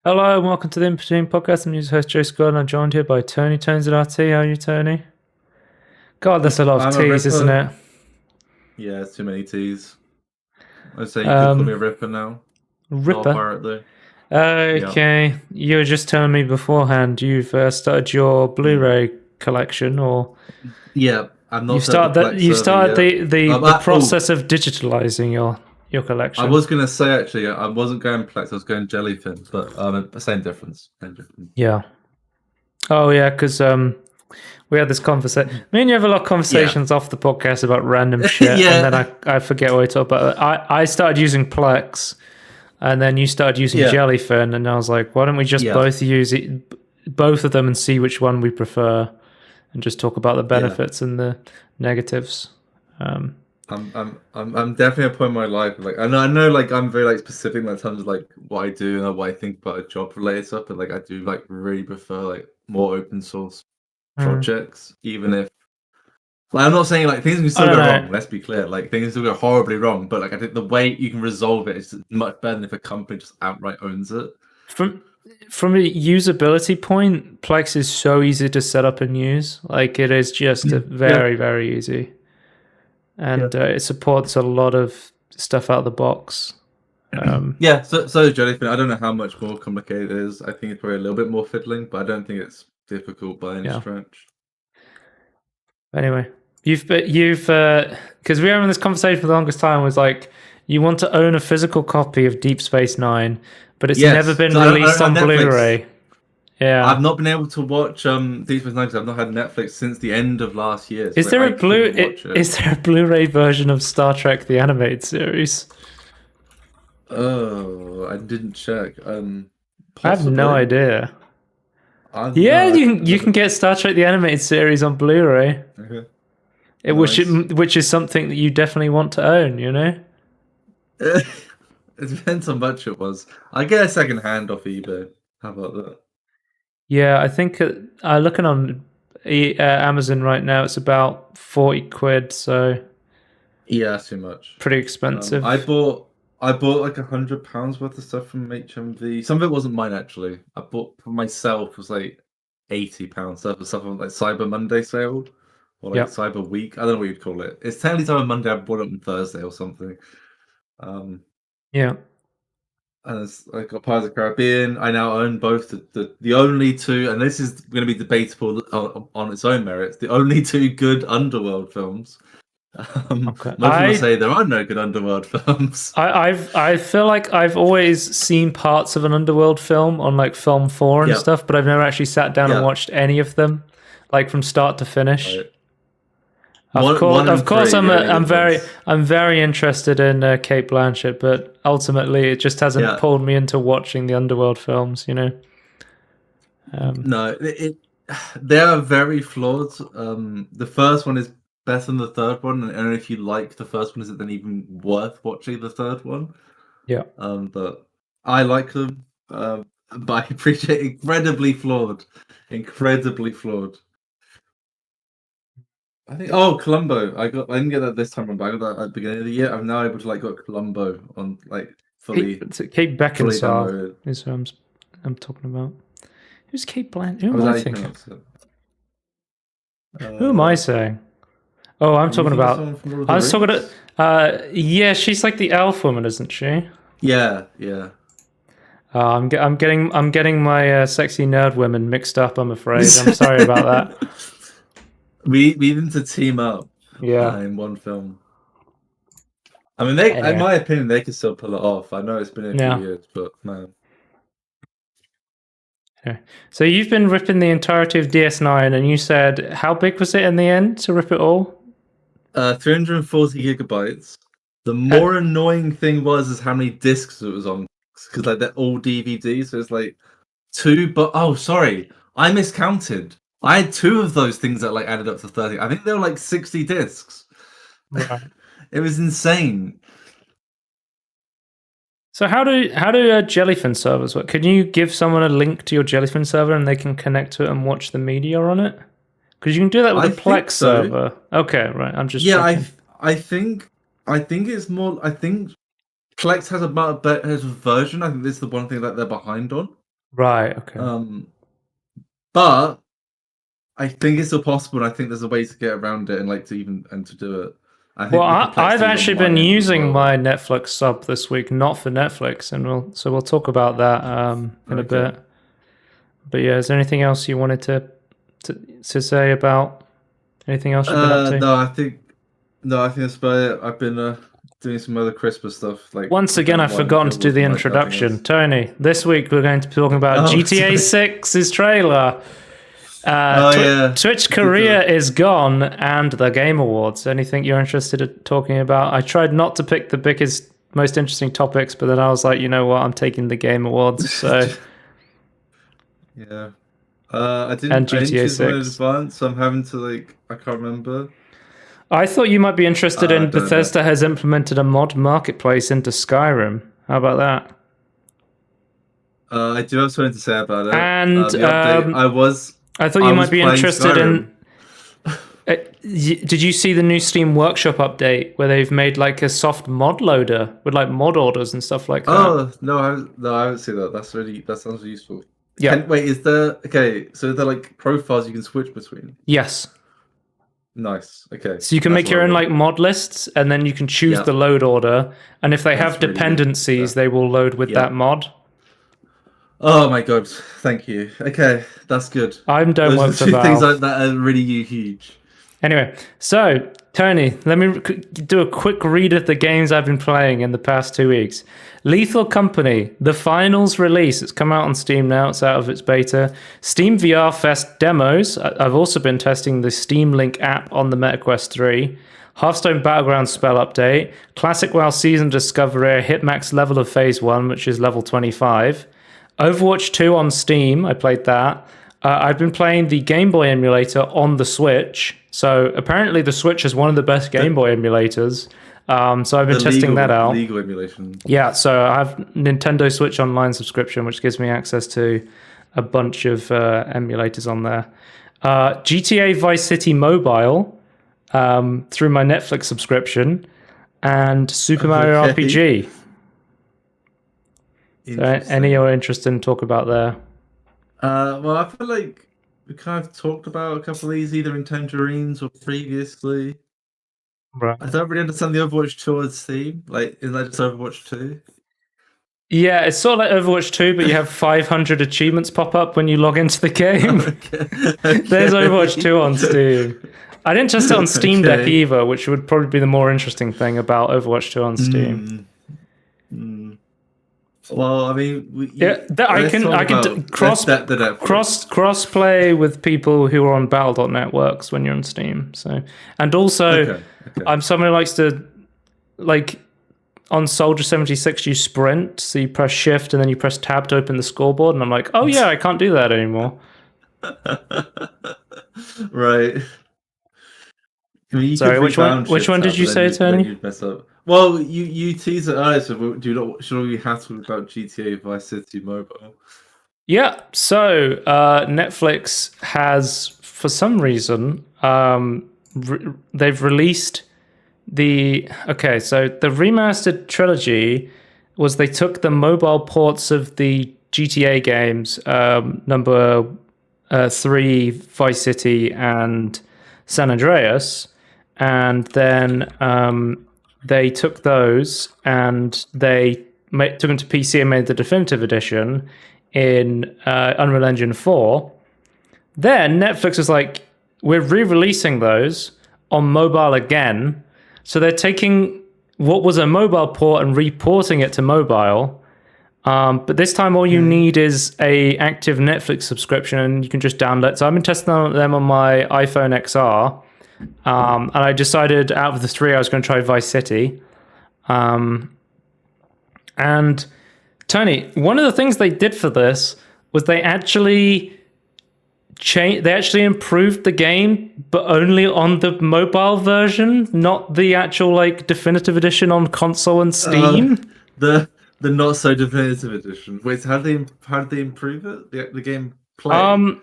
Hello and welcome to the Inbetween podcast. I'm your host Joe Scott and I'm joined here by Tony Tones at RT. How are you, Tony? God, that's a lot of I'm a T's, isn't ripper. it? Yeah, it's too many T's. I'd say you could call me a Um, ripper now. Not a Ripper. pirate though. Yeah. Okay, you were just telling me beforehand you've started your Mm. Blu-ray collection, or Yeah, I've not you've set up the started that Plex you've server started yet. the process of digitalizing your I collection. was gonna say actually, I wasn't going Plex, I was going Jellyfin, but same difference. Same difference. Yeah. Oh yeah, because we had this conversation. Me and you have a lot of Yeah. conversations off the podcast about random shit, and then Yeah. I forget what we talk about. I started using Plex, and then you started using Yeah. Jellyfin, and I was like, why don't we just Yeah. both use it, both of them, and see which one we prefer, and just talk about the Yeah. benefits and the negatives. I'm definitely at a point in my life like I know like I'm very like specific in terms of like what I do and what I think about a job related stuff, but like I do like really prefer like more open source Mm. projects, even if like I'm not saying like things can I still don't go know. wrong. Let's be clear, like things can still go horribly wrong. But like I think the way you can resolve it is much better than if a company just outright owns it. From from a usability point, Plex is so easy to set up and use. Like it is just a Yeah, very easy. yeah, And it supports a lot of stuff out of the box. yeah. So is Jellyfin. I don't know how much more complicated it is. I think it's probably a little bit more fiddling, but I don't think it's difficult by any Yeah. stretch. Anyway, you've because we were having this conversation for the longest time. Was like you want to own a physical copy of Deep Space Nine, but it's never Yes, been so I don't released have on Netflix. Blu-ray. Yeah. I've not been able to watch Deep Space Nine because I've not had Netflix since the end of last year. Is So there I a couldn't watch it. is there a Blu-ray version of Star Trek the animated series? Oh, I didn't check. I have no Possibly. idea. Yeah, No, I you can don't. get Star Trek the animated series on Blu-ray. Okay. It, Nice. which is something that you definitely want to own. You know. It depends how much it was. I get a second hand off eBay. How about that? Yeah, I think looking on Amazon right now, it's about 40 quid, so Yeah, that's too much. pretty Um, expensive. I bought I bought like £100 worth of stuff from HMV. Some of it wasn't mine actually. I bought for myself was like £80 stuff of stuff on like Cyber Monday sale or like Yeah. Cyber Week. I don't know what you'd call it. It's technically Cyber Monday. I bought it on Thursday or something. Um, Yeah. and it's like a Pirates of the Caribbean. I now own both the only two, and this is going to be debatable on its own merits. The only two good Underworld films. Okay. Most people say there are no good Underworld films. I feel like I've always seen parts of an Underworld film on like Film 4 and Yeah, stuff, but I've never actually sat down and yeah. watched any of them, like from start to finish. Right. One Of and course, three, the only good ones. I'm very interested in Kate Blanchett, but ultimately, it just hasn't Yeah. pulled me into watching the Underworld films. You know. No, they are very flawed. The first one is better than the third one, and if you like the first one, is it then even worth watching the third one? Yeah. But I like them. But I appreciate incredibly flawed, incredibly flawed. I think. Oh, Columbo! I didn't get that this time around, but I got that at the beginning of the year. I'm now able to like got Columbo on like fully Kate Beckinsale downloaded. is who I'm talking about. Who's Kate Blanchett? Who How am was I that you thinking? pronounce it? Who am I Uh, saying? Oh, I'm are you talking thinking of about. someone from Lord of I the was talking to. Rings? Yeah, she's like the elf woman, isn't she? Yeah, yeah. I'm getting my sexy nerd women mixed up. I'm afraid. I'm sorry about that. We need to team up Yeah. in one film. I mean, they, in Anyway. my opinion, they can still pull it off. I know it's been a few Yeah. years, but man. Yeah. So you've been ripping the entirety of DS9, and you said how big was it in the end to rip it all? 340 gigabytes. The Uh, more annoying thing is how many discs it was on, because like they're all DVDs. So it's like two. But oh, sorry, I miscounted. I had two of those things that like added up to 30. I think they were like 60 discs. right. It was insane. So how do Jellyfin servers work? Can you give someone a link to your Jellyfin server and they can connect to it and watch the media on it? Because you can do that with I a think Plex so. server. Okay, right. I'm just Yeah, checking. I think it's more. I think Plex has a version. I think this is the one thing that they're behind on. Right. Okay. But I think it's still possible, and I think there's a way to get around it and like to do it. I Well, think the I've complexity is on actually my been end as using well. my Netflix sub this week, not for Netflix, and we'll talk about that in a Okay. bit. But yeah, is there anything else you wanted to say about anything else you've been up to? No, I think that's about it. I've been doing some other Christmas stuff, like Once again, preparing I've wine and forgotten to do candles the and like nothing introduction. else. Tony, this week we're going to be talking about Oh, GTA sorry. 6's trailer. Yeah. Twitch You did Korea that. is gone, and the Game Awards. Anything you're interested in talking about? I tried not to pick the biggest, most interesting topics, but then I was like, you know what? I'm taking the Game Awards. So Yeah. I and didn't GTA choose one in 6. advance, so I'm having to like I can't remember. I thought you might be interested I in don't know. Bethesda has implemented a mod marketplace into Skyrim. How about that? I do have something to say about it. And The update. I thought I you was might be playing interested Skyrim. in. Did you see the new Steam Workshop update where they've made like a soft mod loader with like mod orders and stuff like that? Oh no, I haven't seen that. That sounds useful. Yeah. Wait, is there okay? So they're like profiles you can switch between. Yes. Nice. Okay. So you can That's make what your I own want. like mod lists, and then you can choose Yeah. the load order. And if they have That's really good. dependencies, Yeah. they will load with Yeah. that mod. Oh my god! Thank you. Okay, that's good. I don't work Those for are two things Valve. that are really huge. Anyway, so Tony, let me do a quick read of the games I've been playing in the past 2 weeks. Lethal Company, the finals release. It's come out on Steam now. It's out of its beta. Steam VR Fest demos. I've also been testing the Steam Link app on the MetaQuest 3. Hearthstone Battlegrounds spell update. Classic WoW Season Discovery. Hit max level of Phase 1, which is level 25. Overwatch 2 on Steam. I played that. I've been playing the Game Boy emulator on the Switch. So apparently the Switch is one of the best Game Boy emulators. So I've been testing that out. Legal emulation. Yeah, so I have Nintendo Switch Online subscription, which gives me access to a bunch of emulators on there. GTA Vice City Mobile through my Netflix subscription, and Super Mario Okay. RPG. So any you're Interesting. interested in talk about there? Well, I feel like we kind of talked about a couple of these either in Tangerines or previously. Right. I don't really understand the Overwatch 2 theme. Like, is that just Overwatch 2? Yeah, it's sort of like Overwatch 2, but you have 500 achievements pop up when you log into the game. There's Overwatch 2 on Steam. I didn't test it on Steam Deck either, which would probably be the more interesting thing about Overwatch 2 on Steam. Well, I mean, I can cross play with people who are on Battle.net works when you're on Steam. So, and also, I'm someone who likes to like on Soldier 76 you sprint, so you press shift and then you press tab to open the scoreboard, and I'm like, oh yeah, I can't do that anymore. Right. I mean, Sorry, which one did you say, Tony? You'd mess up. Well, you tease it earlier, so should we have to talk about GTA Vice City Mobile? Yeah, so Netflix has, for some reason, they've released so the remastered trilogy was they took the mobile ports of the GTA games, number 3, Vice City, and San Andreas, and then they took those and they took them to PC and made the definitive edition in Unreal Engine 4. Then Netflix was like, we're re-releasing those on mobile again. So they're taking what was a mobile port and reporting it to mobile. But this time all you need is a active Netflix subscription and you can just download. So I've been testing them on my iPhone XR. And I decided out of the 3 I was going to try Vice City. And Tony, one of the things they did for this was they actually improved the game, but only on the mobile version, not the actual like definitive edition on console and Steam. The not so definitive edition. Wait, how did they improve it? The game play?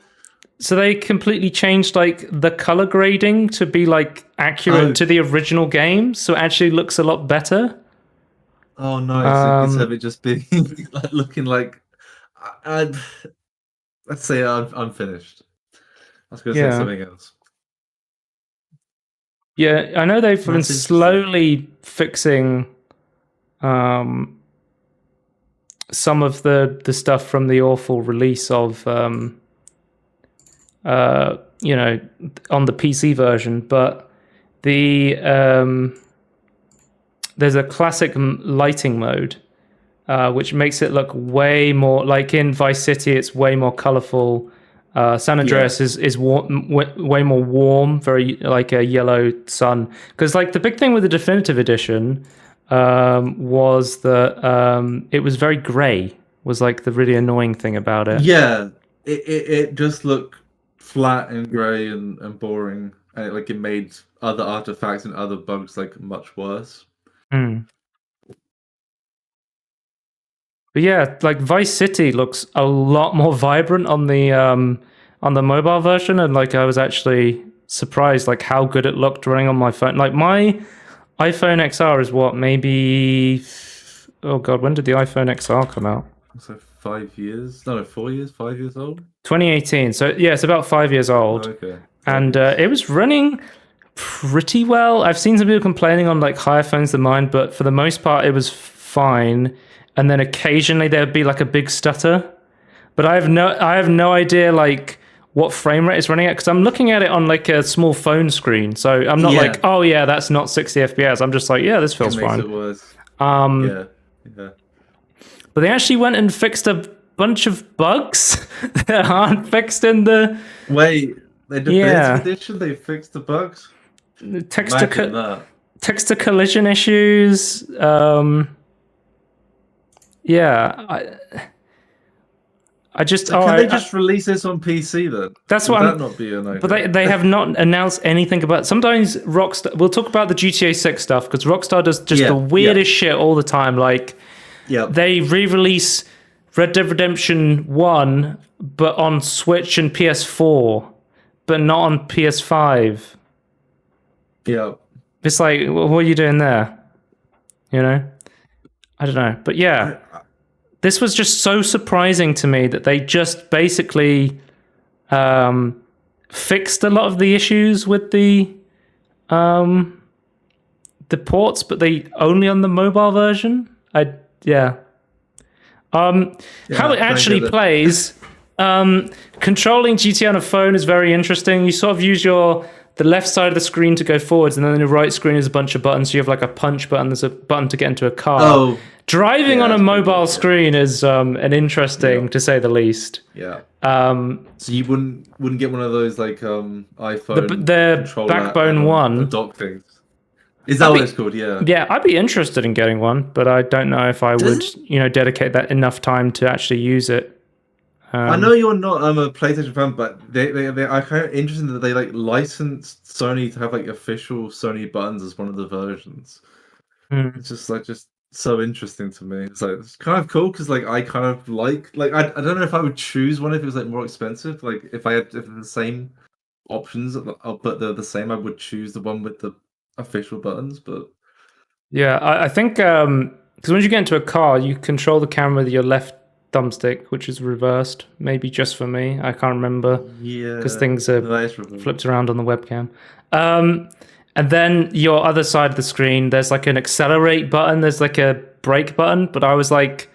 So they completely changed like the color grading to be like accurate to the original game, so it actually looks a lot better. Oh no! Instead of it just being like, looking like I, let's say I'm finished. I was going to say Yeah. something else. Yeah, I know they've been That's interesting. slowly fixing um, some of the stuff from the awful release of you know, on the PC version, but the there's a classic lighting mode which makes it look way more like in Vice City. It's way more colorful. San Andreas Yeah. is way more warm, very like a yellow sun. Because like the big thing with the definitive edition was that it was very gray. Was like the really annoying thing about it. Yeah. It just looked flat and grey and boring, and it made other artifacts and other bugs like much worse. Mm. But yeah, like Vice City looks a lot more vibrant on the mobile version, and like I was actually surprised like how good it looked running on my phone. Like my iPhone XR is what, maybe, oh god, when did the iPhone XR come out? So 5 years? No, 4 years, 5 years old? 2018. So yeah, it's about 5 years Oh, old, okay. and 5 years. it was running pretty well. I've seen some people complaining on like higher phones than mine, but for the most part, it was fine. And then occasionally there would be like a big stutter, but I have no idea like what frame rate it's running at because I'm looking at it on like a small phone screen. So I'm not like, Yeah. oh yeah, that's not 60 FPS. I'm just like, yeah, this It feels makes fine. it worse. Um, Yeah. Yeah. but they actually went and fixed a bunch of bugs that aren't fixed in the Wait, the definitive yeah edition, they fixed the bugs? text Imagine to that. text to collision issues. Yeah, I just So can they just release this on PC then? that's Would what that I'm. not be an idea? But they have not announced anything about. Sometimes Rockstar. We'll talk about the GTA 6 stuff because Rockstar does just the weirdest shit all the time. Like they re-release Red Dead Redemption 1, but on Switch and PS4, but not on PS5. Yeah. It's like, what are you doing there? You know, I don't know, but yeah, this was just so surprising to me that they just basically fixed a lot of the issues with the ports, but they only on the mobile version. How it actually plays. Controlling GTA on a phone is very interesting. You sort of use the left side of the screen to go forwards, and then the right screen is a bunch of buttons. So you have like a punch button. There's a button to get into a car. Oh, driving on a mobile screen is an interesting, to say the least. Yeah. So you wouldn't get one of those like iPhone the Backbone one dock things. Is that what it's called? Yeah. Yeah, I'd be interested in getting one, but I don't know if I would, dedicate that enough time to actually use it. I know you're not a PlayStation fan, but they are kind of interested that they like licensed Sony to have like official Sony buttons as one of the versions. It's just so interesting to me. It's like it's kind of cool because like I kind of like I don't know if I would choose one if it was like more expensive. Like if the same options but they're the same, I would choose the one with the official buttons. But yeah, I think because once you get into a car, you control the camera with your left thumbstick, which is reversed. Maybe just for me, I can't remember. Yeah, because things are flipped around on the webcam. And then your other side of the screen, there's like an accelerate button. There's like a brake button, but I was like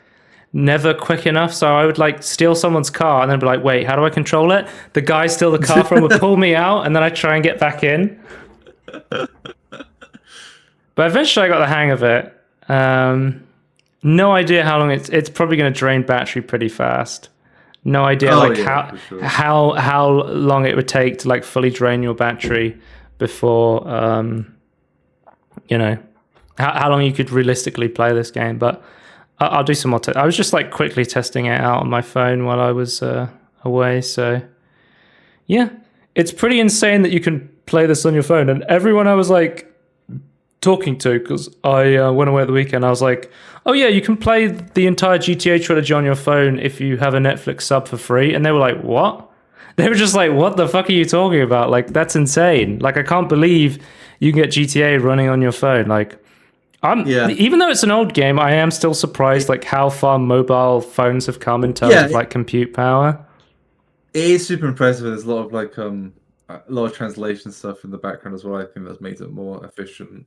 never quick enough, so I would like steal someone's car and then be like, wait, how do I control it? The guy steal the car from would pull me out, and then I'd try and get back in. But eventually I got the hang of it. No idea how long it's probably going to drain battery pretty fast. No idea how long it would take to like fully drain your battery before how long you could realistically play this game. But I'll do some more. I was just like quickly testing it out on my phone while I was away. So yeah, it's pretty insane that you can play this on your phone. And everyone I was like talking to, because I went away at the weekend, I was like, oh yeah, you can play the entire GTA trilogy on your phone if you have a Netflix sub for free. And they were like, what? They were just like, what the fuck are you talking about? Like, that's insane. Like, I can't believe you can get GTA running on your phone. Like, Even though it's an old game, I am still surprised like how far mobile phones have come in terms of like compute power. It is super impressive. There's a lot of like a lot of translation stuff in the background as well. I think that's made it more efficient.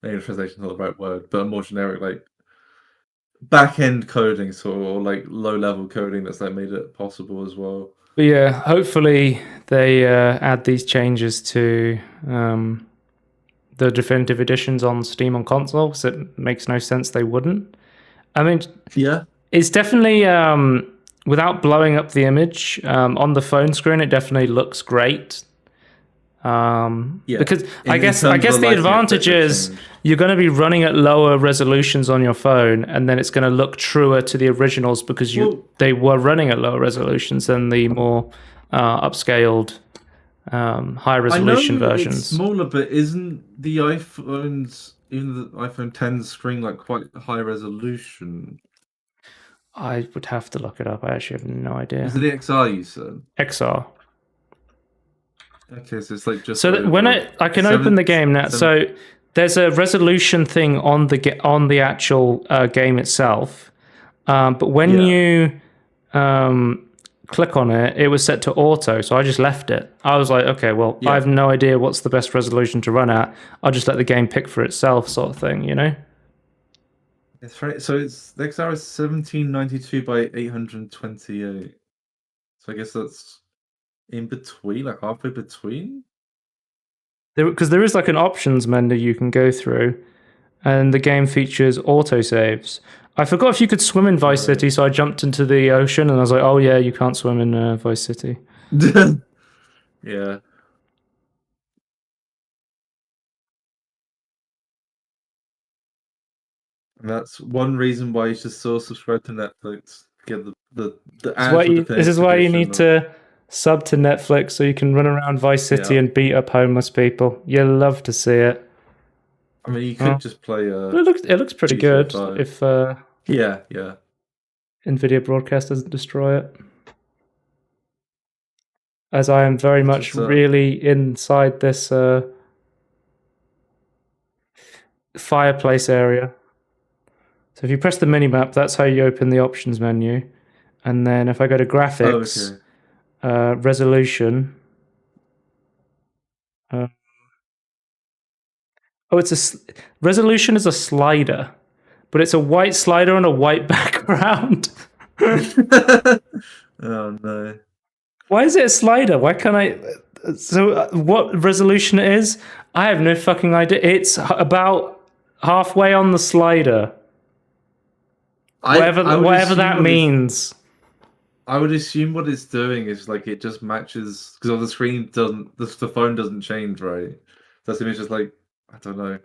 Maybe translation is not the right word, but more generic like back end coding, or like low level coding that's like made it possible as well. But yeah, hopefully they add these changes to the definitive editions on Steam on console, because it makes no sense they wouldn't. I mean, it's definitely without blowing up the image on the phone screen, it definitely looks great. Because I guess the advantage is you're going to be running at lower resolutions on your phone, and then it's going to look truer to the originals because they were running at lower resolutions than the more upscaled high resolution versions. It's smaller, but isn't the iPhone's, even the iPhone 10 screen, like quite high resolution? I would have to look it up. I actually have no idea. Is it the XR you said? XR. Okay, so it's like just. So when I can open the game now, so there's a resolution thing on the actual game itself, but when you click on it, it was set to auto, so I just left it. I was like, okay, well, I have no idea what's the best resolution to run at. I'll just let the game pick for itself, sort of thing, you know? That's right. So it's the XR is 1792 by 828. So I guess that's in between, like halfway between. Because there is like an options menu you can go through, and the game features autosaves. I forgot if you could swim in Vice City, so I jumped into the ocean, and I was like, oh yeah, you can't swim in Vice City. Yeah. And that's one reason why you should still subscribe to Netflix. Get the This is why you need to sub to Netflix so you can run around Vice City and beat up homeless people. You'll love to see it. I mean, you could just play. It looks pretty good if NVIDIA Broadcast doesn't destroy it. As I am very much really inside this fireplace area. So if you press the minimap, that's how you open the options menu. And then if I go to graphics, resolution. Resolution is a slider, but it's a white slider on a white background. Oh no. Why is it a slider? Why can't I? So what resolution it is? I have no fucking idea. It's about halfway on the slider. Whatever that means. I would assume what it's doing is like it just matches, because on the screen the phone doesn't change, right? So it's just like, I don't know.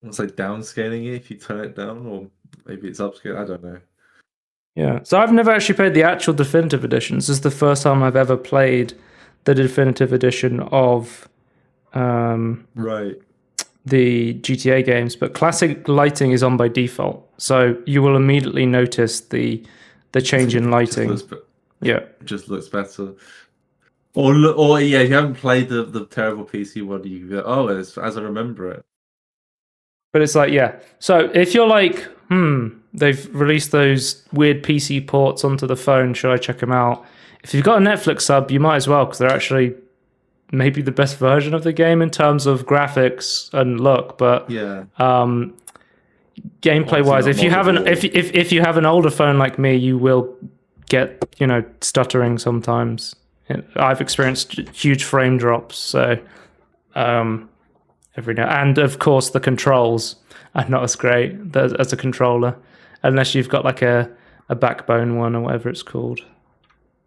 It's like downscaling it if you turn it down, or maybe it's upscale. I don't know. Yeah. So I've never actually played the actual definitive edition. This is the first time I've ever played the definitive edition of the GTA games, but classic lighting is on by default, so you will immediately notice the change in lighting. It just looks better. Or if you haven't played the terrible PC one, you go, oh, it's as I remember it. But it's like, so if you're like, they've released those weird PC ports onto the phone, should I check them out? If you've got a Netflix sub, you might as well, because they're actually maybe the best version of the game in terms of graphics and look, but gameplay wise, if you have an older phone like me, you will get stuttering sometimes. I've experienced huge frame drops, so every now, and of course the controls are not as great as a controller, unless you've got like a backbone one or whatever it's called.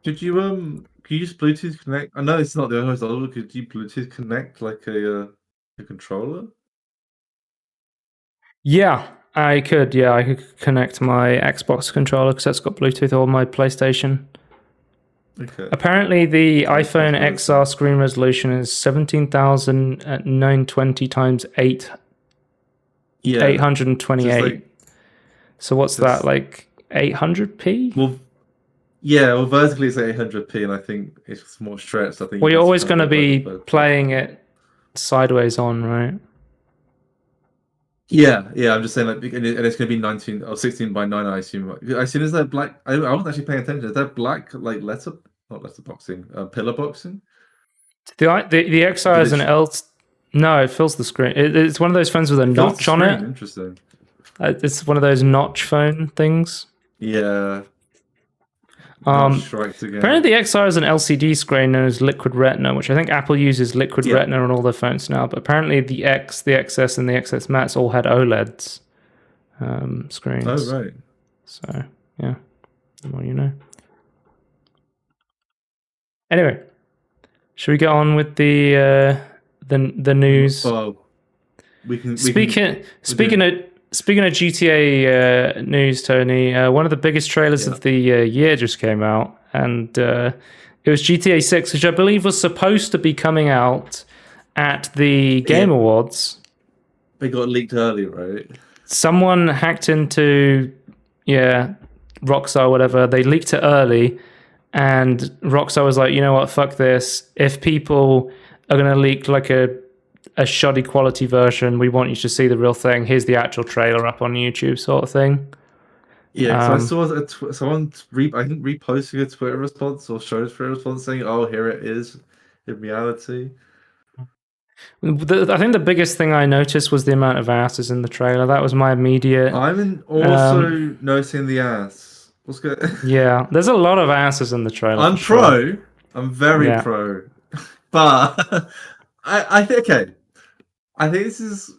Could you use Bluetooth connect? I know it's not the most old. Could you Bluetooth connect like a controller? Yeah, I could. Yeah, I could connect my Xbox controller because that's got Bluetooth, or my PlayStation. Okay. Apparently, the iPhone XR screen resolution is 17,920 times 828. So what's that, like 800p? Well, vertically it's 800p, and I think it's more stretched. I think. Well, you're always going to be playing it sideways on, right? Yeah. I'm just saying, like, and it's going to be 19 or 16 by 9. I assume. I assume is that black? I wasn't actually paying attention. Is that black like not letterboxing, pillar boxing? The XR Did is it? an L. No, it fills the screen. It's one of those phones with a It fills the notch on screen. it. Interesting. It's one of those notch phone things. Yeah. Not striked again. Apparently, the XR is an LCD screen known as Liquid Retina, which I think Apple uses Liquid Yeah. Retina on all their phones now. But apparently, the X, the XS, and the XS Max all had OLEDs screens. Oh right. So yeah, the more you know. Anyway, should we get on with the news? Well, Speaking of GTA news, Tony, one of the biggest trailers of the year just came out, and it was GTA 6, which I believe was supposed to be coming out at the Game Awards. They got leaked early, right? Someone hacked into Rockstar, whatever. They leaked it early, and Rockstar was like, you know what, fuck this. If people are going to leak like a shoddy quality version, we want you to see the real thing. Here's the actual trailer up on YouTube, sort of thing. Yeah, so I saw someone I think reposting a Twitter response or showed a Twitter response saying, "Oh, here it is in reality." I think the biggest thing I noticed was the amount of asses in the trailer. That was my immediate. I'm also noticing the ass. What's good? Yeah, there's a lot of asses in the trailer. I'm pro. Sure. I'm very pro. But I think okay. I think this is.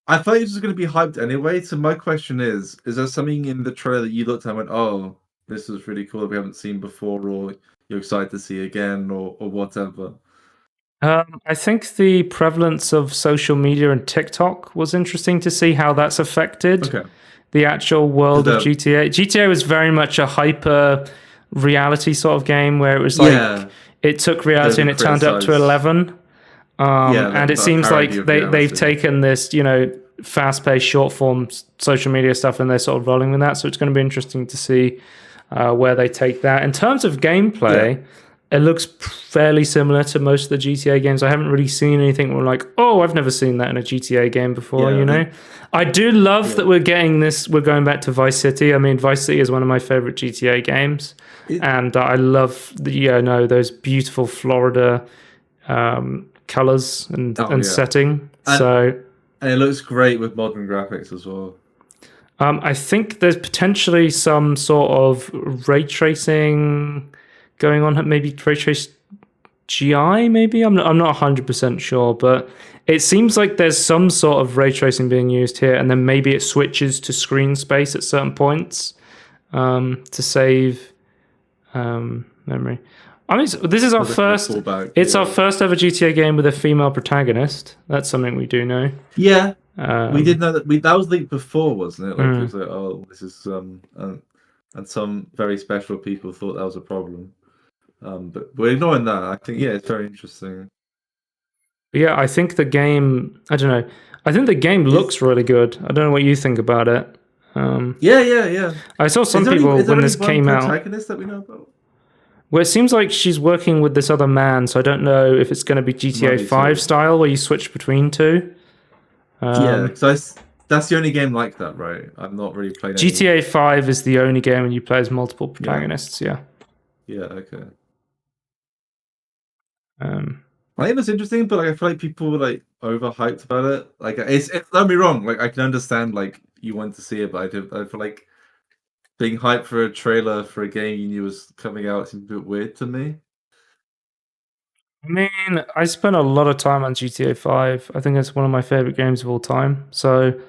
I thought this was going to be hyped anyway. So my question is there something in the trailer that you looked at and went, "Oh, this is really cool that we haven't seen before," or you're excited to see again, or whatever? I think the prevalence of social media and TikTok was interesting to see how that's affected the actual world of GTA. GTA was very much a hyper reality sort of game where it was like it took reality and it turned up to 11. And it seems like they've taken this, fast-paced, short-form social media stuff and they're sort of rolling with that. So it's going to be interesting to see where they take that. In terms of gameplay, it looks fairly similar to most of the GTA games. I haven't really seen anything where like, oh, I've never seen that in a GTA game before, I do love that we're getting this. We're going back to Vice City. I mean, Vice City is one of my favorite GTA games. And I love those beautiful Florida colors and setting. And it looks great with modern graphics as well. I think there's potentially some sort of ray tracing going on, maybe ray trace GI, maybe? I'm not 100% sure, but it seems like there's some sort of ray tracing being used here, and then maybe it switches to screen space at certain points to save memory. I mean, this is our first. It's our first ever GTA game with a female protagonist. That's something we do know. Yeah, we did know that. That was leaked before, wasn't it? Like it was like, oh, this is and some very special people thought that was a problem. But we're ignoring that. I think it's very interesting. Yeah, I think the game. I don't know. I think the game looks really good. I don't know what you think about it. Yeah. I saw some people when this came out. Protagonist that we know about. Well, it seems like she's working with this other man, so I don't know if it's going to be GTA 5 style where you switch between two. Because that's the only game like that, right? I've not really played GTA 5 is the only game when you play as multiple protagonists, yeah. Yeah, okay. I think that's interesting, but like I feel like people were like overhyped about it. Like it's don't get me wrong, like I can understand like you want to see it, but I feel like being hyped for a trailer for a game you knew was coming out seemed a bit weird to me. I mean, I spent a lot of time on GTA 5. I think it's one of my favorite games of all time. So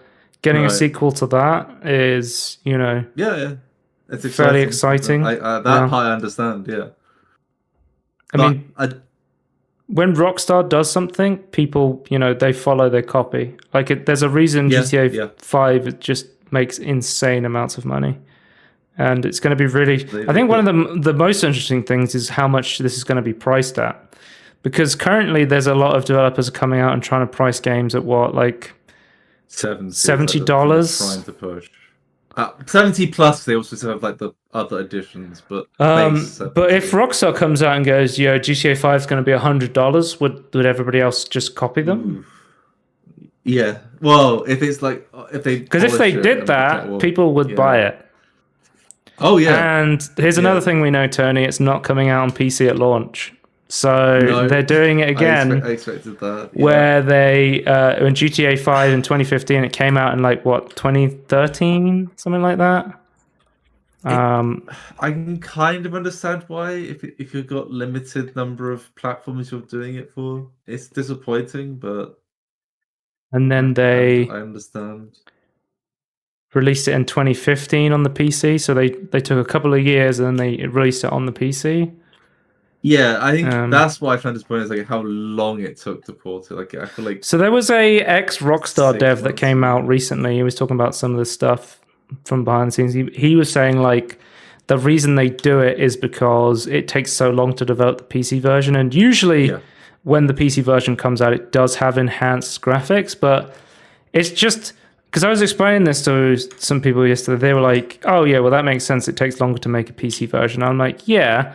getting a sequel to that is, it's fairly exciting. That part I understand, yeah. When Rockstar does something, people, they follow their copy. Like, there's a reason GTA 5 just makes insane amounts of money. And it's going to be really... I think one of the most interesting things is how much this is going to be priced at. Because currently there's a lot of developers coming out and trying to price games at what, like $70? Trying to push. 70 plus, they also have like the other editions, but if Rockstar comes out and goes, GTA 5 is going to be $100, would everybody else just copy them? Yeah. Well, if it's like if they Because if they polish it did and protect, that, well, people would buy yeah. it. Oh yeah, And here's another yeah. thing we know, Tony. It's not coming out on PC at launch. So No, they're doing it again, I expected that. Yeah. where they in GTA 5 in 2015, it came out in like what 2013, something like that. It, I can kind of understand why if you've got limited number of platforms you're doing it for, it's disappointing, but And then I they understand. released it in 2015 on the PC. So they took a couple of years and then they released it on the PC. Yeah, I think Um, that's what I found disappointing is like how long it took to port it. Like I feel like so there was a ex Rockstar 6 dev that months. came out recently. He was talking about some of the stuff from behind the scenes. He was saying like the reason they do it is because it takes so long to develop the PC version, and usually Yeah, when the PC version comes out, it does have enhanced graphics, but it's just because I was explaining this to some people yesterday. They were like, "Oh yeah, well that makes sense. It takes longer to make a PC version." I'm like, "Yeah,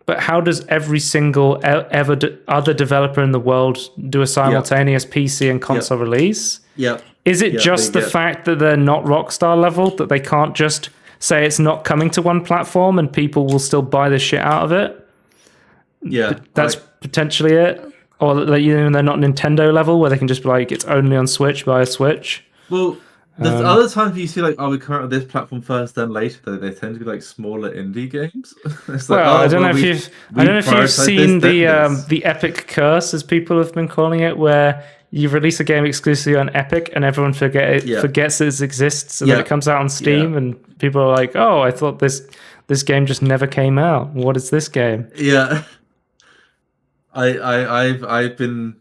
but how does every single other developer in the world do a simultaneous PC and yeah, console release? yeah, Is it yeah. They just the get fact that they're not Rockstar level that they can't just say it's not coming to one platform and people will still buy the shit out of it? yeah. That's potentially it." Or like, they're not Nintendo level where they can just be like, it's only on Switch, buy a Switch. Well, there's other times you see like, oh, we come out with this platform first, then later. Though they tend to be like smaller indie games. It's like, Well, oh, I don't well, know if you've prioritize this, seen then this. the Epic curse, as people have been calling it, where you release a game exclusively on Epic and everyone Yeah, forgets it exists, and then yeah, it comes out on yeah, Steam, and people are like, "Oh, I thought this game just never came out. What is this game?" yeah. I've been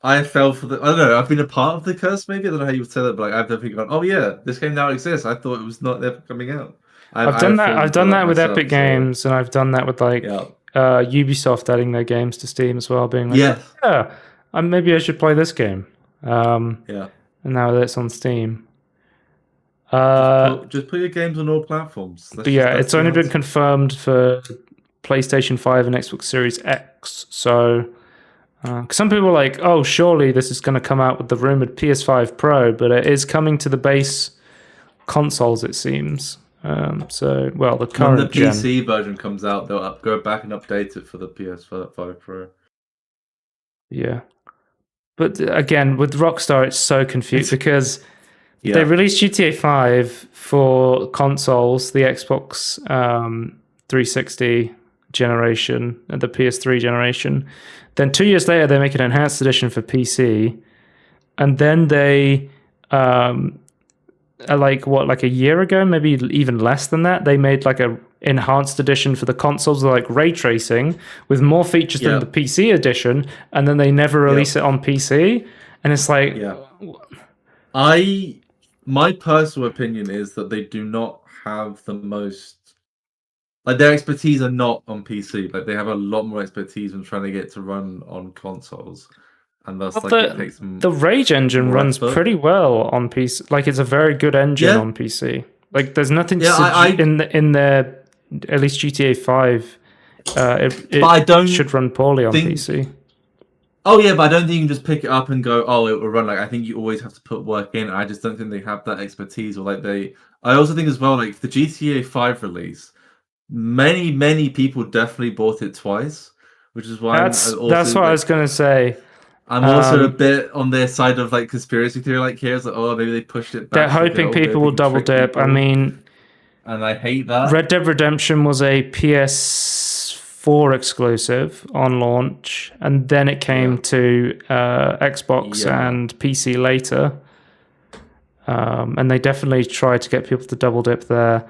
I fell for the I don't know, I've been a part of the curse maybe. I don't know how you would say that, but like I've definitely gone, oh yeah, this game now exists. I thought it was not ever coming out. I've done I've that. fallen I've for done that that with Epic myself. So Games, and I've done that with like yeah, Ubisoft adding their games to Steam as well, being like, yeah, "Yeah, maybe I should play this game." Um, yeah. and now that it's on Steam. Just put your games on all platforms. But yeah, That's it's the only been answer. confirmed for PlayStation 5 and Xbox Series X. So, 'cause some people are like, oh, surely this is going to come out with the rumored PS5 Pro, but it is coming to the base consoles, it seems. So, well, the When the current gen. PC version comes out, they'll go back and update it for the PS5 Pro. Yeah. But again, with Rockstar, it's so confused because they Yeah, released GTA 5 for consoles, the Xbox 360 generation and the PS3 generation. Then 2 years later, they make an enhanced edition for PC. And then they, like a year ago, maybe even less than that, they made like a enhanced edition for the consoles with like ray tracing with more features than yeah, the PC edition. And then they never yeah, release it on PC. And it's like, yeah. I My personal opinion is that they do not have the most like their expertise are not on PC. Like they have a lot more expertise in trying to get it to run on consoles, and thus well, like it takes them the Rage engine more runs effort. pretty well on PC. Like it's a very good engine Yeah, on PC. Like there's nothing yeah. in the at least GTA 5. But I It don't should run poorly on think. PC. Oh yeah, but I don't think you can just pick it up and go, oh, it will run. Like I think you always have to put work in. I just don't think they have that expertise, or like they. I also think as well, like the GTA 5 release, many people definitely bought it twice, which is why I'm That's also what I was like gonna say. I'm also a Um, bit on their side of like conspiracy theory. Like here, it's like, oh, maybe they pushed it they're back so they can, hoping oh, maybe people they will can double trick dip. I people, mean, and I hate that. Red Dead Redemption was a PS4 exclusive on launch, and then it came Yeah, to Xbox yeah, and PC later. And they definitely try to get people to double dip there.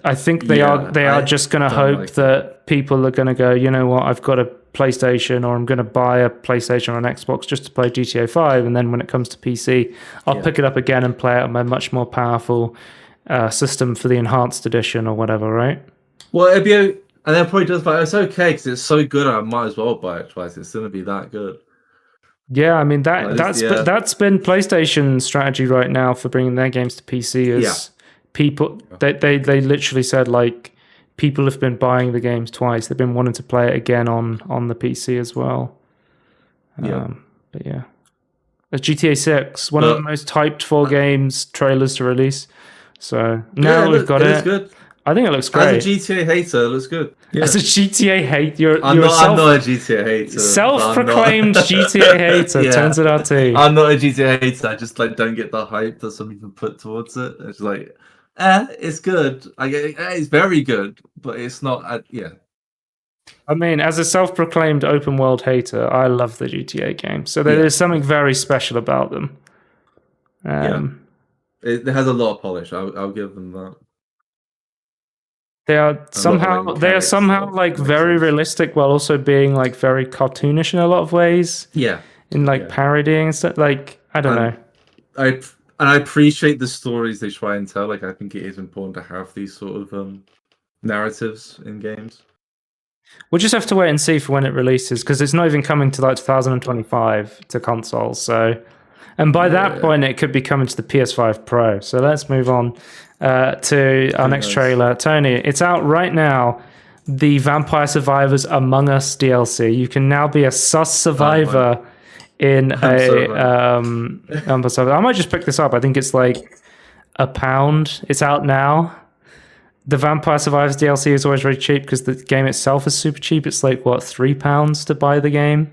I think yeah. they are I just going to don't hope like it. that people are going to go, you know what, I've got a PlayStation, or I'm going to buy a PlayStation or an Xbox just to play GTA 5, and then when it comes to PC, I'll Yeah. pick it up again and play it on my much more powerful system for the enhanced edition or whatever, right? Well, it'd be and that probably does, but it's okay because it's so good. I might as well buy it twice. It's gonna be that good. Yeah, I mean Like this, yeah, that's been PlayStation's strategy right now for bringing their games to PC. yeah, Is people they literally said like people have been buying the games twice. They've been wanting to play it again on the PC as well. yeah. But yeah, GTA 6, one of the most hyped for games trailers to release. So now we've got it. it. Looks good. I think it looks great. As a GTA hater, it looks good. Yeah. As a GTA hate, I'm not a GTA hater. Self-proclaimed GTA hater. Yeah. Turns it out to. I'm not a GTA hater. I just like don't get the hype that some people put towards it. It's like, it's good. It's very good, but it's not. Yeah. I mean, as a self-proclaimed open world hater, I love the GTA games. So there is something very special about them. It has a lot of polish. I'll give them that. They are somehow like very realistic while also being like very cartoonish in a lot of ways. Yeah. In like parodying and stuff. Like, I don't know. I appreciate the stories they try and tell. Like, I think it is important to have these sort of narratives in games. We'll just have to wait and see for when it releases, because it's not even coming to like 2025 to consoles. So, and by that point, it could be coming to the PS5 Pro. So let's move on to our next trailer. Tony, it's out right now. The Vampire Survivors Among Us DLC. You can now be a sus survivor in I might just pick this up. I think it's like £1. It's out now. The Vampire Survivors DLC is always very cheap because the game itself is super cheap. It's like what, £3 to buy the game.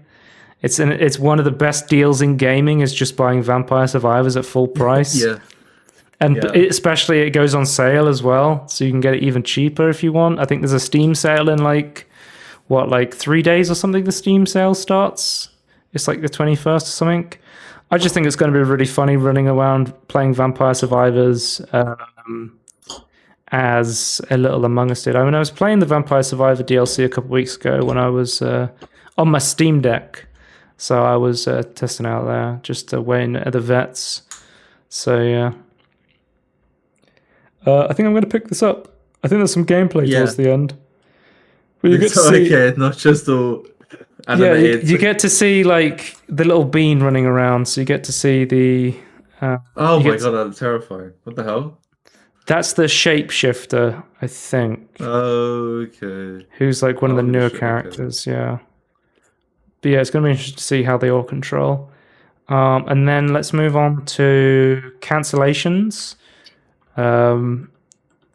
It's one of the best deals in gaming is just buying Vampire Survivors at full price. Especially it goes on sale as well, so you can get it even cheaper if you want. I think there's a Steam sale in like 3 days or something. The Steam sale starts. It's like the 21st or something. I just think it's going to be really funny running around playing Vampire Survivors as a little Among Us did. I mean, I was playing the Vampire Survivor DLC a couple of weeks ago when I was on my Steam Deck. So I was testing out there, just waiting at the vets. So yeah. I think I'm going to pick this up. I think there's some gameplay towards the end. But you get to see, not just all animated. Yeah, you get to see like the little bean running around. So you get to see the... oh my god, that's terrifying. What the hell? That's the shapeshifter, I think. Okay. Who's like one of the newer characters, yeah. But yeah, it's going to be interesting to see how they all control. And then let's move on to Cancellations. Here,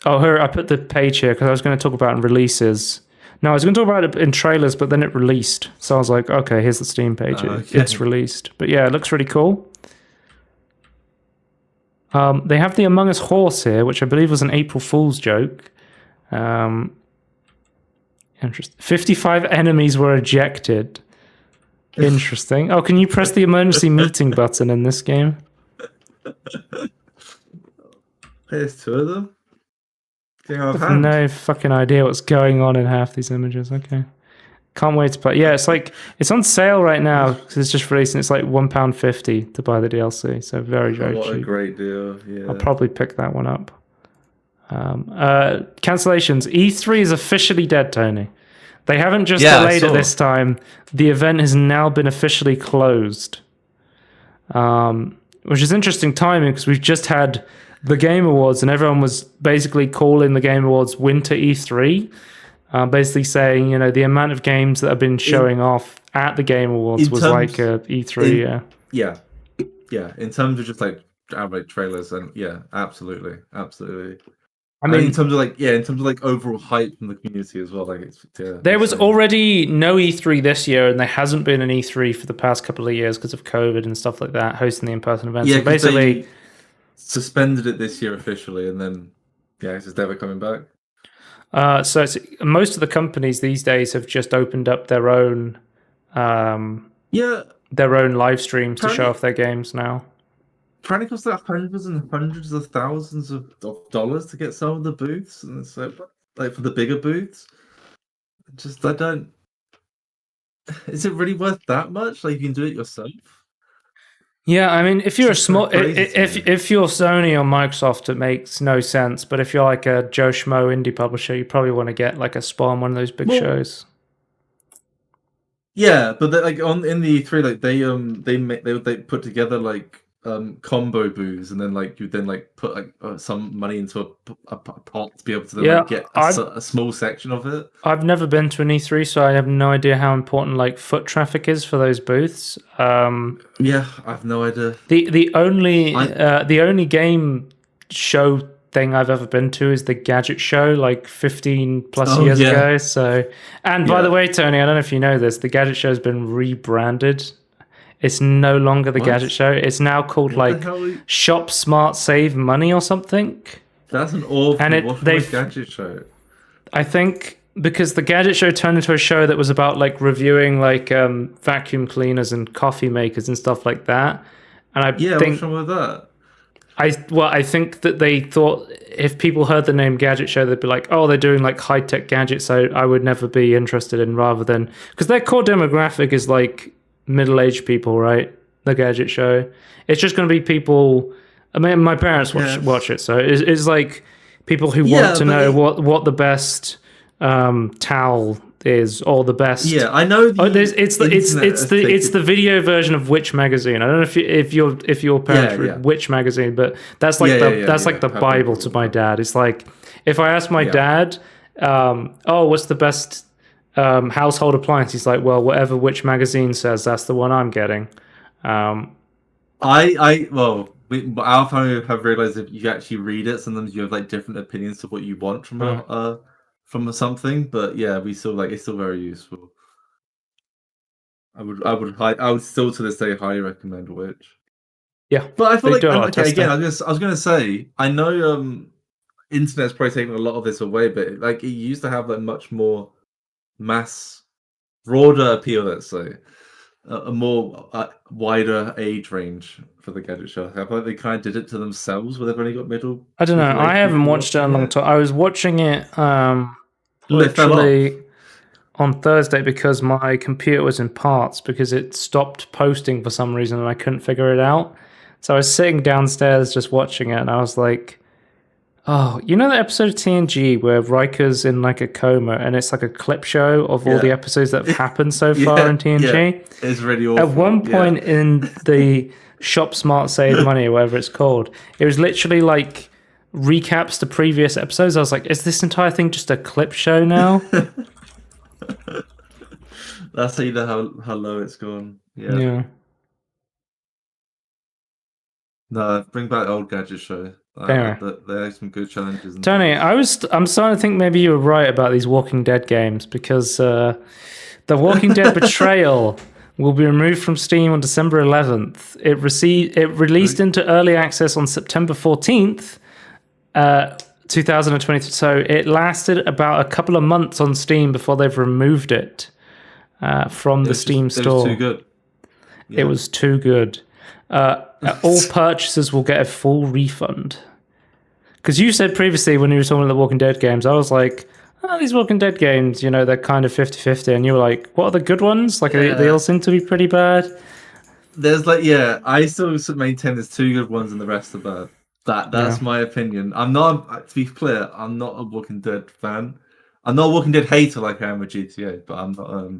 I put the page here because I was going to talk about it in releases. No, I was going to talk about it in trailers, but then it released. So I was like, okay, here's the Steam page. It's released. But yeah, it looks really cool. They have the Among Us horse here, which I believe was an April Fool's joke. Interesting. 55 enemies were ejected. Interesting. Oh, can you press the emergency meeting button in this game? There's 2 of them. I have no fucking idea what's going on in half these images. Okay. Can't wait to play. Yeah, it's on sale right now because it's just released and it's like £1.50 to buy the DLC. So very, very cheap. What a great deal. Yeah. I'll probably pick that one up. Cancellations. E3 is officially dead, Tony. They haven't just delayed it this time. The event has now been officially closed. Which is interesting timing because we've just had the Game Awards and everyone was basically calling the Game Awards Winter E3. Basically saying, the amount of games that have been showing off at the Game Awards was like a E3, Yeah. In terms of just like outright trailers, and absolutely. I mean, in terms of overall hype from the community as well, like there was already no E3 this year, and there hasn't been an E3 for the past couple of years because of COVID and stuff like that, hosting the in-person events. Yeah, so basically they suspended it this year officially, and then it's just never coming back. So most of the companies these days have just opened up their own, their own live streams to show off their games now. Trying to cost like hundreds and hundreds of thousands of dollars to get some of the booths, and so like for the bigger booths, I don't. Is it really worth that much? Like you can do it yourself. Yeah, I mean, if you're if you're Sony or Microsoft, it makes no sense. But if you're like a Joe Schmo indie publisher, you probably want to get like a spot on one of those big shows. Yeah, but in the E3, like they put together like combo booths, and then like you then like put like some money into a pot to be able to then Yeah, like get a small section of it. I've never been to an E3, so I have no idea how important like foot traffic is for those booths. Yeah, I've no idea. The only game show thing I've ever been to is the Gadget Show, like 15 plus years ago. So, and by the way, Tony, I don't know if you know this, the Gadget Show has been rebranded. It's no longer the Gadget Show. It's now called Shop Smart Save Money or something. That's an awful Gadget Show. I think because the Gadget Show turned into a show that was about like reviewing like vacuum cleaners and coffee makers and stuff like that. And I think what's wrong with that? I think that they thought if people heard the name Gadget Show, they'd be like, oh, they're doing like high tech gadgets. So I would never be interested in, rather than because their core demographic is like middle-aged people, right? The Gadget Show. It's just going to be people. I mean, my parents watch it, so it's like people who want to know what the best towel is or the best. Yeah, I know. It's the video version of Which magazine. I don't know if your parents read Which magazine, but that's like the Bible to my dad. It's like if I ask my dad, what's the best household appliance? He's like, well, whatever Which magazine says, that's the one I'm getting. Our family have realized if you actually read it, sometimes you have like different opinions to what you want from something. But yeah, we still like it's still very useful. I would still to this day highly recommend Which. Yeah, but I feel like again, I was gonna say I know internet's probably taking a lot of this away, but like it used to have like much more broader appeal, let's say. A more wider age range for the Gadget Show. I feel like they kind of did it to themselves, where they've only got middle. I don't know. I haven't watched it in a long time. I was watching it literally on Thursday because my computer was in parts because it stopped posting for some reason and I couldn't figure it out. So I was sitting downstairs just watching it, and I was like, oh, you know that episode of TNG where Riker's in like a coma and it's like a clip show of all the episodes that have happened so far in TNG? Yeah. It's really awful. At one point in the Shop Smart Save Money or whatever it's called, it was literally like recaps to previous episodes. I was like, is this entire thing just a clip show now? That's how you know how low it's gone. Yeah. No, bring back the old Gadget Show. There are some good challenges. Tony, I'm starting to think maybe you were right about these Walking Dead games because The Walking Dead Betrayal will be removed from Steam on December 11th. It released into early access on September 14th, 2023. So it lasted about a couple of months on Steam before they've removed it from the Steam store. It was too good. Yeah. It was too good. All purchasers will get a full refund. Because you said previously when you were talking about the Walking Dead games, I was like, these Walking Dead games, they're kind of 50-50. And you were like, what are the good ones? Like, they all seem to be pretty bad. There's I still maintain there's two good ones and the rest are bad. That's my opinion. I'm not, to be clear, I'm not a Walking Dead fan. I'm not a Walking Dead hater like I am with GTA, but I'm not a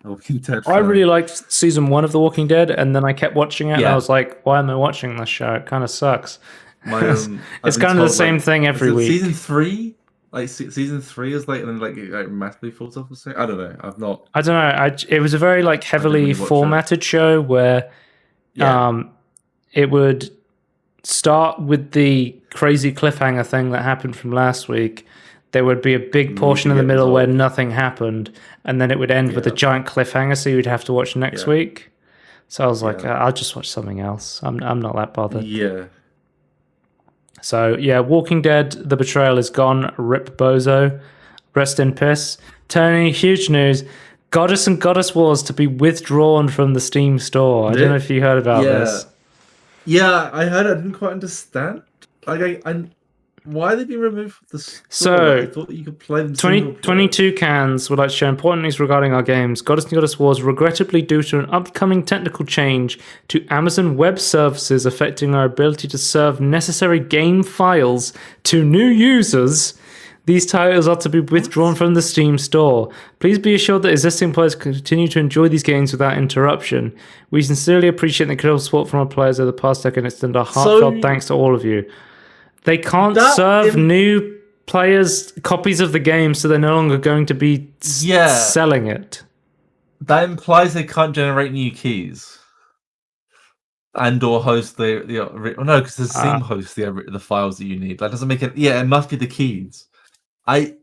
Walking Dead fan. I really liked season 1 of The Walking Dead, and then I kept watching it, and I was like, why am I watching this show? It kind of sucks. It's kind of the same thing every week. Season 3? Season 3 is and then massively falls off or something? I don't know. I don't know. It was a very heavily formatted show where it would start with the crazy cliffhanger thing that happened from last week. There would be a big portion in the middle where nothing happened, and then it would end with a giant cliffhanger, so you'd have to watch next week. So I was like, I'll just watch something else. I'm not that bothered. Yeah. So, Walking Dead, The Betrayal is gone. Rip Bozo. Rest in piss. Tony, huge news. Goddess and Goddess Wars to be withdrawn from the Steam store. I don't know if you heard about this. Yeah, I heard. I didn't quite understand. Why are they being removed from the store? So, I thought that you could play them 22 Cans would like to share important news regarding our games. Goddess and Goddess Wars, regrettably due to an upcoming technical change to Amazon Web Services affecting our ability to serve necessary game files to new users, These titles are to be withdrawn from the Steam store. Please be assured that existing players continue to enjoy these games without interruption. We sincerely appreciate the incredible support from our players over the past decade and extend our heartfelt thanks to all of you. They can't serve new players copies of the game, so they're no longer going to be selling it. That implies they can't generate new keys. And or host no, because the Steam hosts the files that you need. That doesn't make it. Yeah, it must be the keys. I'm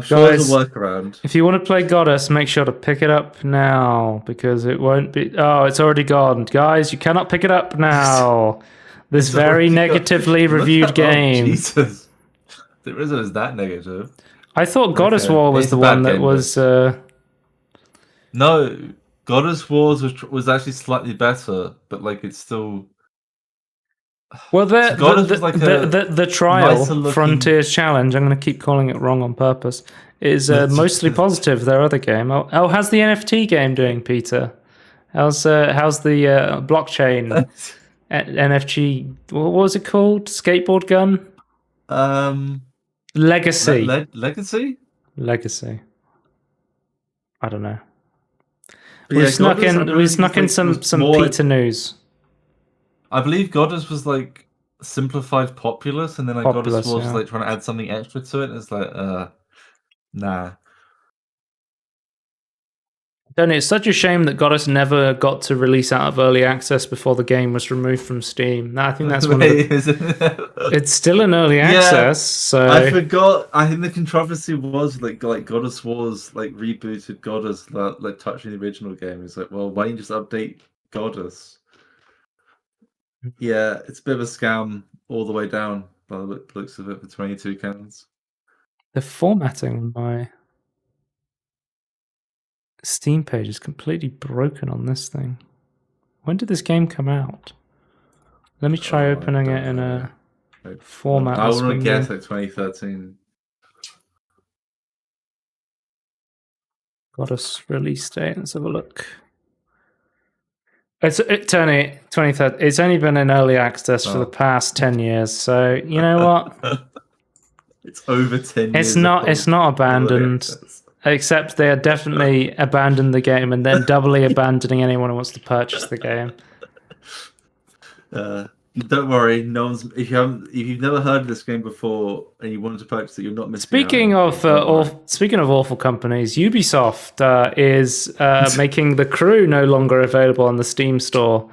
sure there's a workaround. If you want to play Goddess, make sure to pick it up now because it won't be. Oh, it's already gone, guys. You cannot pick it up now. This very negatively reviewed game. Jesus, the reason is that negative. I thought Goddess War was the one that was. No, Goddess Wars was actually slightly better, but like it's still. Well, the trial Frontiers Challenge. I'm going to keep calling it wrong on purpose. Is mostly positive. Their other game. Oh, how's the NFT game doing, Peter? How's the blockchain NFT? What was it called? Skateboard gun. Legacy. Legacy. I don't know. We snuck in some Peter news. I believe Goddess was like simplified populous, and then like Goddess was like trying to add something extra to it. And it's like, nah. Don't it's such a shame that Goddess never got to release out of early access before the game was removed from Steam. I think that's one of the... It's still in early access, so I forgot. I think the controversy was like Goddess Wars like rebooted Goddess like touching the original game. It's like, well, why don't you just update Goddess? Yeah, it's a bit of a scam all the way down by the looks of it for 22 cans. The formatting on my Steam page is completely broken on this thing. When did this game come out? Let me try opening it in a format. I want to guess like 2013. Goddess release date. Let's have a look. It's Tony 2013. It's only been in early access for the past 10 years. So you know what? It's over 10 years. It's not abandoned. Except they are definitely abandoned the game and then doubly abandoning anyone who wants to purchase the game. Don't worry, no one's. If you've never heard of this game before and you wanted to purchase it, you're not missing. Speaking of awful companies, Ubisoft is making The Crew no longer available on the Steam store.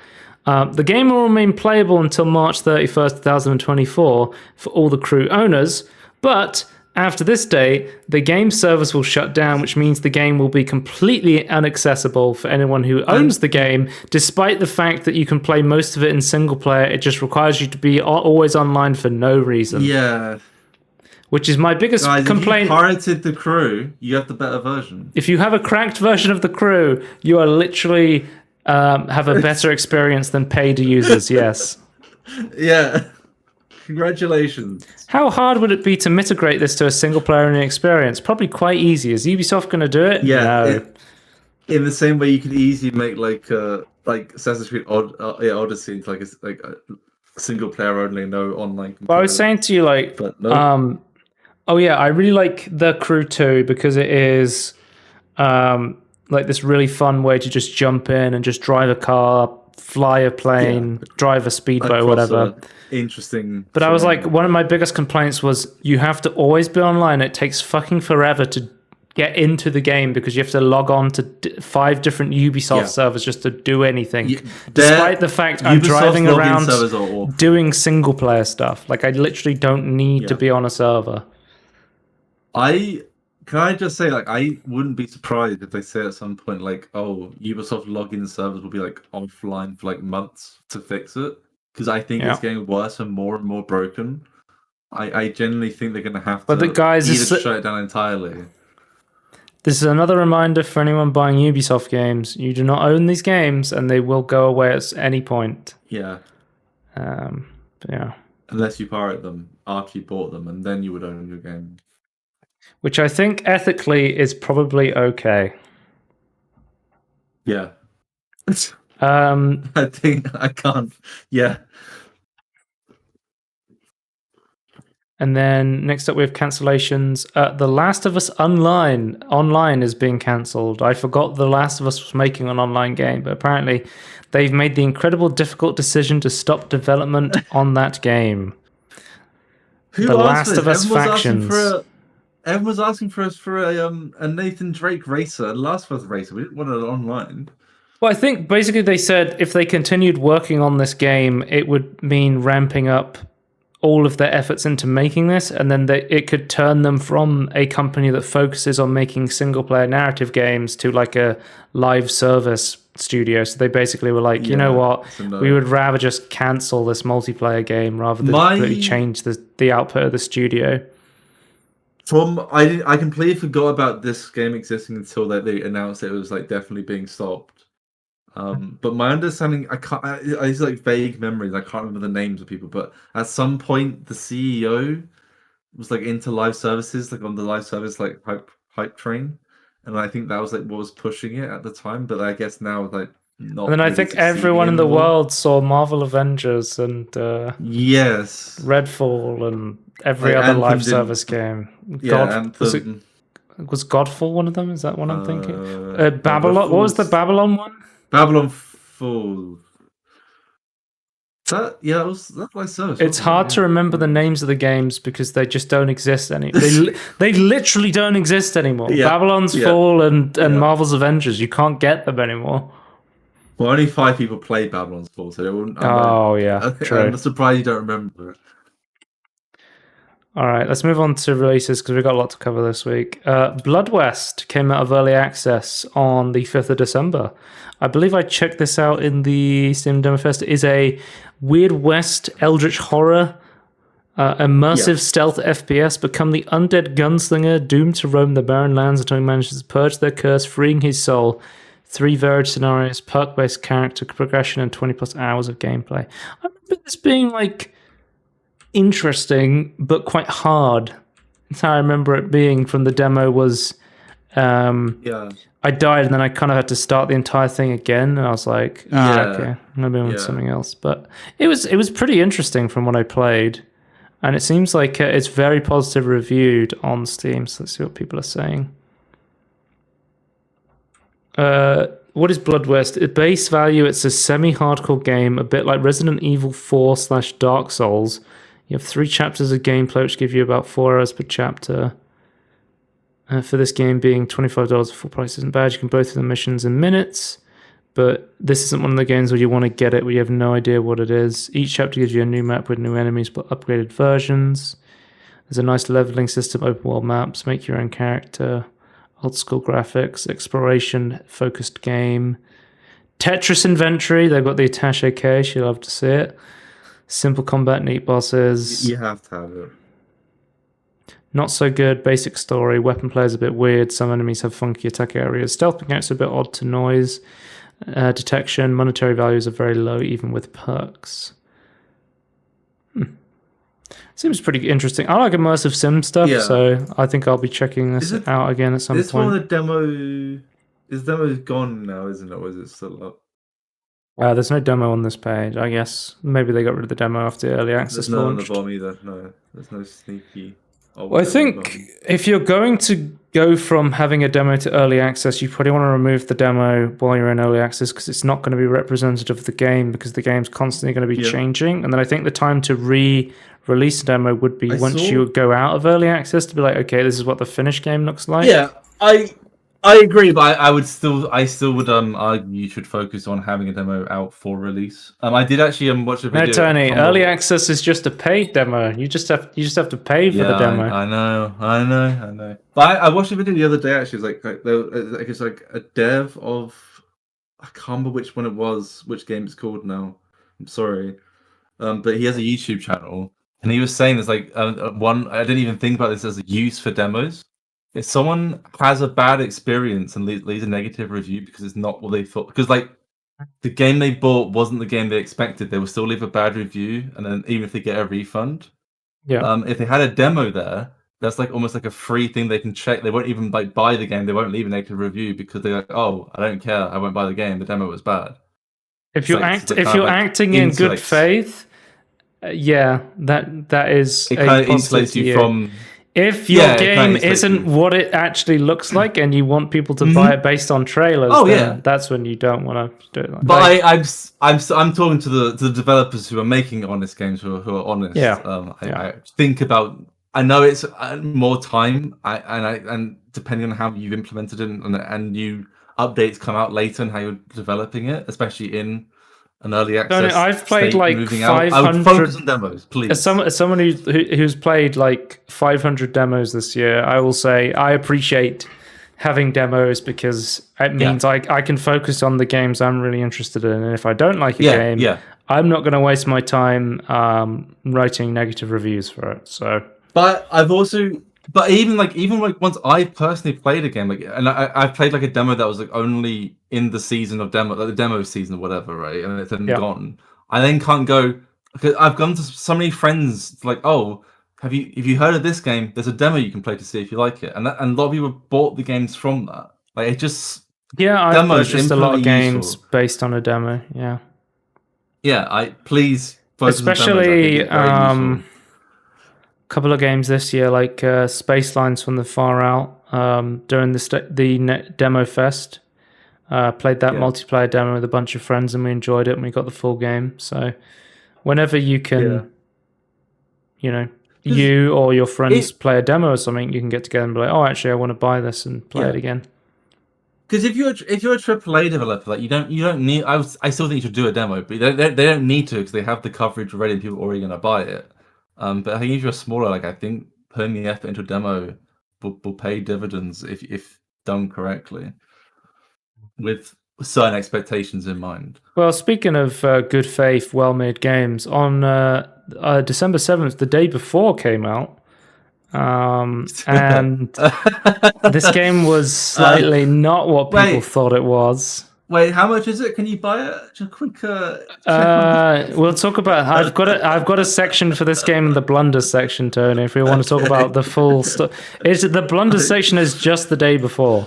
The game will remain playable until March 31st, 2024 for all The Crew owners, but after this date, the game service will shut down, which means the game will be completely inaccessible for anyone who owns the game, despite the fact that you can play most of it in single player. It just requires you to be always online for no reason. Yeah. Which is my biggest complaint. If you pirated The Crew, you have the better version. If you have a cracked version of The Crew, you are literally have a better experience than paid users, yes. Yeah. Congratulations. How hard would it be to mitigate this to a single-player only experience? Probably quite easy. Is Ubisoft going to do it? Yeah. No. In the same way, you could easily make like Assassin's Creed Odyssey into like a single-player only, no online. But I was saying to you, like, oh yeah, I really like The Crew 2 because it is like this really fun way to just jump in and just drive a car, fly a plane, drive a speedboat, whatever. Interesting. But I was like, one of my biggest complaints was you have to always be online. It takes fucking forever to get into the game because you have to log on to 5 different Ubisoft servers just to do anything. Despite the fact I'm driving around doing single player stuff. Like I literally don't need to be on a server. Can I just say, like, I wouldn't be surprised if they say at some point, like, oh, Ubisoft login servers will be like offline for like months to fix it. Because I think it's getting worse and more broken. I genuinely think they're going to have to either shut it down entirely. This is another reminder for anyone buying Ubisoft games. You do not own these games, and they will go away at any point. Yeah. Yeah. Unless you pirate them after you bought them, and then you would own your game. Which I think ethically is probably okay. Yeah. I think I can't. Yeah. And then next up we have Cancellations. The Last of Us Online is being cancelled. I forgot The Last of Us was making an online game, but apparently they've made the incredible difficult decision to stop development on that game. Who The asked Last for of this? Us Factions. Everyone was asking for us for a Nathan Drake racer, a Last of Us racer. We didn't want it online. Well, I think basically they said if they continued working on this game, it would mean ramping up all of their efforts into making this, and then it could turn them from a company that focuses on making single-player narrative games to like a live service studio. So they basically were like, you know what, we would rather just cancel this multiplayer game rather than completely change the output of the studio. I completely forgot about this game existing until they announced it was like definitely being stopped. But my understanding, it's like vague memories. I can't remember the names of people, but at some point the CEO was like into live services, like on the live service like hype train, and I think that was like what was pushing it at the time. But I guess now like not. And then I think everyone in the world saw Marvel Avengers and yes, Redfall and every other live service game. Was Godfall one of them? Is that one I'm thinking? Babylon. What was the Babylon one? Babylon Fall. That was live service. It's hard to remember the names of the games because they just don't exist anymore. They literally don't exist anymore. Babylon's Fall and Marvel's Avengers. You can't get them anymore. Well, only 5 people played Babylon's Fall, so it wouldn't. True. I'm surprised you don't remember it. All right, let's move on to releases because we've got a lot to cover this week. Blood West came out of early access on the 5th of December. I believe I checked this out in the Steam Demo Fest. It is a Weird West eldritch horror, immersive stealth FPS. Become the undead gunslinger doomed to roam the barren lands until he manages to purge their curse, freeing his soul. 3 varied scenarios, perk-based character progression, and 20 plus hours of gameplay. I remember this being like interesting but quite hard. That's how I remember it being from the demo. Was I died and then I kind of had to start the entire thing again, and I was like, okay, maybe I want something else. But it was pretty interesting from what I played, and it seems like it's very positive reviewed on Steam. So let's see what people are saying. What is Blood West? At base value, it's a semi-hardcore game, a bit like Resident Evil 4/Dark Souls. You have 3 chapters of gameplay, which give you about 4 hours per chapter. For this game being $25 full price isn't bad. You can go through the missions in minutes, but this isn't one of the games where you want to get it, where you have no idea what it is. Each chapter gives you a new map with new enemies, but upgraded versions. There's a nice leveling system, open world maps, make your own character, old school graphics, exploration focused game. Tetris inventory, they've got the attache case, you'll love to see it. Simple combat, neat bosses. You have to have it. Not so good. Basic story. Weapon play is a bit weird. Some enemies have funky attack areas. Stealth mechanics are a bit odd to noise. Detection. Monetary values are very low, even with perks. Seems pretty interesting. I like immersive sim stuff, so I think I'll be checking this out again at some point. This one, the demo... This demo's gone now, isn't it? Or is it still up? There's no demo on this page, I guess. Maybe they got rid of the demo after the early access launched. There's no on the bottom either. No, there's no sneaky... Well, I think if you're going to go from having a demo to early access, you probably want to remove the demo while you're in early access because it's not going to be representative of the game because the game's constantly going to be changing. And then I think the time to release a demo would be once you go out of early access to be like, okay, this is what the finished game looks like. Yeah, I agree, but I still would argue you should focus on having a demo out for release. I did actually watch a video. No, Tony, early access is just a paid demo. You just have to pay for the demo. I know. But I watched a video the other day. Actually, it's like a dev of, I can't remember which one it was, which game it's called now. I'm sorry, but he has a YouTube channel, and he was saying there's like one. I didn't even think about this as a use for demos. If someone has a bad experience and leaves a negative review because it's not what they thought, because like the game they bought wasn't the game they expected, they will still leave a bad review, and then even if they get a refund, if they had a demo there, that's like almost like a free thing they can check. They won't even like buy the game. They won't leave a negative review because they're like, oh, I don't care. I won't buy the game. The demo was bad. If you're acting in good faith, Yeah, that is It a kind of positive insulates to you you. from. If your It kinda game insulates isn't you. what it actually looks like, and you want people to buy it based on trailers, Oh, then yeah. that's when you don't want to do it. But I'm talking to the developers who are making honest games, who are honest. Yeah. I think about. I know it's more time, and depending on how you've implemented it, and new updates come out later, and how you're developing it, especially in an early access I've played state, like moving out. I would 500. focus on demos, please. As someone who's played like 500 demos this year, I will say I appreciate having demos because it means I can focus on the games I'm really interested in. And if I don't like a game, I'm not going to waste my time writing negative reviews for it. So, but even once I personally played a game, and I played like a demo that was like only in the season of demo, like the demo season or whatever, right? And it's then gone. I then can't go, because I've gone to so many friends like, oh, have you heard of this game? There's a demo you can play to see if you like it, and a lot of people bought the games from that. Like it just I've demos purchased a lot of games useful. based on a demo. Please focus especially on demos. I think it's very useful. Couple of games this year, like Space Lines from the Far Out, during the demo fest. Played that multiplayer demo with a bunch of friends, and we enjoyed it, and we got the full game. So, whenever you can, you or your friends play a demo or something, you can get together and be like, "Oh, actually, I want to buy this and play it again." Because if you're a AAA developer, like you don't need. I still think you should do a demo, but they don't need to because they have the coverage already and people are already going to buy it. But I think if you're smaller, like I think putting the effort into a demo will pay dividends if done correctly, with certain expectations in mind. Well, speaking of good faith, well-made games, on December 7th, the day before came out, and this game was slightly not what people thought it was. Wait, how much is it? Can you buy it? Just a quick. We'll talk about. I've got a section for this game in the Blunders section, Tony. If we want to talk about the full stuff, the Blunders section is just the day before.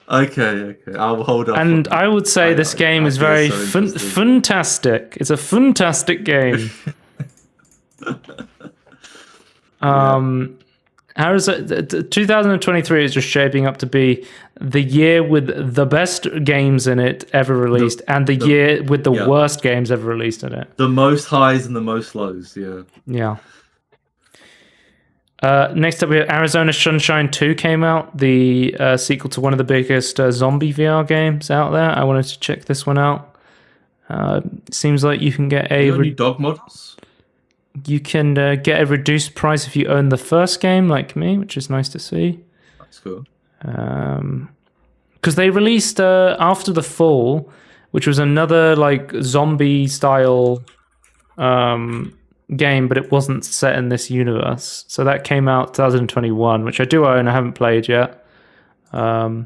Okay. I'll hold up. And I would say this game is very fantastic. It's a fantastic game. Arizona 2023 is just shaping up to be the year with the best games in it ever released, and the year with the worst games ever released in it. The most highs and the most lows, Yeah. Next up, we have Arizona Sunshine 2 came out, the sequel to one of the biggest zombie VR games out there. I wanted to check this one out. Seems like you can get new dog models. You can get a reduced price if you own the first game, like me, which is nice to see. That's cool. Because they released After the Fall, which was another like zombie style game, but it wasn't set in this universe. So that came out 2021, which I do own. I haven't played yet. But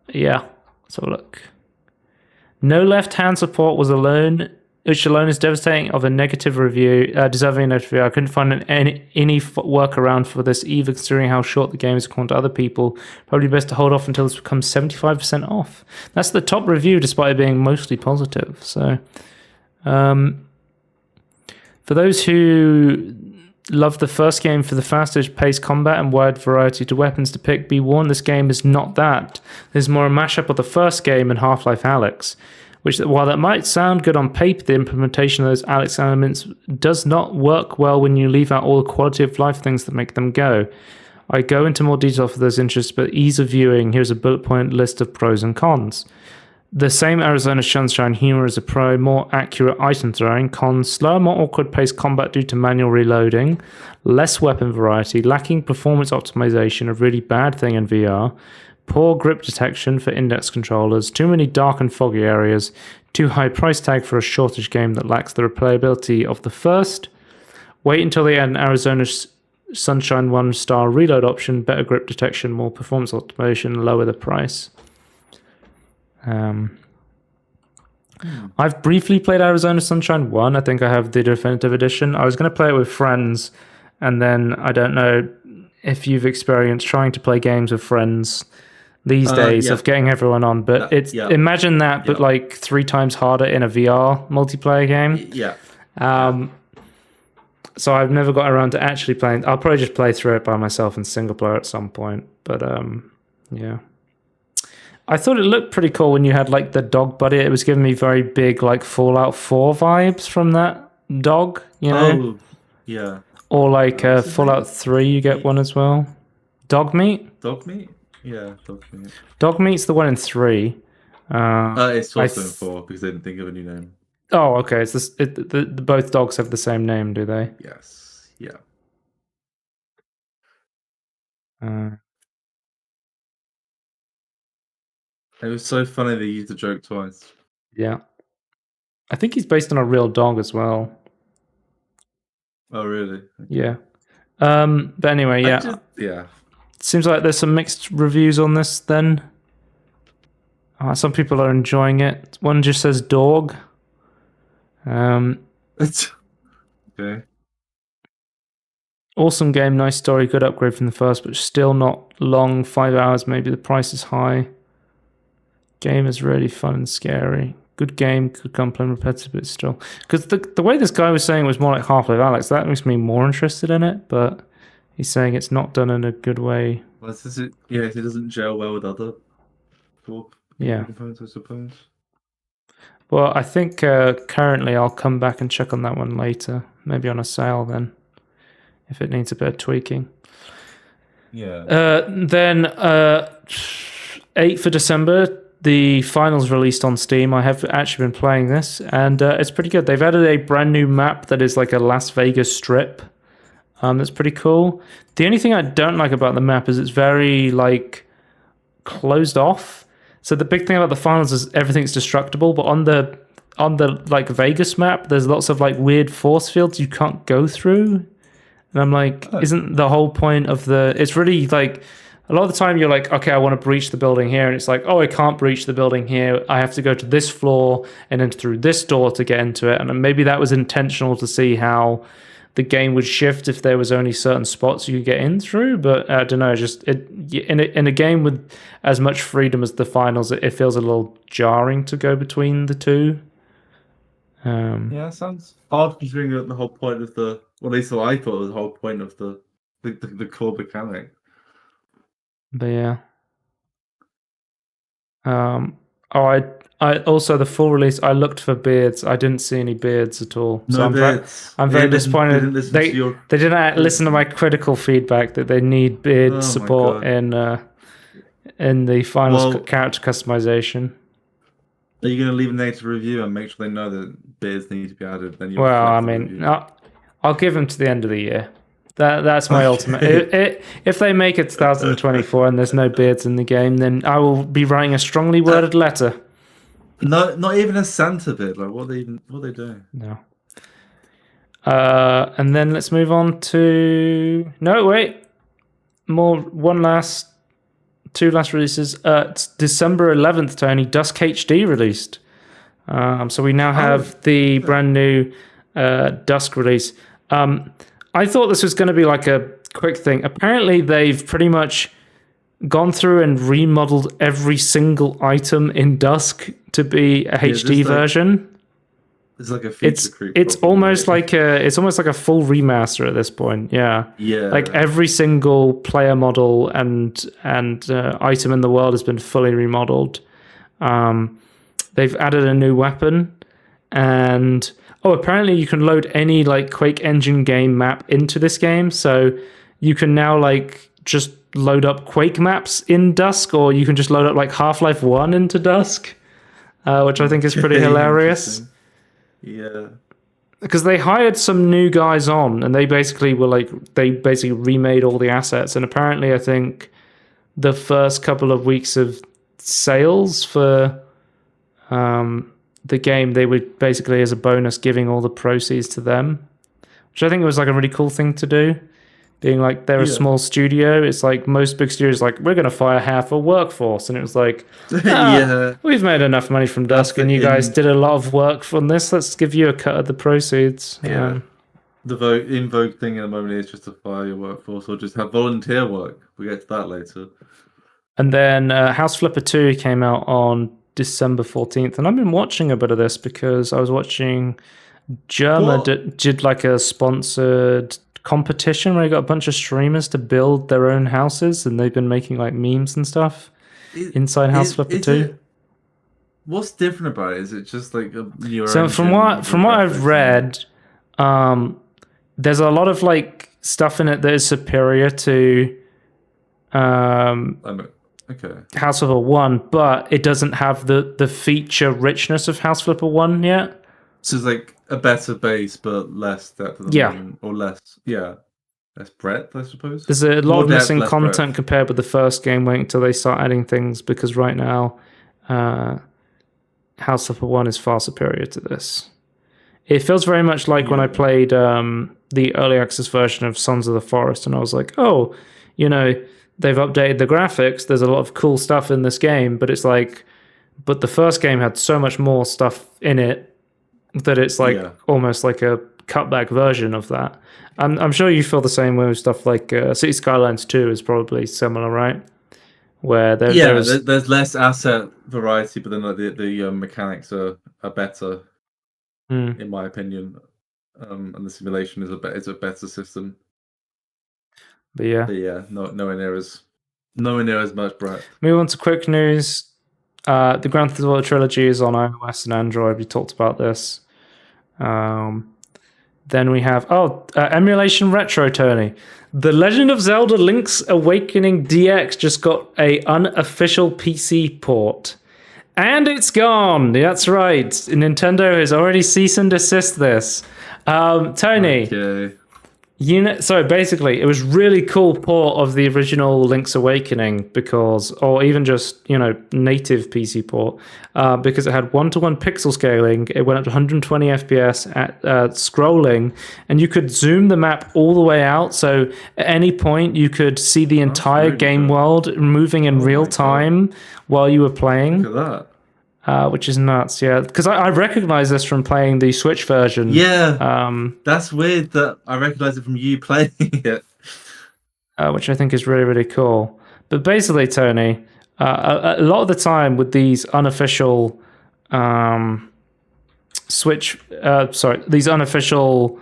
yeah, let's have a look. No left-hand support which alone is devastating of a negative review, deserving a negative review. I couldn't find any workaround for this either, considering how short the game is according to other people. Probably best to hold off until this becomes 75% off. That's the top review, despite it being mostly positive. So, for those who love the first game for the fastest paced combat and wide variety to weapons to pick, be warned, this game is not that. There's more a mashup of the first game and Half-Life Alyx, which, while that might sound good on paper, the implementation of those Alyx elements does not work well when you leave out all the quality of life things that make them go. I go into more detail for those interests, but ease of viewing, here's a bullet point list of pros and cons. The same Arizona Sunshine humor as a pro, more accurate item throwing. Cons: slower, more awkward paced combat due to manual reloading, less weapon variety, lacking performance optimization, a really bad thing in VR, poor grip detection for index controllers, too many dark and foggy areas, too high price tag for a shortage game that lacks the replayability of the first. Wait until they add an Arizona Sunshine 1-star reload option, better grip detection, more performance optimization, lower the price. I've briefly played Arizona Sunshine 1. I think I have the definitive edition. I was going to play it with friends, and then I don't know if you've experienced trying to play games with friends these days of getting everyone on, but imagine that, but like 3 times harder in a VR multiplayer game. So I've never got around to actually playing. I'll probably just play through it by myself in single player at some point. But yeah. I thought it looked pretty cool when you had like the dog buddy. It was giving me very big like Fallout 4 vibes from that dog, you know? Oh, yeah. Or like Fallout 3, you get one as well. Dog meat? Dog meat? Yeah, dog meat. Dog meat's the one in 3. It's also in 4 because they didn't think of a new name. Oh, okay. It's this, both dogs have the same name, do they? Yes. Yeah. It was so funny they used the joke twice. Yeah. I think he's based on a real dog as well. Oh, really? Okay. Yeah. But anyway, yeah. Yeah. Seems like there's some mixed reviews on this then. Some people are enjoying it. One just says dog. Okay. Awesome game, nice story, good upgrade from the first, but still not long, 5 hours, maybe the price is high. Game is really fun and scary. Good game, good gunplay, repetitive, but still. Because the way this guy was saying it was more like Half-Life Alyx, that makes me more interested in it, but he's saying it's not done in a good way. Well, it doesn't gel well with other components, I suppose. Well, I think currently I'll come back and check on that one later. Maybe on a sale then, if it needs a bit of tweaking. Yeah. Then 8th of December, the final's released on Steam. I have actually been playing this, and it's pretty good. They've added a brand new map that is like a Las Vegas strip. That's pretty cool. The only thing I don't like about the map is it's very like closed off. So the big thing about the finals is everything's destructible, but on the like Vegas map, there's lots of like weird force fields you can't go through. And I'm like, isn't the whole point of it's really like, a lot of the time you're like, okay, I want to breach the building here. And it's like, oh, I can't breach the building here. I have to go to this floor and then through this door to get into it. And maybe that was intentional to see how the game would shift if there was only certain spots you could get in through. But I don't know, just in a game with as much freedom as the finals, it feels a little jarring to go between the two. Yeah, it sounds odd considering that the whole point of well, at least what I thought was the whole point of the core mechanic. But yeah. I also the full release. I looked for beards. I didn't see any beards at all. No so beards. I'm very disappointed. They didn't listen to my critical feedback that they need beard support in the final character customization. Are you going to leave a negative review and make sure they know that beards need to be added? Then well, I mean, I'll give them to the end of the year. That's my ultimate. If they make it 2024 and there's no beards in the game, then I will be writing a strongly worded letter. No, not even a Santa beard. Like, what are they doing? No. And then let's move on to two last releases. It's December 11th, Tony. Dusk HD released. So we now have the brand new Dusk release. I thought this was going to be like a quick thing. Apparently, they've pretty much gone through and remodeled every single item in Dusk to be a HD version. It's like a feature creep. It's almost like a full remaster at this point. Yeah. Yeah. Like every single player model and item in the world has been fully remodeled. They've added a new weapon, and apparently you can load any like Quake engine game map into this game. So you can now like just load up Quake maps in Dusk, or you can just load up like Half-Life 1 into Dusk, which I think is pretty hilarious. Yeah. Because they hired some new guys on, and they basically remade all the assets. And apparently I think the first couple of weeks of sales for the game, they were basically as a bonus giving all the proceeds to them, which I think was like a really cool thing to do. Being like, they're a small studio. It's like most big studios like, we're going to fire half a workforce. And it was like, we've made enough money from Dusk and you guys did a lot of work from this. Let's give you a cut of the proceeds. Yeah. The in vogue thing at the moment is just to fire your workforce or just have volunteer work. We'll get to that later. And then House Flipper 2 came out on December 14th. And I've been watching a bit of this because I was watching Germa What? did like a sponsored competition where he got a bunch of streamers to build their own houses, and they've been making like memes and stuff Is, inside House Flipper is 2. it? What's different about it? Is it just like a newer So from engine with what I've graphics and- read, there's a lot of like stuff in it that is superior to Okay. House Flipper 1, but it doesn't have the feature richness of House Flipper 1 yet. So it's like a better base, but less depth at the moment, or less breadth, I suppose. There's a lot More of depth, missing less content breadth. compared with the first game. Waiting until they start adding things, because right now, House Flipper 1 is far superior to this. It feels very much like when I played the early access version of Sons of the Forest, and I was like, oh, they've updated the graphics. There's a lot of cool stuff in this game, but it's like, but the first game had so much more stuff in it that it's like almost like a cutback version of that. I'm sure you feel the same way with stuff like City Skylines 2 is probably similar, right? Where there's less asset variety, but then like the mechanics are better, in my opinion. And the simulation is a better system. But yeah, nowhere near as much breadth. Move on to quick news. The Grand Theft Auto trilogy is on iOS and Android. We talked about this. Then we have emulation retro, Tony. The Legend of Zelda Link's Awakening DX just got a unofficial PC port. And it's gone. That's right. Nintendo has already cease and desist this. Tony. Okay. So basically, it was really cool port of the original Link's Awakening or even just native PC port, because it had 1:1 pixel scaling. It went up to 120 FPS at scrolling, and you could zoom the map all the way out. So at any point, you could see the entire really game good. world moving in real time while you were playing. Look at that. Which is nuts, yeah. Because I recognize this from playing the Switch version. Yeah. That's weird that I recognize it from you playing it. Which I think is really, really cool. But basically, Tony, a lot of the time with these unofficial these unofficial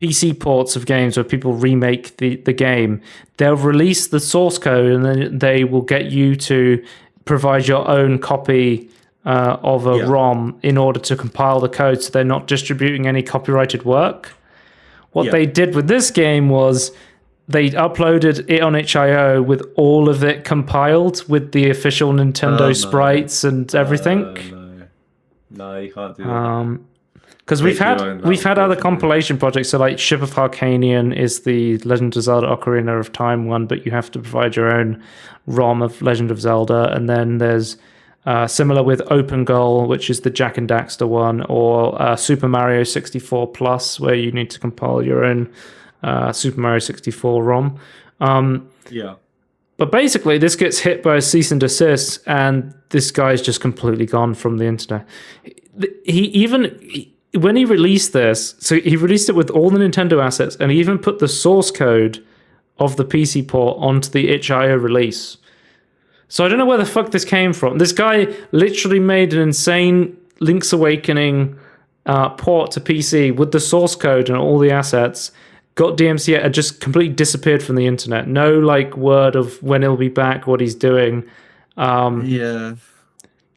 PC ports of games where people remake the game, they'll release the source code and then they will get you to provide your own copy of a ROM in order to compile the code, so they're not distributing any copyrighted work. What they did with this game was they uploaded it on itch.io with all of it compiled with the official Nintendo sprites and everything. No, you can't do that. Because we've had other compilation projects. So like Ship of Harkanian is the Legend of Zelda Ocarina of Time one, but you have to provide your own ROM of Legend of Zelda. And then there's similar with Open Goal, which is the Jak and Daxter one, or Super Mario 64 Plus, where you need to compile your own Super Mario 64 ROM. But basically, this gets hit by a cease and desist, and this guy's just completely gone from the internet. When he released this, so he released it with all the Nintendo assets, and he even put the source code of the PC port onto the itch.io release. So I don't know where the fuck this came from. This guy literally made an insane Link's Awakening port to PC with the source code and all the assets, got DMCA, and just completely disappeared from the internet. No like word of when he'll be back, what he's doing.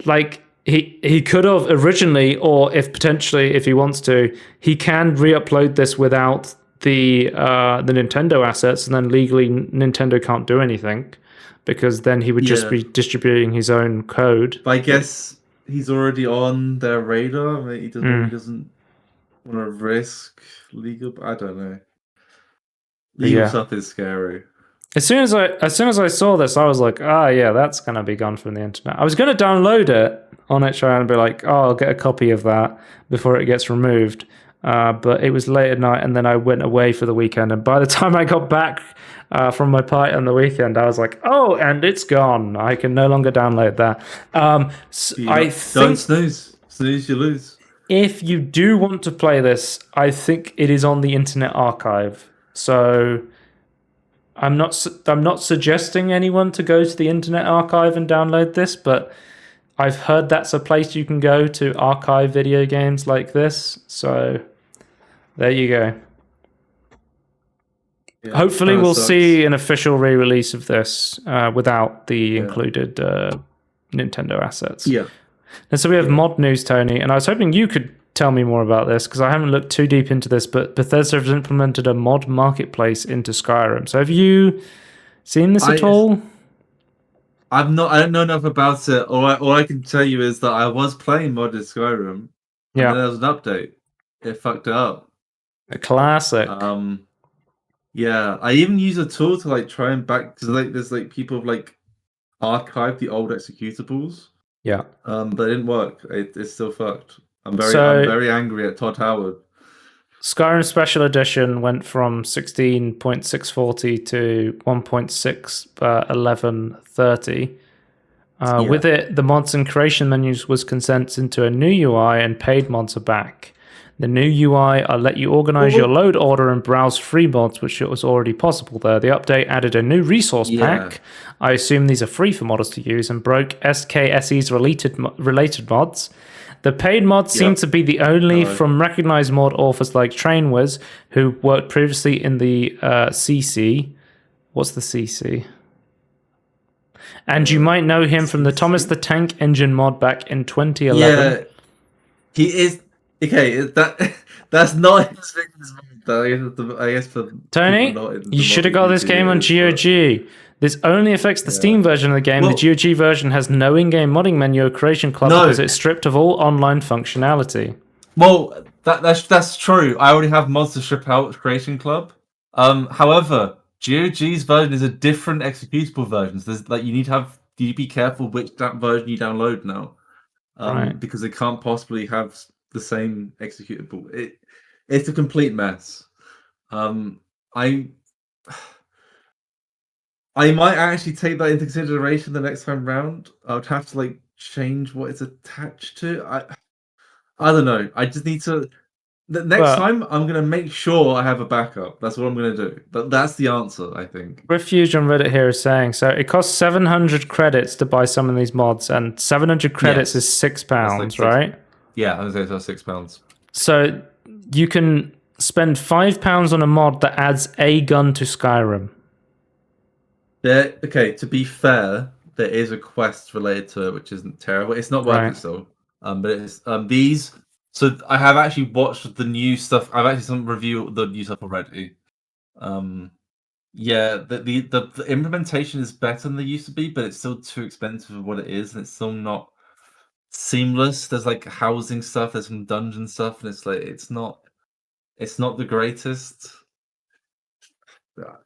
Like he could have originally, or if he wants to, he can re-upload this without the Nintendo assets, and then legally Nintendo can't do anything, because then he would just be distributing his own code. But I guess he's already on their radar. I mean, he doesn't want to risk legal. I don't know. Legal stuff is scary. As soon as I saw this, I was like, that's gonna be gone from the internet. I was gonna download it on it and be like, I'll get a copy of that before it gets removed. But it was late at night, and then I went away for the weekend. And by the time I got back from my party on the weekend, I was like, and it's gone. I can no longer download that. Don't snooze. Snooze, you lose. If you do want to play this, I think it is on the Internet Archive. So I'm not suggesting anyone to go to the Internet Archive and download this, but I've heard that's a place you can go to archive video games like this. So there you go. Yeah, Hopefully, kinda we'll sucks. see an official re-release of this without the included Nintendo assets. Yeah. And so we have mod news, Tony, and I was hoping you could tell me more about this because I haven't looked too deep into this, but Bethesda has implemented a mod marketplace into Skyrim. So have you seen this at all? I don't know enough about it. All I can tell you is that I was playing modded Skyrim, and then there was an update. It fucked it up. A classic. Yeah, I even use a tool to like try and back because like there's like people have like archived the old executables. Yeah. But it didn't work. It's still fucked. I'm So- very angry at Todd Howard. Skyrim Special Edition went from 16.640 to 1.61130. With it, the mods and creation menus was condensed into a new UI and paid mods are back. The new UI will let you organize your load order and browse free mods, which was already possible there. The update added a new resource pack. I assume these are free for modders to use and broke SKSE's related mods. The paid mods seem to be the only from recognized mod authors like Trainwiz, who worked previously in the CC. What's the CC? And you might know him from the Thomas the Tank Engine mod back in 2011. Yeah, he is. Okay, that's not his biggest mod. I guess for Tony, you should have got this game on GOG. This only affects the Steam version of the game. The GOG version has no in-game modding menu or creation club because it's stripped of all online functionality. Well, that's true. I already have mods to strip out Creation Club. However, GOG's version is a different executable version. So there's like you need to be careful which version you download now, because they can't possibly have the same executable. It's a complete mess. I might actually take that into consideration the next time round. I would have to like change what it's attached to. I don't know. I just need to. The next time, I'm gonna make sure I have a backup. That's what I'm gonna do. That's the answer, I think. Refuge on Reddit here is saying so. It costs 700 credits to buy some of these mods, and 700 credits is £6, right? Yeah, I was gonna say that's £6. So you can spend £5 on a mod that adds a gun to Skyrim. Okay, to be fair, there is a quest related to it, which isn't terrible. It's not worth it still. But it's these. So I have actually watched the new stuff. I've actually some review the new stuff already. Yeah, the implementation is better than they used to be, but it's still too expensive for what it is, and it's still not seamless. There's like housing stuff, there's some dungeon stuff, and it's like it's not the greatest.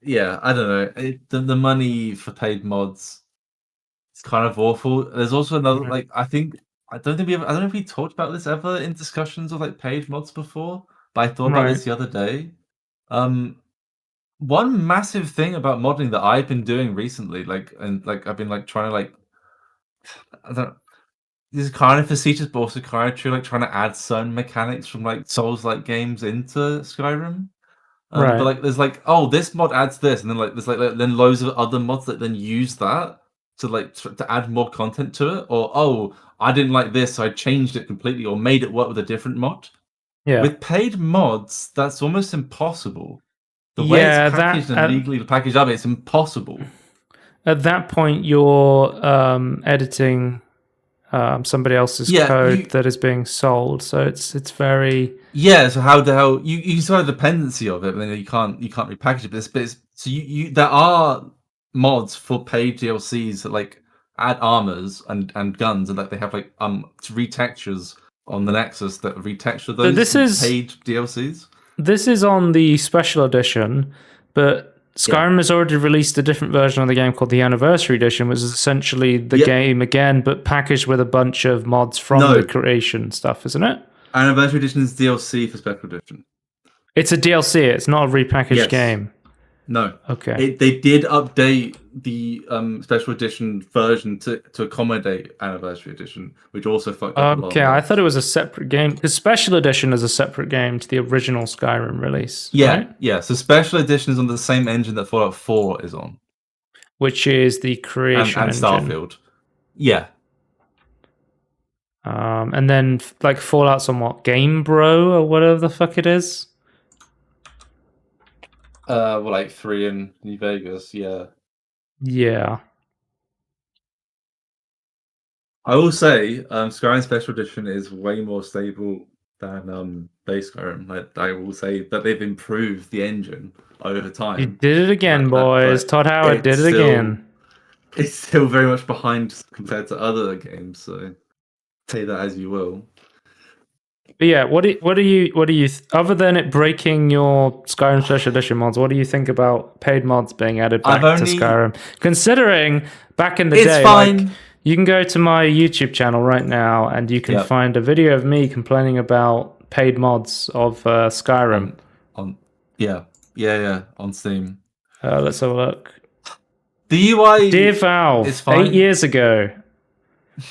Yeah, I don't know. The money for paid mods is kind of awful. There's also another like I don't know if we talked about this ever in discussions of like paid mods before, but I thought about this the other day. One massive thing about modding that I've been doing recently, I've been like trying to like I don't this is kind of facetious, but also kind of true, like trying to add certain mechanics from like Souls-like games into Skyrim. But like there's like, oh, this mod adds this, and then like there's like then loads of other mods that then use that to like to add more content to it, or oh, I didn't like this, so I changed it completely or made it work with a different mod. With paid mods, that's almost impossible. The way it's packaged and legally packaged up, it's impossible. At that point, you're editing somebody else's code that is being sold, so it's very so how the hell you saw the dependency of it, and then you can't repackage it. But so you there are mods for paid DLCs that like add armors and guns, and like they have like retextures on the Nexus that retexture those paid DLCs. This is on the special edition, but Skyrim has already released a different version of the game called the Anniversary Edition, which is essentially the game again, but packaged with a bunch of mods from the creation stuff, isn't it? Anniversary Edition is DLC for Special Edition. It's a DLC, it's not a repackaged game. No. Okay. They did update the Special Edition version to accommodate Anniversary Edition, which also fucked up a lot. Okay, I thought it was a separate game. The Special Edition is a separate game to the original Skyrim release. Yeah, So Special Edition is on the same engine that Fallout 4 is on. Which is the creation and engine. Starfield. Yeah. And then like Fallout's on what, Game Bro or whatever the fuck it is. Well, like 3 in New Vegas, yeah. Yeah. I will say, Skyrim Special Edition is way more stable than base Skyrim. Like, I will say that they've improved the engine over time. You did it again, boys. Todd Howard did it again. It's still very much behind compared to other games, so say that as you will. But yeah, what do you other than it breaking your Skyrim Special Edition mods, what do you think about paid mods being added back to Skyrim? Considering back in the day, like, you can go to my YouTube channel right now and you can find a video of me complaining about paid mods of Skyrim. On Steam. Let's have a look. The UI, Dear Valve, is fine. 8 years ago,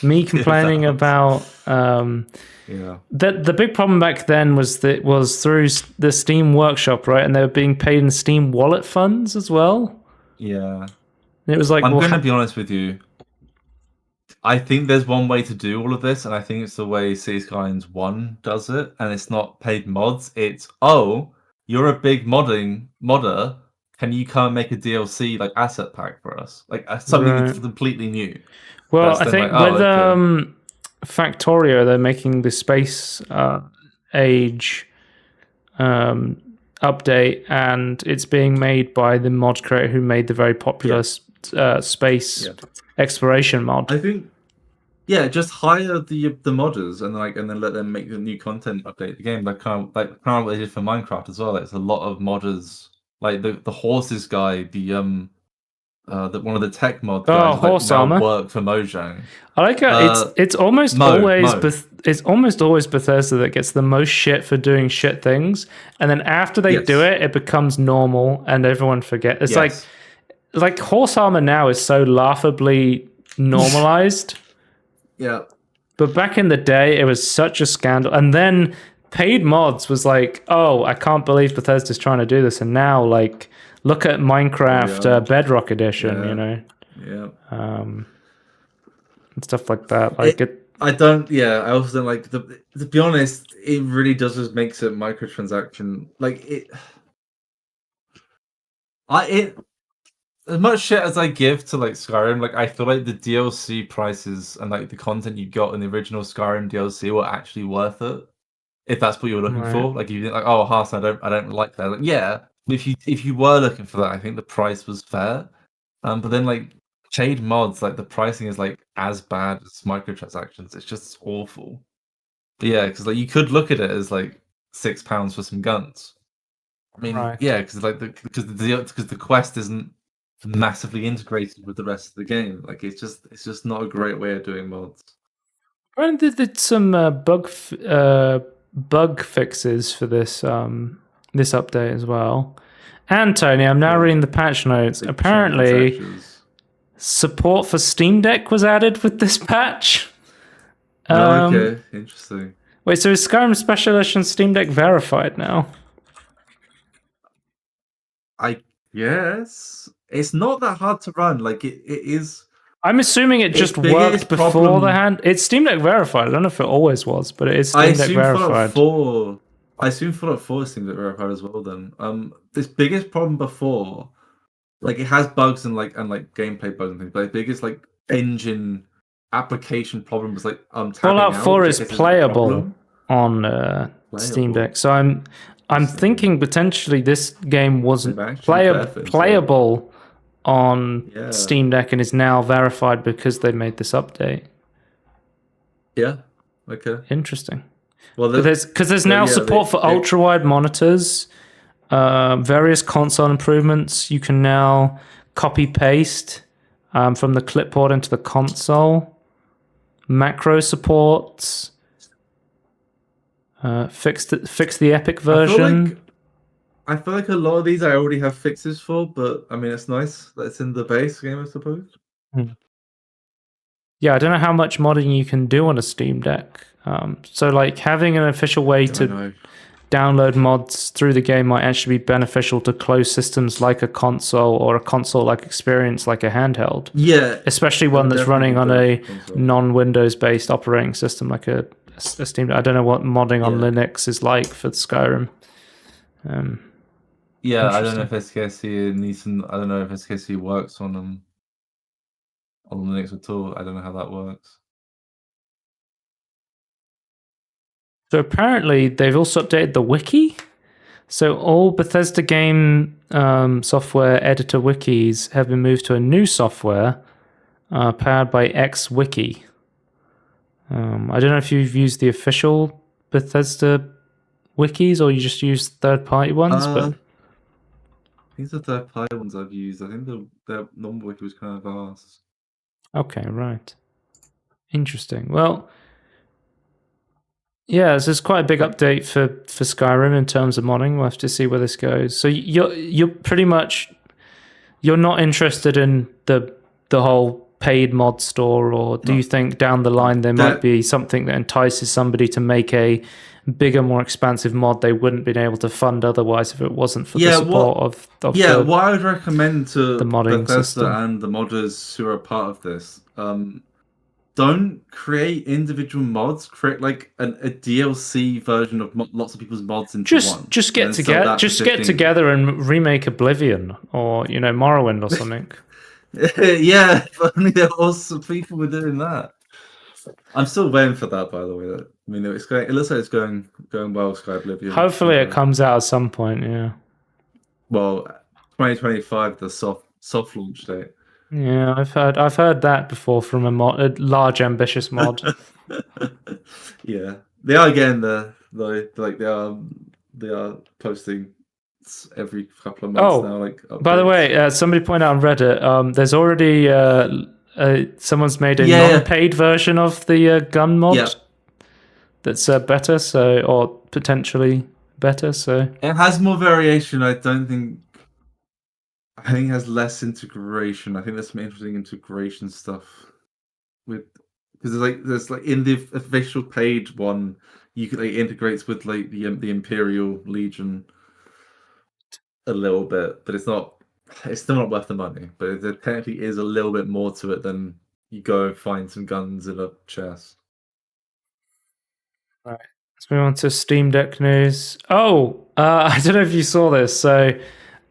me complaining about the big problem back then was that it was through the Steam Workshop, right? And they were being paid in Steam Wallet funds as well. Yeah. And it was like, I'm going to be honest with you. I think there's one way to do all of this, and I think it's the way Cities Skylines 1 does it, and it's not paid mods. It's, you're a big modder. Can you come and make a DLC like asset pack for us? Like something that's completely new. Well, I think with Factorio, they're making the Space Age update, and it's being made by the mod creator who made the very popular space exploration mod. I think, just hire the modders and then let them make the new content, update the game. Like kind of what they did for Minecraft as well. Like, it's a lot of modders. Like the horses guy, one of the tech mod guys, Horse Armor work for Mojang. I like it. It's almost always Bethesda that gets the most shit for doing shit things, and then after they do it, it becomes normal and everyone forgets. It's like Horse Armor now is so laughably normalized. Yeah, but back in the day, it was such a scandal, and then paid mods was like, oh, I can't believe Bethesda's trying to do this. And now, like, look at Minecraft Bedrock Edition, you know? Yeah. And stuff like that. Like I also don't like to be honest, it really does just makes it microtransaction. Like as much shit as I give to like Skyrim, like I feel like the DLC prices and like the content you got in the original Skyrim DLC were actually worth it. If that's what you were looking for, like, if you think like, oh, Hearthstone, I don't like that. Like, if you were looking for that, I think the price was fair. But then like paid mods, like the pricing is like as bad as microtransactions. It's just awful. But yeah, because like you could look at it as like £6 for some guns. I mean, because the quest isn't massively integrated with the rest of the game. Like it's just not a great way of doing mods. Brian did some bug fixes for this this update as well. And Tony, I'm now reading the patch notes. Apparently, support for Steam Deck was added with this patch. Okay, interesting. Wait, so is Skyrim Special Edition Steam Deck verified now? I guess it's not that hard to run. Like it is. I'm assuming it just worked before the hand. It's Steam Deck verified. I don't know if it always was, but it is Steam Deck verified. I assume Fallout 4 is Steam Deck verified as well. Then, this biggest problem before, like it has bugs and gameplay bugs and things, but the biggest like engine application problem was like Fallout 4 is playable on Steam Deck, so I'm thinking potentially this game wasn't playable on Steam Deck and is now verified because they made this update. Yeah. Okay. Interesting. Well, there's now support for ultra-wide monitors, various console improvements. You can now copy-paste from the clipboard into the console. Macro supports. Fix the Epic version. I feel like a lot of these I already have fixes for, but I mean, it's nice that it's in the base game, I suppose. Yeah, I don't know how much modding you can do on a Steam Deck. So, like, having an official way to download mods through the game might actually be beneficial to closed systems like a console or a console-like experience like a handheld. Yeah, Especially one that's running on a non-Windows based operating system like a Steam. I don't know what modding on Linux is like for Skyrim. Yeah, I don't know if SKC needs some. I don't know if SKC works on Linux at all. I don't know how that works. So apparently they've also updated the wiki. So all Bethesda game software editor wikis have been moved to a new software powered by XWiki. I don't know if you've used the official Bethesda wikis or you just use third-party ones, but these are third-party ones I've used. I think the normal wiki was kind of vast. Okay, right. Interesting. Well, yeah, this is quite a big update for Skyrim in terms of modding. We'll have to see where this goes. So you're pretty much you're not interested in the whole paid mod store, or do you think down the line there might be something that entices somebody to make a bigger, more expansive mod they wouldn't been able to fund otherwise if it wasn't for the support of what I would recommend to the modding Bethesda system and the modders who are a part of this, don't create individual mods. Create like a DLC version of lots of people's mods into one. Just get together and remake Oblivion or Morrowind or something. Yeah, if only there was some people were doing that. I'm still waiting for that, by the way. I mean, it looks like it's going well. Sky Oblivion. Hopefully, it comes out at some point. Yeah. Well, 2025, the soft launch date. Yeah, I've heard that before from a large ambitious mod. Yeah, they are getting there though. Like they are posting every couple of months now. Like updates. By the way, somebody pointed out on Reddit, there's already someone's made a non-paid version of the gun mod that's better, or potentially better. So it has more variation. I think it has less integration. I think there's some interesting integration stuff with because there's in the official paid one, you can integrates with like the Imperial Legion a little bit, but it's still not worth the money. But there technically is a little bit more to it than you go find some guns in a chest. Right. Let's move on to Steam Deck news. I don't know if you saw this. So,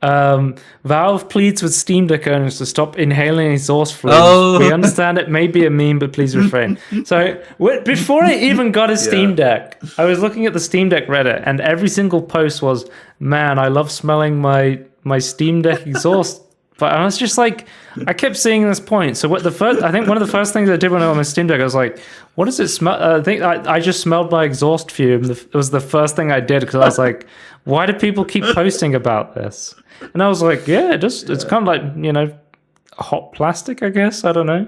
Valve pleads with Steam Deck owners to stop inhaling exhaust fumes. We understand it may be a meme, but please refrain. So, before I even got a Steam Deck, I was looking at the Steam Deck Reddit, and every single post was, "Man, I love smelling my Steam Deck exhaust." But I was just like, I kept seeing this point. So I think one of the first things I did when I was on my Steam Deck, I was like, what does it smell? I think I just smelled my exhaust fume. It was the first thing I did because I was like, why do people keep posting about this? And I was like, it's kind of like, hot plastic, I guess. I don't know.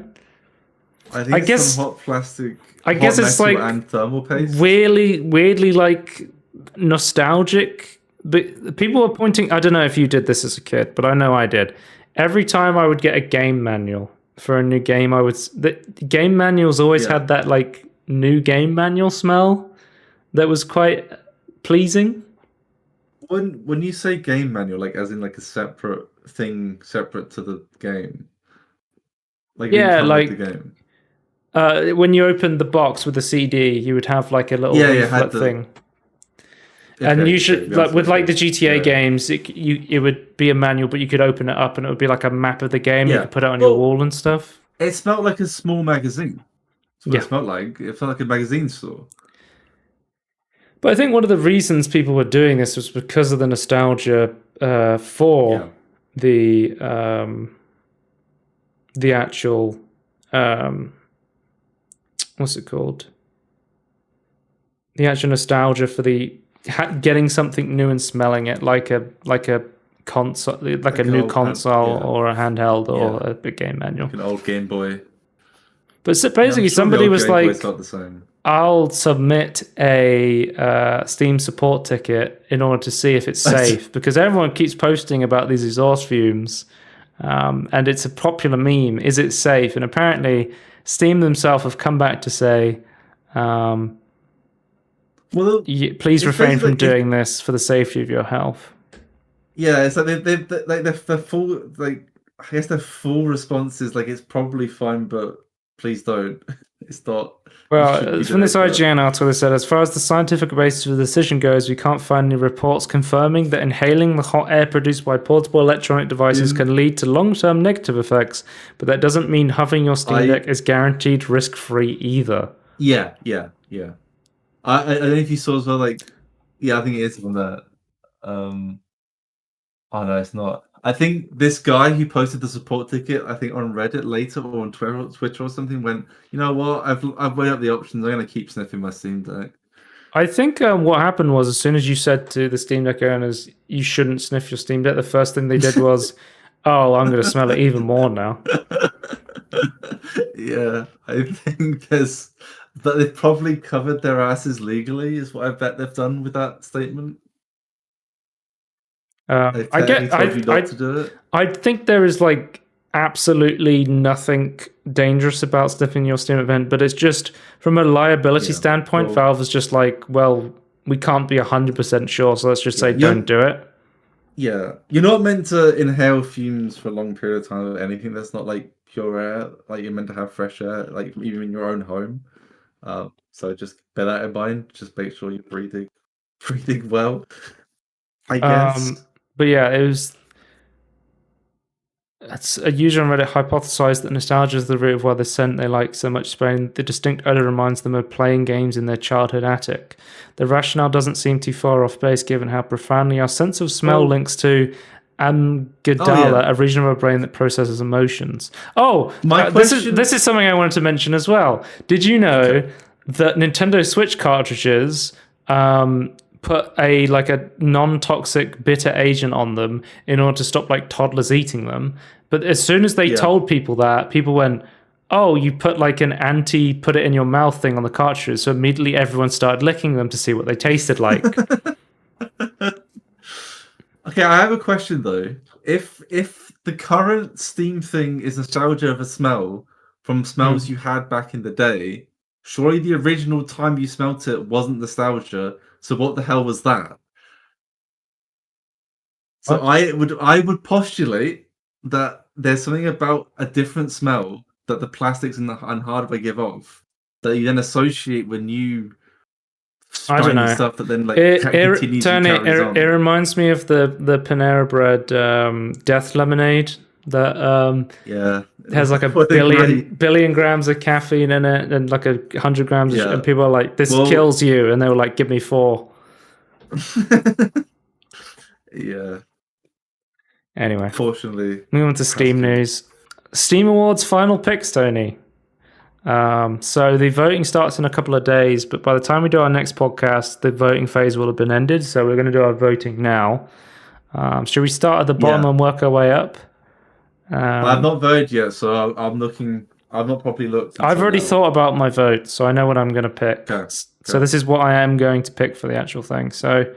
I guess some hot plastic. I guess it's like and thermal paste. Weirdly like nostalgic. But people were pointing. I don't know if you did this as a kid, but I know I did. Every time I would get a game manual for a new game, the game manuals always had that like new game manual smell that was quite pleasing. When you say game manual, like as in like a separate thing, separate to the game, like the game. When you opened the box with the CD, you would have like a little leaflet thing. And you should with the GTA games, it would be a manual, but you could open it up and it would be like a map of the game. You could put it on your wall and stuff. It smelled like a small magazine. That's what it smelled like. It felt like a magazine store. But I think one of the reasons people were doing this was because of the nostalgia for the actual what's it called? The actual nostalgia for the getting something new and smelling it like a console, like a new console or a handheld or a big game manual, like an old Game Boy. But so basically, somebody was like, "I'll submit a Steam support ticket in order to see if it's safe," because everyone keeps posting about these exhaust fumes, and it's a popular meme. Is it safe? And apparently, Steam themselves have come back to say, Well, Please it's refrain basically from doing this for the safety of your health. yeah, it's like they're full like I guess their full response is like it's probably fine, but please don't. It's not. You shouldn't Well, be from doing this it. But IGN article, they said, as far as the scientific basis of the decision goes, we can't find any reports confirming that inhaling the hot air produced by portable electronic devices can lead to long-term negative effects, but that doesn't mean huffing your Steam Deck is guaranteed risk-free either. Yeah. I don't know if you saw as well. Like, yeah, I think it is on that. Oh no, it's not. I think this guy who posted the support ticket, I think on Reddit later or on Twitter or something, went, you know what? I've weighed up the options. I'm gonna keep sniffing my Steam Deck. I think what happened was, as soon as you said to the Steam Deck owners, you shouldn't sniff your Steam Deck, the first thing they did was, oh, I'm going to smell it even more now. Yeah, I think but they've probably covered their asses legally, is what I bet they've done with that statement. They've technically told you not to do it. I think there is like absolutely nothing dangerous about sniffing your Steam event, but it's just from a liability standpoint, Valve is just like, well, we can't be 100% sure, so let's just say don't do it. Yeah, you're not meant to inhale fumes for a long period of time or anything that's not like pure air. Like you're meant to have fresh air, like even in your own home. So just bear that in mind. Just make sure you're breathing well. I guess. But yeah, it's a user on Reddit hypothesized that nostalgia is the root of why the scent they like so much spraying. The distinct odor reminds them of playing games in their childhood attic. The rationale doesn't seem too far off base given how profoundly our sense of smell links to amygdala, a region of our brain that processes emotions. This is something I wanted to mention as well. Did you know that Nintendo Switch cartridges put a non-toxic bitter agent on them in order to stop like toddlers eating them? But as soon as they told people that, people went, oh, you put like an put it in your mouth thing on the cartridges. So immediately everyone started licking them to see what they tasted like. Okay, I have a question though. If the current Steam thing is nostalgia of a smell from smells you had back in the day, surely the original time you smelt it wasn't nostalgia. So what the hell was that? So I would postulate that there's something about a different smell that the plastics and hardware give off that you then associate with new I don't know stuff that then continues Tony, and carries on. It reminds me of the Panera Bread Death Lemonade that has like a billion grams of caffeine in it and like 100 grams of and people are like, this kills you, and they were like, give me 4. Yeah. Anyway, unfortunately, moving on to Steam news. Steam Awards final picks, Tony. So the voting starts in a couple of days, but by the time we do our next podcast, the voting phase will have been ended. So we're going to do our voting now. Should we start at the bottom and work our way up? I've not voted yet, so I'm looking. I've not properly looked. I've already thought about my vote, so I know what I'm going to pick. Okay. So this is what I am going to pick for the actual thing. So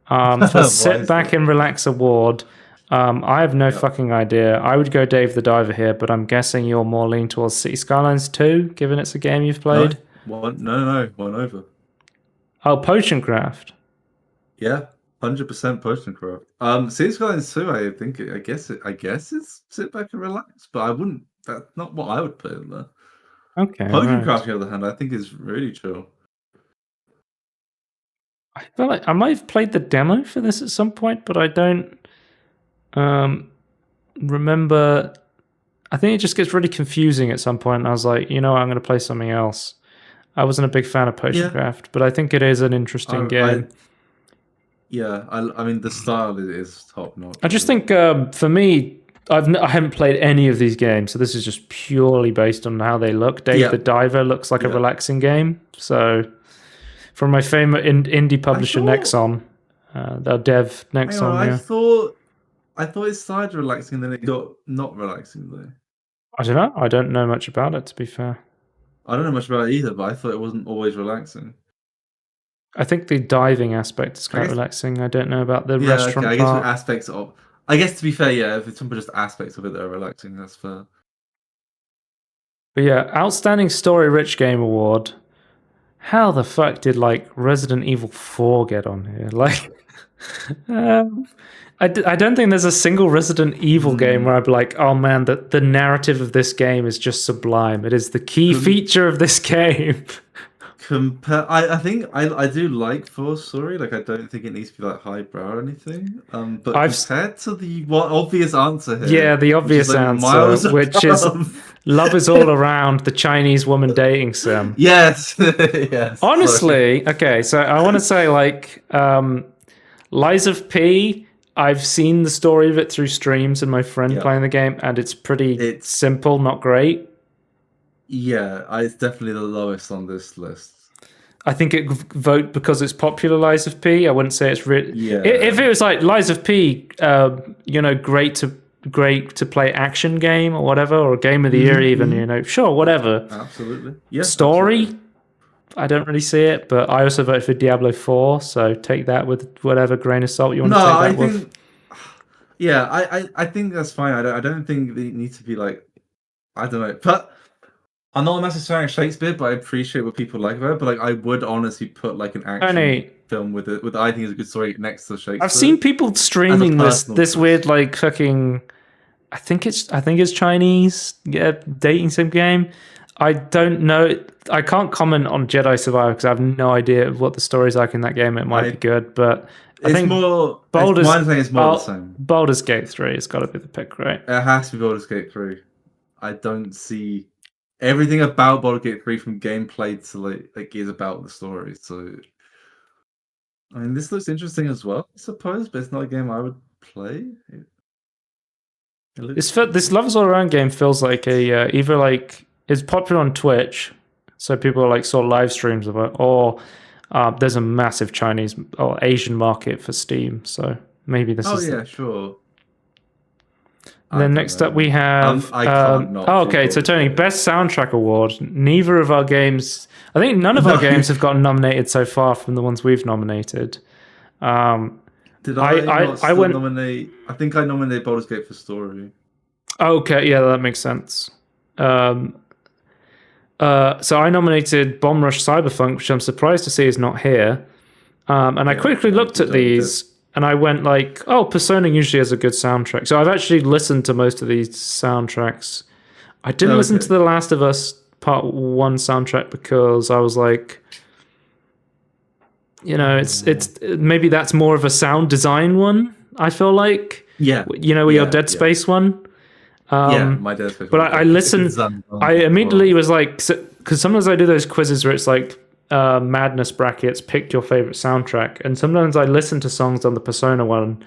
for Sit Back and Relax award, I have no fucking idea. I would go Dave the Diver here, but I'm guessing you're more leaning towards City Skylines 2, given it's a game you've played. No, one over. Oh, Potion Craft. Yeah, 100% Potion Craft. City Skylines 2, I guess it's Sit Back and Relax, but I wouldn't. That's not what I would put in there. Okay. Potion Craft, on the other hand, I think is really chill. I feel like I might have played the demo for this at some point, but I don't remember. I think it just gets really confusing at some point. And I was like, I'm going to play something else. I wasn't a big fan of Potion Craft, but I think it is an interesting game. I mean, the style is top notch. I just think for me, I haven't played any of these games, so this is just purely based on how they look. Dave the Diver looks like a relaxing game. So from my favorite indie publisher, Nexon, their dev Nexon. I thought it started relaxing and then it got not relaxing though. I don't know. I don't know much about it, to be fair. I don't know much about it either, but I thought it wasn't always relaxing. I think the diving aspect is quite relaxing. I don't know about the restaurant part. I guess aspects of. I guess to be fair, if it's just aspects of it that are relaxing, that's fair. But yeah, Outstanding Story Rich Game Award how the fuck did like Resident Evil 4 get on here? Like, um, I don't think there's a single Resident Evil game where I'd be like, oh man, the narrative of this game is just sublime. It is the key feature of this game. I think I do like 4 story. Like, I don't think it needs to be like highbrow or anything. But compared to the obvious answer here, yeah, the obvious answer, which is love is all around, the Chinese woman dating sim. Yes, yes. Honestly, okay, so I want to say like Lies of P. I've seen the story of it through streams and my friend playing the game, and it's pretty simple, not great. Yeah, it's definitely the lowest on this list. I think it vote because it's popular Lies of P. I wouldn't say it's really. Yeah. If it was like Lies of P, great to play action game or whatever, or game of the year even, sure, whatever. Absolutely. Yeah. Story, absolutely. I don't really see it, but I also voted for Diablo 4, so take that with whatever grain of salt you want to take that with. Yeah, I think that's fine. I don't think they need to be like, I don't know, but. I'm not a massive fan of Shakespeare, but I appreciate what people like about it. But like, I would honestly put like an action film with I think is a good story next to Shakespeare. I've seen people streaming this weird like fucking. I think it's Chinese dating sim game. I don't know. I can't comment on Jedi Survivor because I have no idea what the story's like in that game. It might be good, but I think Baldur's more the same. Baldur's Gate 3 has got to be the pick, right? It has to be Baldur's Gate 3. I don't see. Everything about Baldur's Gate 3 from gameplay to like is about the story. So, I mean, this looks interesting as well, I suppose, but it's not a game I would play. This Love Is All Around game feels like a either like it's popular on Twitch, so people are like sort of live streams of it, or there's a massive Chinese or Asian market for Steam. So maybe this is. Oh yeah, sure. And then next up we have. Okay, so Tony, Best Soundtrack Award. Neither of our games. I think none of our games have gotten nominated so far from the ones we've nominated. Did I nominate? I think I nominated Baldur's Gate for story. Okay, yeah, that makes sense. So I nominated Bomb Rush Cyberpunk, which I'm surprised to see is not here. And I quickly looked at these. And I went like, oh, Persona usually has a good soundtrack. So I've actually listened to most of these soundtracks. I didn't listen to The Last of Us Part 1 soundtrack because I was like, it's maybe that's more of a sound design one, I feel like. Yeah. Your Dead Space one. My Dead Space one. But I listened, I immediately was like, because sometimes I do those quizzes where it's like, madness brackets, pick your favorite soundtrack, and sometimes I listen to songs on the Persona one.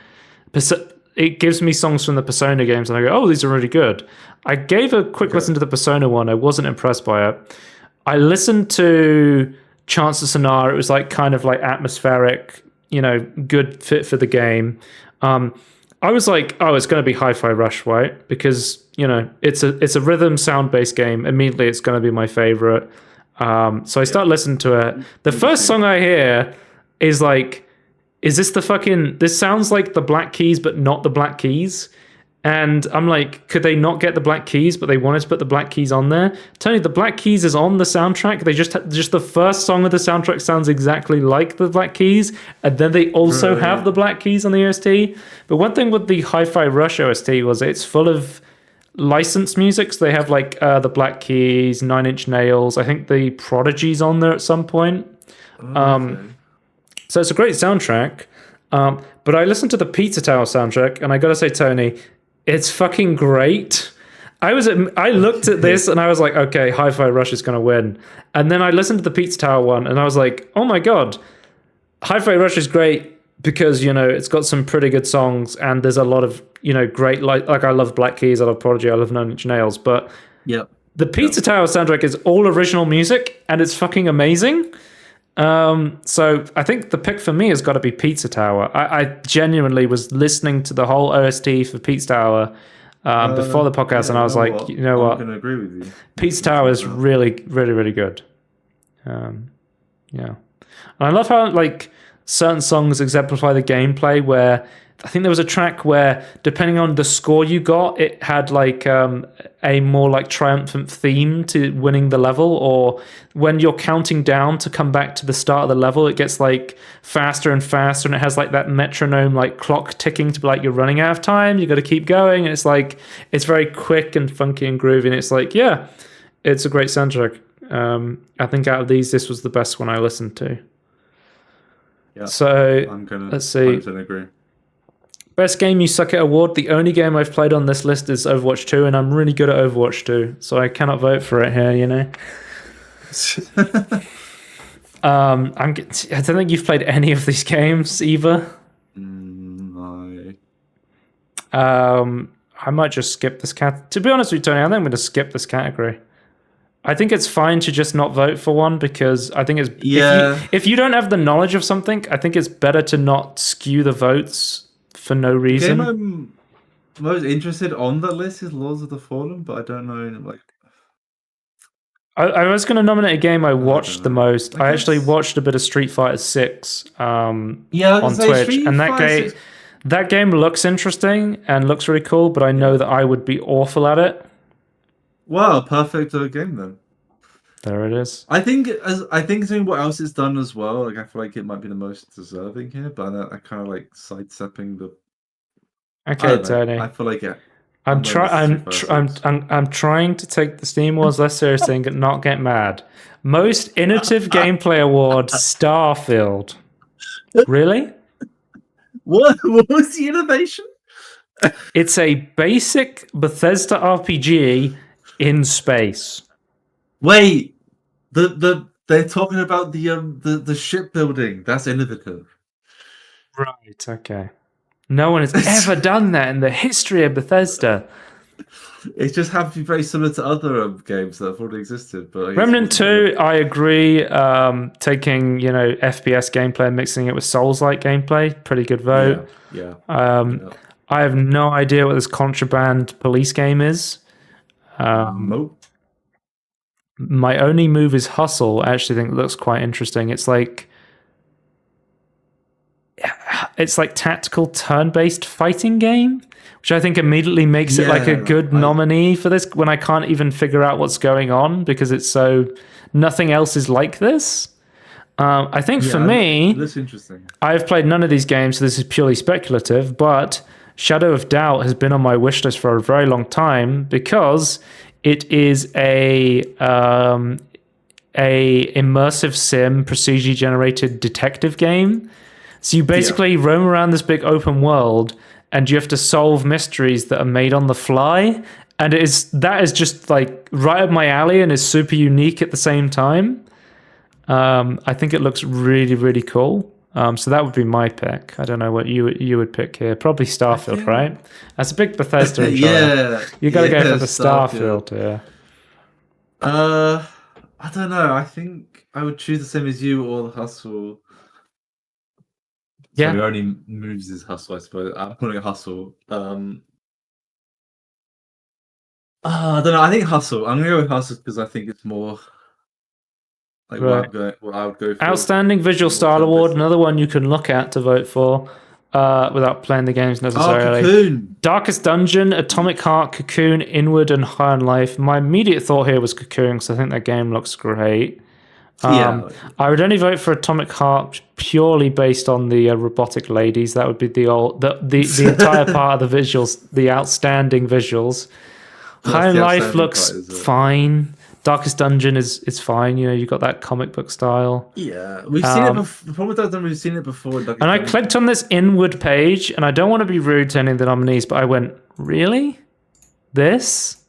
It gives me songs from the Persona games and I go, oh, these are really good. I gave a quick listen to the Persona one. I wasn't impressed by it. I listened to Chance the Sonar. It was like kind of like atmospheric, good fit for the game. I was like, oh, it's going to be Hi-Fi Rush, right? Because it's a rhythm sound based game. Immediately it's going to be my favorite. So I start listening to it. The first song I hear is like, is this this sounds like the Black Keys, but not the Black Keys. And I'm like, could they not get the Black Keys, but they wanted to put the Black Keys on there? Tony, the Black Keys is on the soundtrack. They just the first song of the soundtrack sounds exactly like the Black Keys. And then they also have the Black Keys on the OST. But one thing with the Hi-Fi Rush OST was it's full of licensed music. So they have like the Black Keys, Nine Inch Nails. I think the Prodigy's on there at some point. So it's a great soundtrack. But I listened to the Pizza Tower soundtrack, and I gotta say, Tony, it's fucking great. I looked at this and I was like, okay, Hi-Fi Rush is gonna win. And then I listened to the Pizza Tower one, and I was like, oh my god, Hi-Fi Rush is great because it's got some pretty good songs, and there's a lot of great like I love Black Keys, I love Prodigy, I love Nine Inch Nails, but the Pizza Tower soundtrack is all original music and it's fucking amazing. So I think the pick for me has got to be Pizza Tower. I genuinely was listening to the whole OST for Pizza Tower before the podcast, and I was like, you know what? I'm going to agree with you. Pizza Tower is really, really, really good. And I love how like certain songs exemplify the gameplay where I think there was a track where, depending on the score you got, it had like a more like triumphant theme to winning the level, or when you're counting down to come back to the start of the level, it gets like faster and faster, and it has like that metronome like clock ticking to be like you're running out of time, you got to keep going, and it's like it's very quick and funky and groovy, and it's like, yeah, it's a great soundtrack. I think out of these, this was the best one I listened to. Yeah, so I'm gonna let's see. 100% agree. Best game you suck at award. The only game I've played on this list is Overwatch 2, and I'm really good at Overwatch 2, so I cannot vote for it here, you know. I don't think you've played any of these games either. No. I might just skip this To be honest with you, Tony, I think I'm going to skip this category. I think it's fine to just not vote for one, because I think it's if you don't have the knowledge of something, I think it's better to not skew the votes for no reason. The game I'm most interested on the list is Lords of the Fallen, but I don't know. Like, I was going to nominate a game I watched the most. I actually watched a bit of Street Fighter 6 on Twitch, and that game looks interesting and looks really cool, but I know that I would be awful at it. Wow, perfect game then. There it is. I think seeing what else it's done as well, like I feel like it might be the most deserving here, but I kind of like sidestepping the. Okay, Tony. I feel like I'm trying to take the Steam Wars less seriously and not get mad. Most innovative gameplay award, Starfield. Really? What was the innovation? It's a basic Bethesda RPG in space. Wait, they're talking about the shipbuilding. That's innovative. Right. Okay. No one has ever done that in the history of Bethesda. It just happens to be very similar to other games that have already existed. But Remnant 2, I agree. Taking FPS gameplay and mixing it with Souls-like gameplay, pretty good vote. Yeah. I have no idea what this Contraband police game is. Nope. My only move is Hustle. I actually think it looks quite interesting. It's like tactical turn-based fighting game, which I think immediately makes it like a good nominee for this when I can't even figure out what's going on because it's so nothing else is like this. I think for me, that's interesting. I've played none of these games, so this is purely speculative, but Shadow of Doubt has been on my wish list for a very long time because it is a immersive sim procedurally generated detective game. So you basically roam around this big open world and you have to solve mysteries that are made on the fly. And that is just like right up my alley and is super unique at the same time. I think it looks really, really cool. So that would be my pick. I don't know what you would pick here. Probably Starfield, right? That's a big Bethesda enjoyer. You got to go for the Starfield. Yeah. I don't know. I think I would choose the same as you or the Hustle. Yeah. So your only moves is Hustle, I suppose. I'm calling it Hustle. I don't know. I think Hustle. I'm gonna go with Hustle because I think it's more like what I would go for. Outstanding Visual Style Award, another one you can look at to vote for without playing the games necessarily. Cocoon. Darkest Dungeon, Atomic Heart, Cocoon, Inward, and High on Life. My immediate thought here was Cocoon because I think that game looks great. I would only vote for Atomic Heart purely based on the robotic ladies. That would be the entire part of the visuals, the outstanding visuals. High on Life looks fine. Darkest Dungeon is fine. You got that comic book style. Yeah, we've seen it before. The problem with that, we've seen it before. And I clicked on this Inward page, and I don't want to be rude to any of the nominees, but I went, really? This?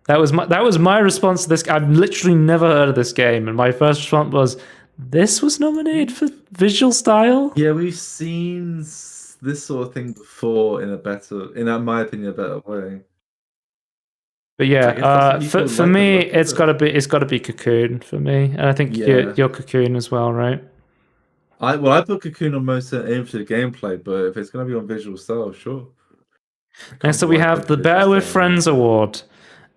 That was my response to this. I've literally never heard of this game, and my first response was, "This was nominated for visual style." Yeah, we've seen this sort of thing before in my opinion, a better way. But yeah, for me, it's got to be Cocoon for me, and I think you're Cocoon as well, right? I put Cocoon on most innovative gameplay, but if it's going to be on visual style, sure. Next up, we have the Better with Friends Award.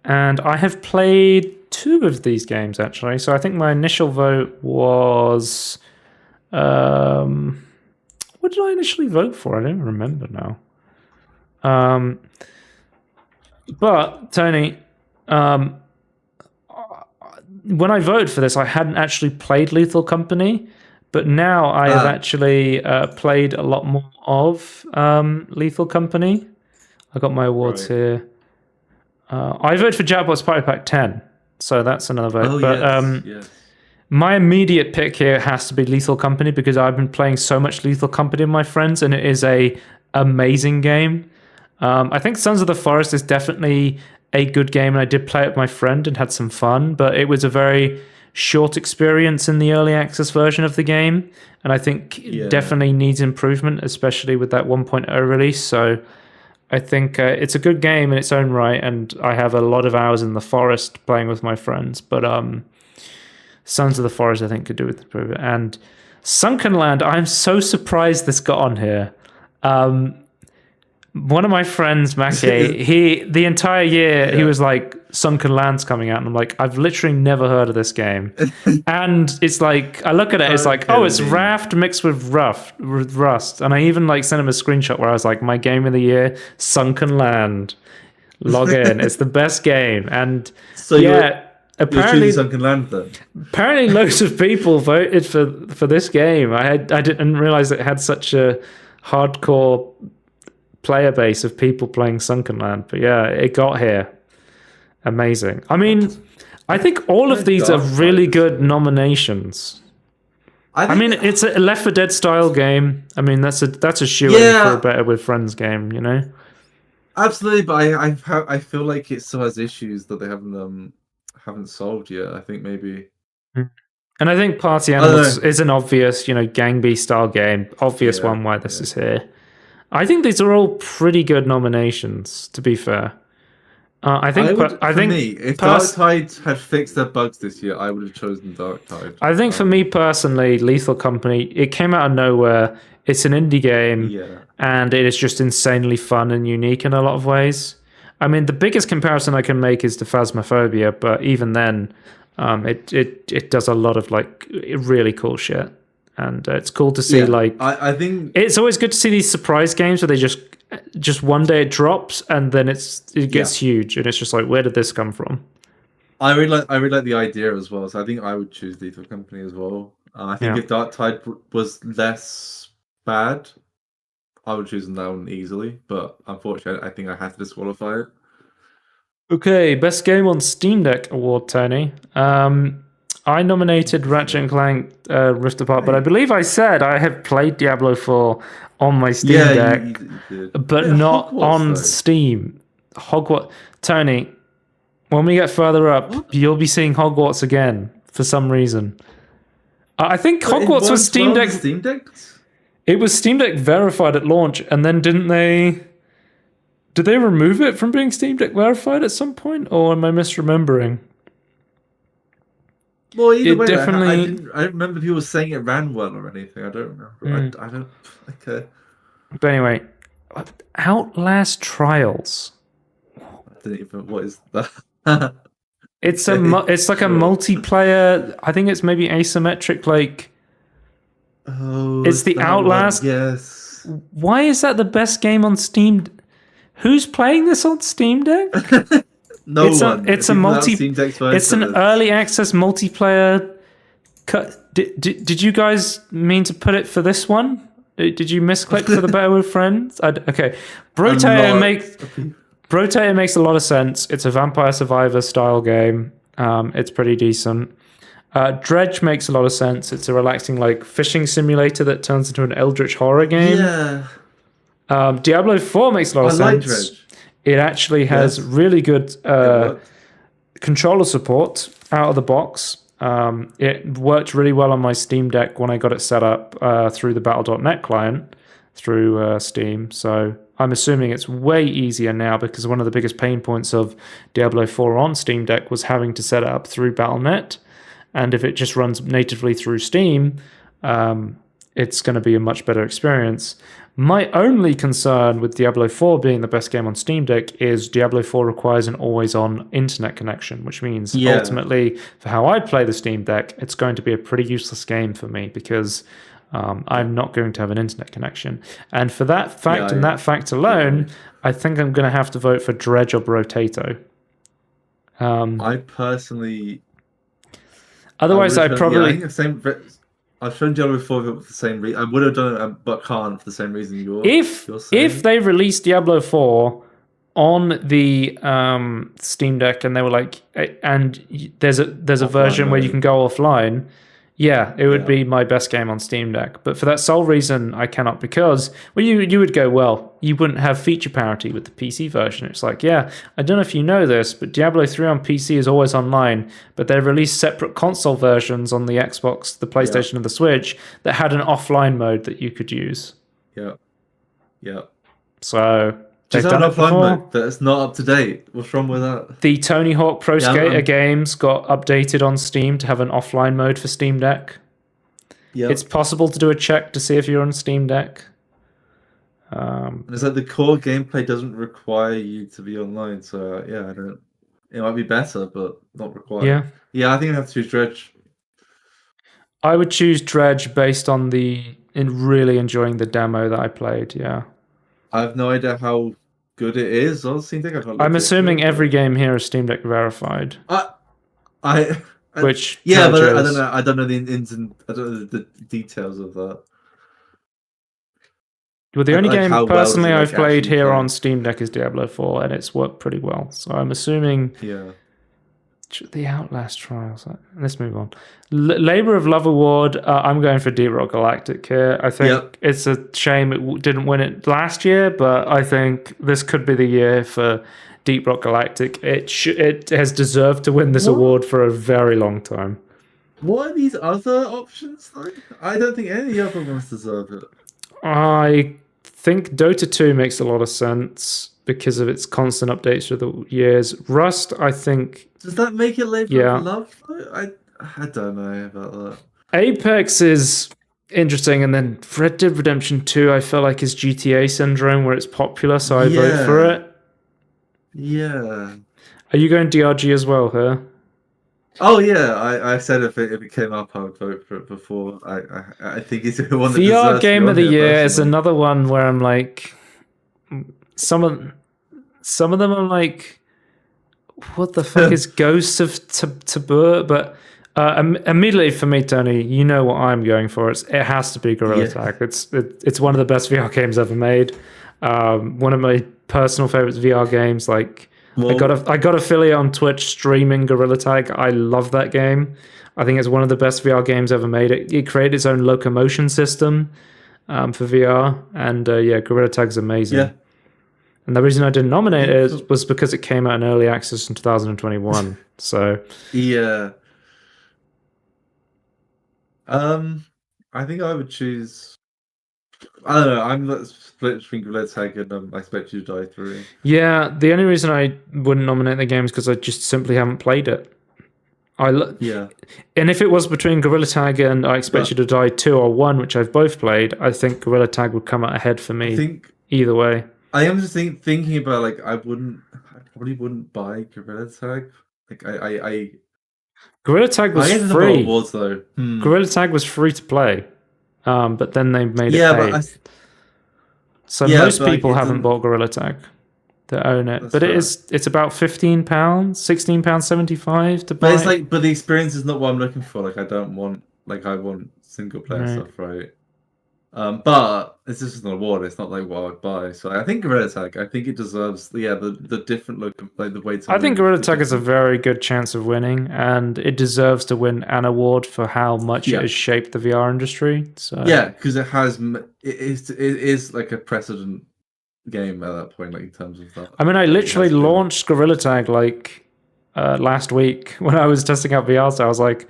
And I have played 2 of these games, actually. So I think my initial vote was... what what did I initially vote for? I don't remember now. But Tony, when I voted for this, I hadn't actually played Lethal Company, but now I have actually played a lot more of Lethal Company. I got my awards here. I voted for Jackpot's Party Pack 10, so that's another vote. Yes. My immediate pick here has to be Lethal Company because I've been playing so much Lethal Company with my friends, and it is a amazing game. I think Sons of the Forest is definitely a good game, and I did play it with my friend and had some fun, but it was a very short experience in the early access version of the game, and I think it definitely needs improvement, especially with that 1.0 release. So I think it's a good game in its own right, and I have a lot of hours in the forest playing with my friends, but Sons of the Forest, I think, could do with improvement. And Sunken Land, I'm so surprised this got on here. One of my friends, Mackie, the entire year, he was like, Sunken Land's coming out. And I'm like, I've literally never heard of this game. And it's like, I look at it, it's like, oh, it's Raft mixed with Rust. And I even like sent him a screenshot where I was like, my game of the year, Sunken Land. Log in. It's the best game. And so apparently, Sunken Land then. Apparently, loads of people voted for this game. I didn't realize it had such a hardcore player base of people playing Sunken Land, but yeah, it got here. Amazing. I mean, I think all of these are really good nominations. I mean, it's a Left 4 Dead style game. I mean, that's a shoe-in for a Better with Friends game, you know? Absolutely, but I feel like it still has issues that they haven't solved yet. I think maybe. And I think Party Animals is an obvious, Gang B style game. Obvious one why this is here. I think these are all pretty good nominations, to be fair. I think if Dark Tide had fixed their bugs this year, I would have chosen Dark Tide. I think for me personally, Lethal Company, it came out of nowhere. It's an indie game, and it is just insanely fun and unique in a lot of ways. I mean, the biggest comparison I can make is to Phasmophobia, but even then, it does a lot of like really cool shit. And it's cool to see, I think it's always good to see these surprise games where they just one day it drops and then it gets huge, and it's just like, where did this come from? I really like the idea as well, so I think I would choose Lethal Company as well. I think if Dark Tide was less bad, I would choose that one easily, but unfortunately, I think I have to disqualify it. Okay, best game on Steam Deck award, Tony. I nominated Ratchet & Clank Rift Apart, but I believe I said I have played Diablo 4 on my Steam Deck, you but not Hogwarts, on Steam. Hogwarts. Tony, when we get further up, you'll be seeing Hogwarts again for some reason. I think Hogwarts was Steam Deck. Steam Deck? It was Steam Deck verified at launch, and then didn't they... Did they remove it from being Steam Deck verified at some point, or am I misremembering? Well, either way, I don't remember people saying it ran well or anything. I don't remember. I don't. Okay. But anyway, Outlast Trials. I don't even. What is that? It's like a multiplayer. I think it's maybe asymmetric. Like, it's the Outlast. One, yes. Why is that the best game on Steam? Who's playing this on Steam Deck? It's an early access multiplayer. Did you guys mean to put it for this one? Did you misclick for the Better with Friends? Okay, Brotator makes a lot of sense. It's a Vampire Survivor style game. It's pretty decent. Dredge makes a lot of sense. It's a relaxing like fishing simulator that turns into an eldritch horror game. Yeah. Diablo 4 makes a lot of sense. Like Dredge. It actually has really good controller support out of the box. It worked really well on my Steam Deck when I got it set up through the Battle.net client through Steam. So I'm assuming it's way easier now, because one of the biggest pain points of Diablo 4 on Steam Deck was having to set it up through Battle.net. And if it just runs natively through Steam, it's going to be a much better experience. My only concern with Diablo 4 being the best game on Steam Deck is Diablo 4 requires an always-on internet connection, which means ultimately, for how I play the Steam Deck, it's going to be a pretty useless game for me, because I'm not going to have an internet connection. And for that fact and Yeah, that fact alone, I think I'm going to have to vote for Dredge or Brotato. I personally. Otherwise, I'd probably. I think the same. I've shown Diablo 4 for the same reason. I would have done it, but can't for the same reason you're saying. If they released Diablo 4 on the Steam Deck and they were like, and there's a version where you can go offline, yeah, it would be my best game on Steam Deck. But for that sole reason, I cannot, because you would go, well, you wouldn't have feature parity with the PC version. It's like, yeah, I don't know if you know this, but Diablo 3 on PC is always online, but they released separate console versions on the Xbox, the PlayStation, and the Switch that had an offline mode that you could use. Yeah. So they've done it before. Mode that's not up to date. What's wrong with that? The Tony Hawk Pro Skater games got updated on Steam to have an offline mode for Steam Deck. It's possible to do a check to see if you're on Steam Deck. And it's like the core gameplay doesn't require you to be online, so I don't. It might be better, but not required. Yeah, I think I have to choose Dredge. I would choose Dredge based on really enjoying the demo that I played. Yeah. I have no idea how good it is on Steam Deck. I'm assuming every game here is Steam Deck verified. Which but I don't know. I don't know the I don't know the details of that. Well, the only game personally I've played here on Steam Deck is Diablo 4, and it's worked pretty well. So I'm assuming. Yeah. The Outlast trials. Let's move on. Labor of Love Award. I'm going for Deep Rock Galactic here. I think it's a shame it didn't win it last year, but I think this could be the year for Deep Rock Galactic. It has deserved to win this award for a very long time. What are these other options though? I don't think any other ones deserve it. I think Dota 2 makes a lot of sense because of its constant updates through the years. Rust, I think. Does that make it Labor of Love? I don't know about that. Apex is interesting, and then Red Dead Redemption 2, I feel like is GTA syndrome where it's popular, so I vote for it. Yeah. Are you going DRG as well here? Oh yeah, I said if it came up, I would vote for it before. I think it's one that VR Game of the Year is another one where I'm like, some of them I'm like, what the fuck is Ghosts of Tabor? But immediately for me, Tony, you know what I'm going for. It has to be Gorilla Tag. It's one of the best VR games ever made. One of my personal favorites VR games. Like I got affiliate on Twitch streaming Gorilla Tag. I love that game. I think it's one of the best VR games ever made. It created its own locomotion system for VR, and Gorilla Tag's amazing. Yeah. And the reason I didn't nominate it was because it came out in early access in 2021. So yeah. I think I would choose. I don't know. I'm split between Gorilla Tag and I Expect You to Die 3. Yeah, the only reason I wouldn't nominate the game is because I just simply haven't played it. And if it was between Gorilla Tag and I Expect You to Die 2 or 1, which I've both played, I think Gorilla Tag would come out ahead for me either way. I am just thinking about like I probably wouldn't buy Gorilla Tag. Like Gorilla Tag was free. Awards, though. Gorilla Tag was free to play, but then they made it paid. Most people haven't bought Gorilla Tag that own it, but it's about £15, £16.75 to buy. But it's like, but the experience is not what I'm looking for. Like I want single player stuff, right? But it's just an award. It's not like what I would buy. So I think Gorilla Tag. I think it deserves the different look, like the way. I think Gorilla Tag has a very good chance of winning, and it deserves to win an award for how much it has shaped the VR industry. So because it is like a precedent game at that point, like in terms of that. I mean, I literally launched Gorilla Tag like last week when I was testing out VR. So I was like,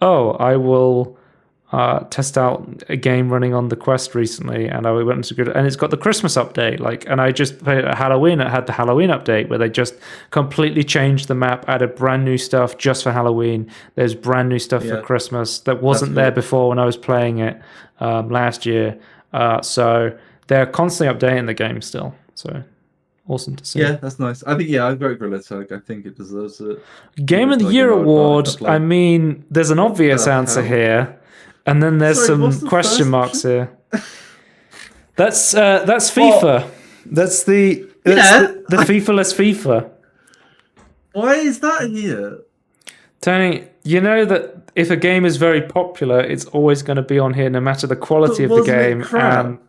oh, I will. Test out a game running on the Quest recently, and I went to and it's got the Christmas update. And I just played it at Halloween. It had the Halloween update where they just completely changed the map, added brand new stuff just for Halloween. There's brand new stuff for Christmas that wasn't there before when I was playing it last year. So they're constantly updating the game still. So awesome to see. Yeah, that's nice. I think I've got Gorilla Tag. I think it deserves it. Game of the Year award. I mean, there's an obvious answer here. And then there's Sorry, what's some the question first marks option? here. That's Well, FIFA. That's the yeah. the FIFA-less FIFA. Why is that here? Tony, you know that if a game is very popular, it's always going to be on here, no matter the But quality of the wasn't it game. And crap?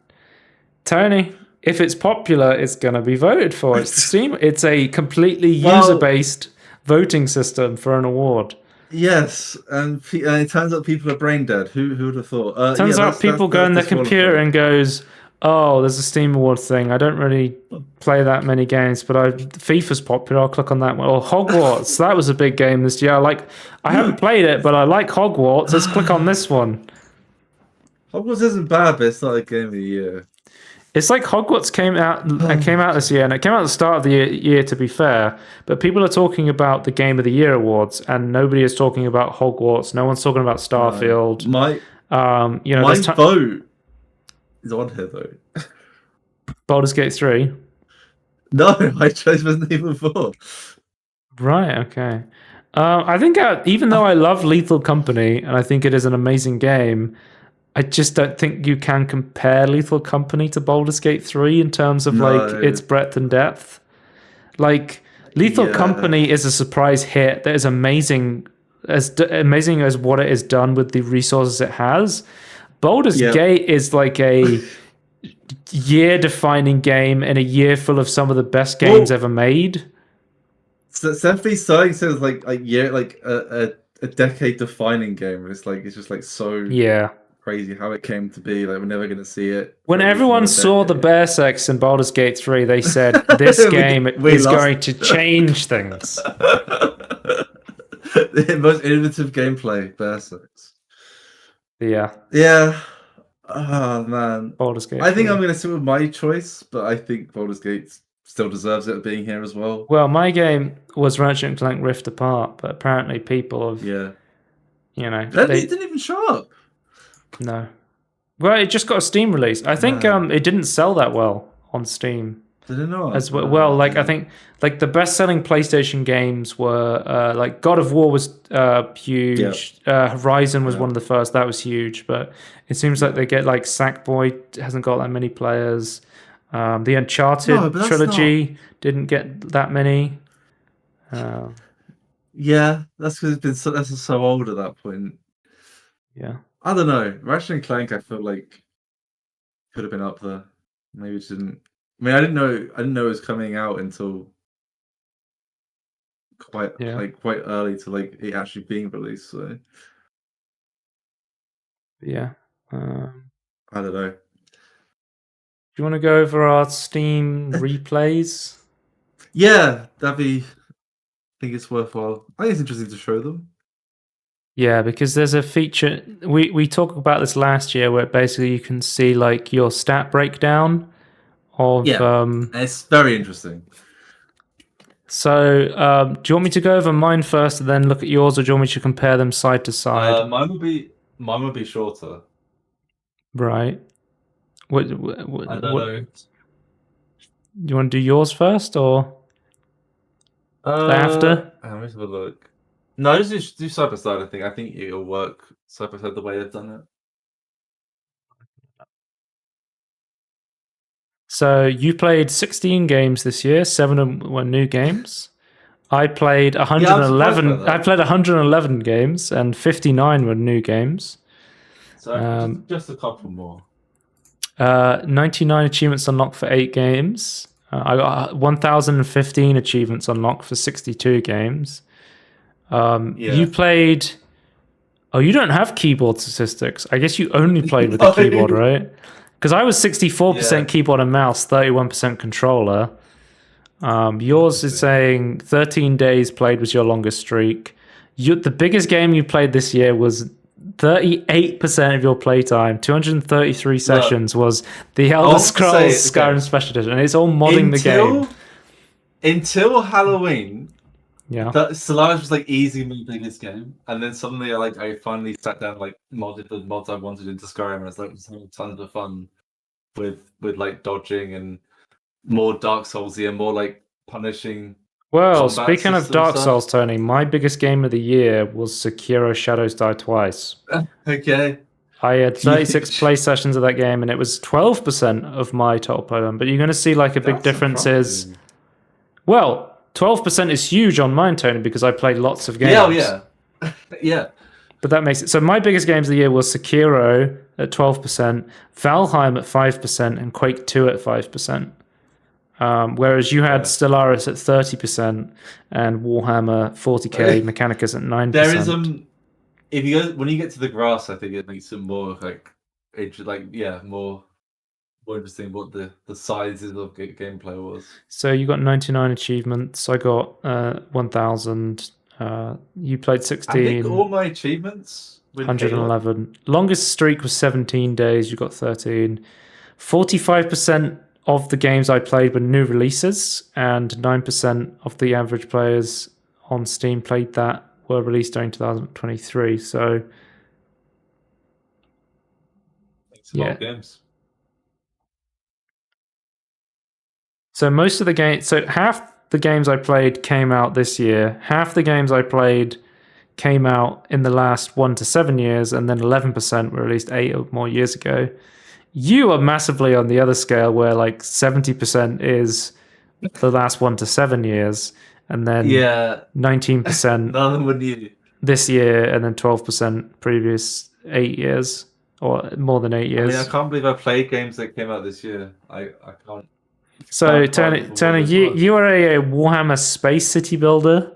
Tony, if it's popular, it's going to be voted for. It's Steam. It's a completely Well, user-based voting system for an award. yes, and it turns out people are brain dead. Who would have thought? Yeah, Turns out people go that's in their computer disqualified. and goes, "Oh, there's a Steam Awards thing. I don't really play that many games, but FIFA's popular. I'll click on that one." Or Hogwarts. That was a big game this year. I haven't played it, but I like Hogwarts. Let's click on this one. Hogwarts isn't bad, but it's not a game of the year. It's like Hogwarts came out this year, and it came out at the start of the year, to be fair. But people are talking about the Game of the Year awards, and nobody is talking about Hogwarts. No one's talking about Starfield. My There's vote is on here though. Baldur's Gate 3. No, I chose Resident Evil 4. Right. Okay. I think even though I love Lethal Company and I think it is an amazing game, I just don't think you can compare Lethal Company to Baldur's Gate 3 in terms of like its breadth and depth. Like Lethal Company is a surprise hit that is amazing as what it has done with the resources it has. Baldur's Gate is like a year-defining game in a year full of some of the best games ever made. So Symphony Starting says like a year, like a decade-defining game. It's just like so crazy how it came to be. Like we're never gonna see it. When everyone saw the bear sex in Baldur's Gate 3, they said this game is going to change things. The most innovative gameplay, bear sex. Yeah. Oh man, Baldur's Gate. I think I'm gonna stick with my choice, but I think Baldur's Gate still deserves it being here as well. Well, my game was Ratchet and Clank Rift Apart, but apparently people have It didn't even show up. No. Well, it just got a Steam release. I think it didn't sell that well on Steam. Did it not? As well, I think like the best-selling PlayStation games were like God of War was huge. Horizon was one of the first. That was huge, but it seems like they get like Sackboy hasn't got that many players. The Uncharted trilogy didn't get that many. Yeah, that's because that's so old at that point. Yeah. I don't know. Ratchet and Clank, I feel like could have been up there. Maybe it didn't. I mean, I didn't know it was coming out until quite early to like it actually being released. So yeah, I don't know. Do you want to go over our Steam replays? Yeah, that'd be. I think it's worthwhile. I think it's interesting to show them. Yeah, because there's a feature we talked about this last year where basically you can see like your stat breakdown of it's very interesting. So do you want me to go over mine first and then look at yours, or do you want me to compare them side to side? Mine would be shorter. Right. What I don't know. You want to do yours first or after? Let me have a look. No, just do side by side. I think it'll work side by side the way they've done it. So you played 16 games this year. 7 of them were new games. I played 111. I played 111 games, and 59 were new games. So just a couple more. 99 achievements unlocked for 8 games. I got 1,015 achievements unlocked for 62 games. You played. Oh, you don't have keyboard statistics. I guess you only played with the keyboard, right? Because I was 64% keyboard and mouse, 31% controller. Yours is saying 13 days played was your longest streak. The biggest game you played this year was 38% of your playtime, 233 sessions was the Elder Scrolls Skyrim Special Edition, and it's all modding the game. Until Halloween, Stellaris was like easily my biggest game, and then suddenly I finally sat down modded the mods I wanted into Skyrim, and I was having tons of fun with like dodging and more Dark Soulsy and more like punishing. Well, speaking of Dark Souls, Tony, my biggest game of the year was Sekiro: Shadows Die Twice. Okay. I had 36 play sessions of that game, and it was 12% of my total play time. But you're going to see like a big difference is, well, 12% is huge on mine, Tony, because I played lots of games. Yeah. Yeah. But that makes it. So my biggest games of the year was Sekiro at 12%, Valheim at 5%, and Quake 2 at 5%. Whereas you had Stellaris at 30% and Warhammer 40k Mechanicus at 9%. There is if you go when you get to the grass, I think it makes it more more interesting what the sizes of gameplay was. So you got 99 achievements. I got 1,000. You played 16. I think all my achievements 111. Longest streak was 17 days. You got 13. 45% of the games I played were new releases, and 9% of the average players on Steam played that were released during 2023. So, it's a lot of games. So most of the games, so half the games I played came out this year. Half the games I played came out in the last 1 to 7 years, and then 11% were released 8 or more years ago. You are massively on the other scale, where like 70% is the last 1 to 7 years, and then 19% none of them were new this year, and then 12% previous 8 years or more than 8 years. I mean, I can't believe I played games that came out this year. I can't. So, Turner, you are a Warhammer Space City builder.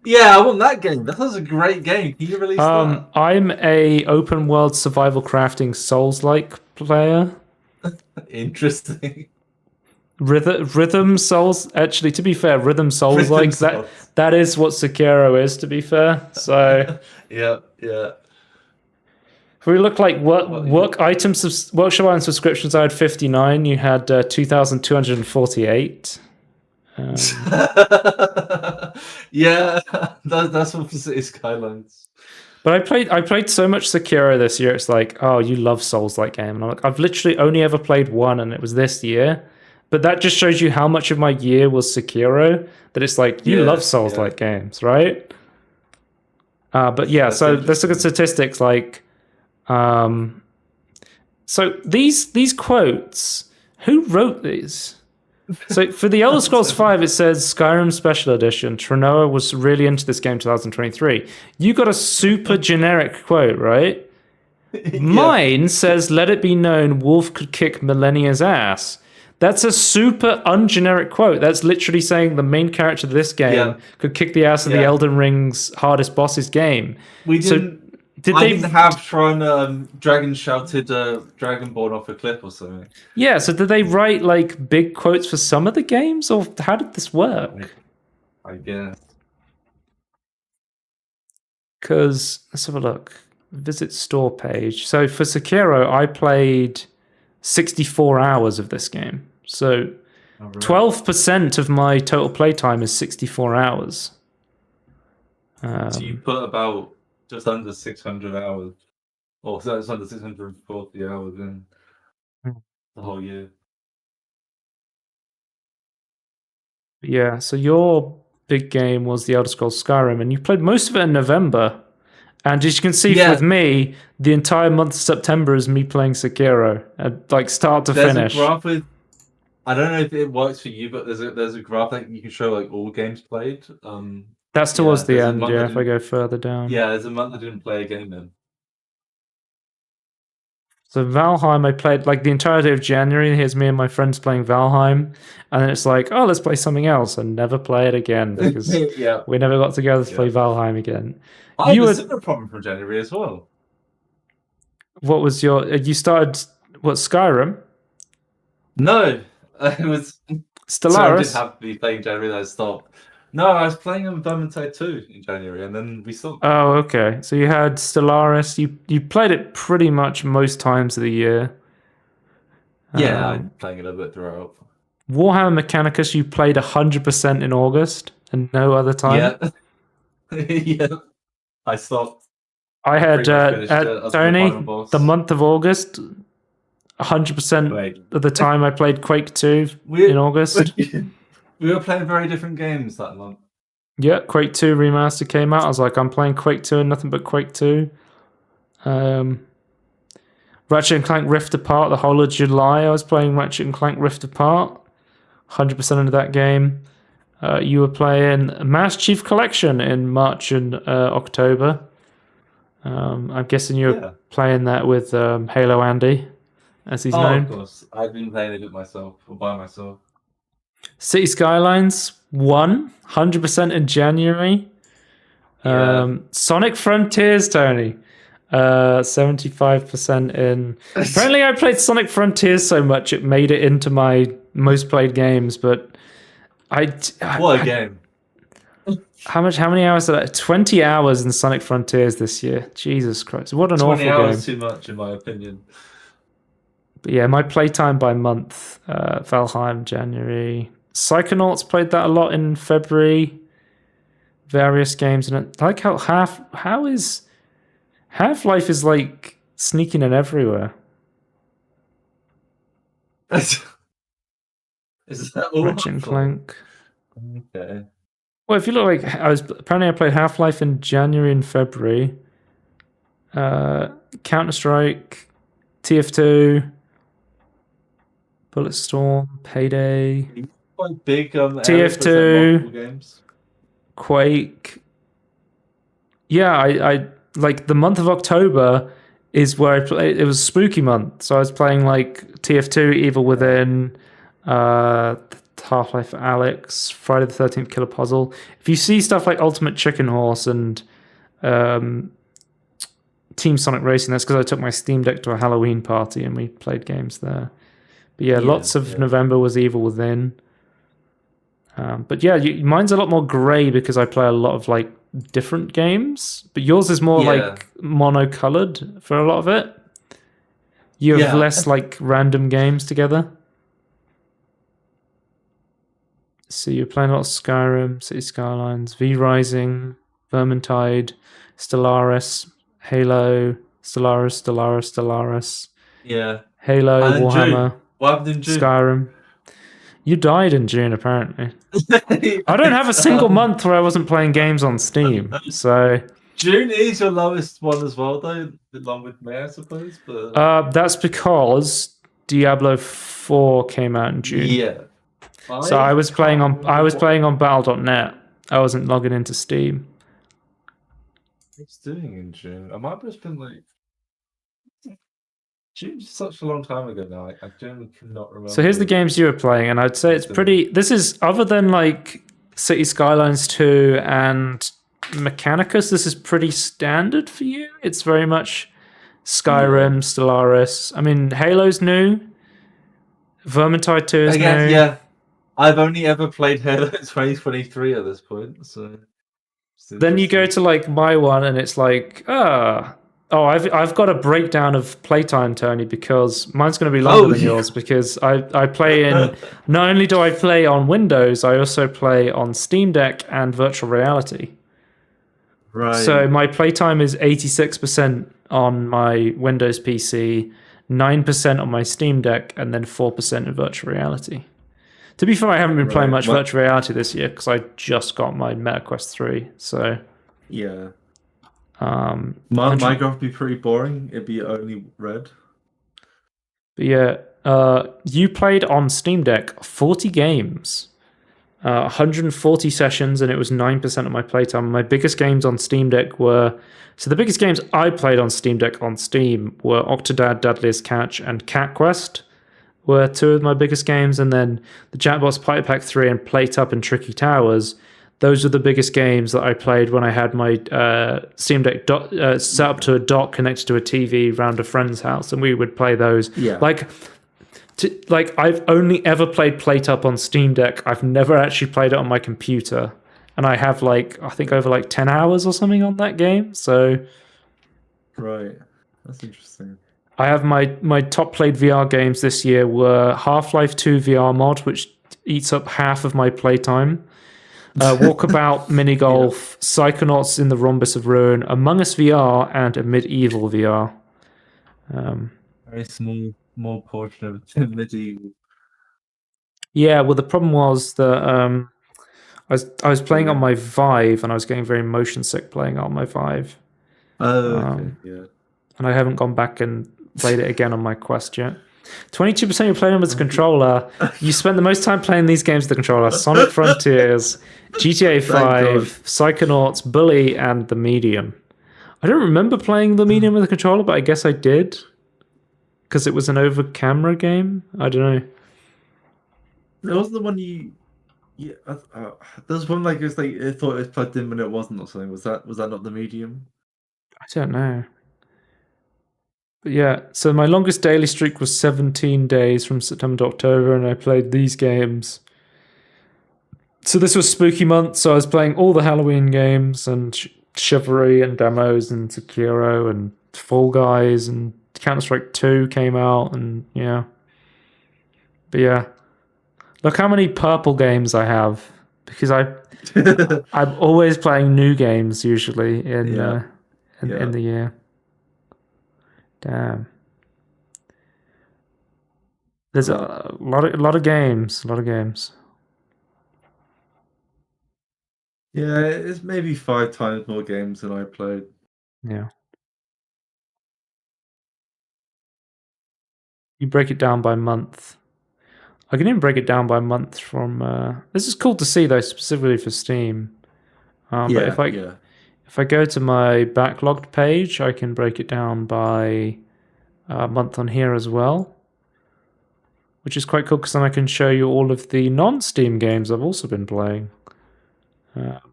Yeah, I want that game. That was a great game. Can you release that? I'm a open world survival crafting Souls-like player. Interesting. Rhythm Souls. Actually, to be fair, Rhythm Souls-like. That is what Sekiro is. To be fair, so yeah. If we look like workshop item subscriptions, I had 59. You had 2,248. Yeah, that's what for City Skylines. But I played so much Sekiro this year. It's like, oh, you love Souls-like game, and I'm like, I've literally only ever played one, and it was this year. But that just shows you how much of my year was Sekiro. That it's like you love Souls-like games, right? But yeah, so let's look at statistics. Like, so these quotes, who wrote these? So for the Elder Scrolls 5, it says Skyrim Special Edition. Trenoa was really into this game 2023. You got a super generic quote, right? Mine says, let it be known Wolf could kick Millennia's ass. That's a super ungeneric quote. That's literally saying the main character of this game could kick the ass of the Elden Ring's hardest boss's game. I didn't have Dragon shouted Dragonborn off a cliff or something. Yeah, so did they write like big quotes for some of the games, or how did this work? I guess. Because let's have a look. Visit store page. So for Sekiro, I played 64 hours of this game. So 12% of my total playtime is 64 hours. So you put about just under 600 hours, or so it's under 640 hours in the whole year. Yeah, so your big game was the Elder Scrolls Skyrim, and you played most of it in November. And as you can see with me, the entire month of September is me playing Sekiro, like start to finish. There's a graph with, I don't know if it works for you, but there's a graph that you can show like all games played. That's towards the end, if I go further down. Yeah, there's a month I didn't play a game in. So Valheim, I played like the entirety of January. Here's me and my friends playing Valheim. And then it's like, oh, let's play something else and never play it again because we never got together to play Valheim again. I had a similar problem from January as well. What was you started, Skyrim? No, it was Stellaris. So I didn't have to be playing January that I stopped. No, I was playing on Vermintide 2 in January, and then we stopped. Oh, okay. So you had Stellaris. You played it pretty much most times of the year. Yeah, I'm playing it a bit throughout. Warhammer Mechanicus, you played 100% in August, and no other time. Yeah, I stopped. I had Tony the month of August. 100% of the time I played Quake 2 in August. We were playing very different games that month. Yeah, Quake 2 Remaster came out. I was like, I'm playing Quake 2 and nothing but Quake 2. Um, Ratchet and Clank Rift Apart, the whole of July, I was playing Ratchet and Clank Rift Apart. 100% into that game. You were playing Master Chief Collection in March and October. I'm guessing you were playing that with Halo Andy, as he's known. Of course. I've been playing it myself, or by myself. City Skylines 100% in January. Sonic Frontiers, Tony. 75% in. Apparently, I played Sonic Frontiers so much it made it into my most played games, but What a game. How many hours did I? 20 hours in Sonic Frontiers this year. Jesus Christ. What an awful game. 20 hours too much, in my opinion. But yeah, my playtime by month, Valheim, January. Psychonauts played that a lot in February. Various games. And I like how Half-Life is like sneaking in everywhere. Is that all? Ratchet and Clank. Okay. Well, if you look like I played Half-Life in January and February. Counter-Strike, TF2, Bulletstorm, Payday, Quite big TF2 games. Quake. Yeah, I like the month of October is where I played. It was spooky month, so I was playing like TF2, Evil Within, Half-Life Alyx, Friday the 13th Killer Puzzle. If you see stuff like Ultimate Chicken Horse and Team Sonic Racing, that's because I took my Steam Deck to a Halloween party and we played games there. But yeah, lots of November was Evil Within. But yeah, mine's a lot more grey because I play a lot of like different games. But yours is more like monocolored for a lot of it. You have less like random games together. So you're playing a lot of Skyrim, City Skylines, V Rising, Vermintide, Stellaris, Halo, Stellaris. Yeah. Halo, Warhammer. What happened in June? Skyrim. You died in June, apparently. I don't have a single month where I wasn't playing games on Steam, so... June is your lowest one as well, though, along with May, I suppose, but... that's because Diablo 4 came out in June. Yeah. So I was playing on Battle.net. I wasn't logging into Steam. What's doing in June? I might have just been like... June's such a long time ago now. I genuinely cannot remember. So here's the games you were playing, and I'd say it's pretty... This is, other than like City Skylines 2 and Mechanicus, this is pretty standard for you. It's very much Skyrim, Stellaris. I mean, Halo's new. Vermintide 2 is new. Yeah. I've only ever played Halo 2023 at this point, so... Then you go to like my one, and it's like, I've got a breakdown of playtime, Tony, because mine's going to be longer than yours, because I play in... Not only do I play on Windows, I also play on Steam Deck and virtual reality. Right. So my playtime is 86% on my Windows PC, 9% on my Steam Deck, and then 4% in virtual reality. To be fair, I haven't been playing much virtual reality this year because I just got my MetaQuest 3. So yeah, Minecraft would be pretty boring. It'd be only red. But yeah, you played on Steam Deck 40 games, 140 sessions, and it was 9% of my playtime. My biggest games on Steam Deck were... So the biggest games I played on Steam Deck on Steam were Octodad, Deadliest Catch, and Cat Quest. Were two of my biggest games, and then the Jackbox Party Pack 3 and Plate Up and Tricky Towers. Those are the biggest games that I played when I had my Steam Deck set up to a dock connected to a TV around a friend's house, and we would play those. Yeah. Like I've only ever played Plate Up on Steam Deck. I've never actually played it on my computer, and I have I think over 10 hours or something on that game. So, right, that's interesting. I have my top played VR games this year were Half-Life 2 VR mod, which eats up half of my playtime. Walkabout, Mini Golf, Psychonauts in the Rhombus of Ruin, Among Us VR, and a Medieval VR. Very small portion of Medieval. Yeah, well, the problem was that I was playing on my Vive, and I was getting very motion sick playing on my Vive. Oh, okay, yeah. and I haven't gone back and played it again on my Quest yet. 22% you're playing with the controller. You spent the most time playing these games with the controller: Sonic Frontiers, GTA 5, Psychonauts, Bully, and The Medium. I don't remember playing The Medium with a controller, but I guess I did. Because it was an over-camera game? I don't know. There wasn't the one yeah, there's one like it's like it thought it was plugged in when it wasn't or something. Was that not The Medium? I don't know. But yeah, so my longest daily streak was 17 days from September to October, and I played these games. So this was spooky month, so I was playing all the Halloween games and Chivalry and demos and Sekiro and Fall Guys and Counter-Strike 2 came out, and yeah. But yeah. Look how many purple games I have, because I'm always playing new games usually in the year. Damn. There's a lot of games. Yeah, it's maybe 5 times more games than I played. Yeah. You break it down by month. I can even break it down by month from. This is cool to see though, specifically for Steam. But if I go to my backlogged page, I can break it down by month on here as well, which is quite cool because then I can show you all of the non-Steam games I've also been playing,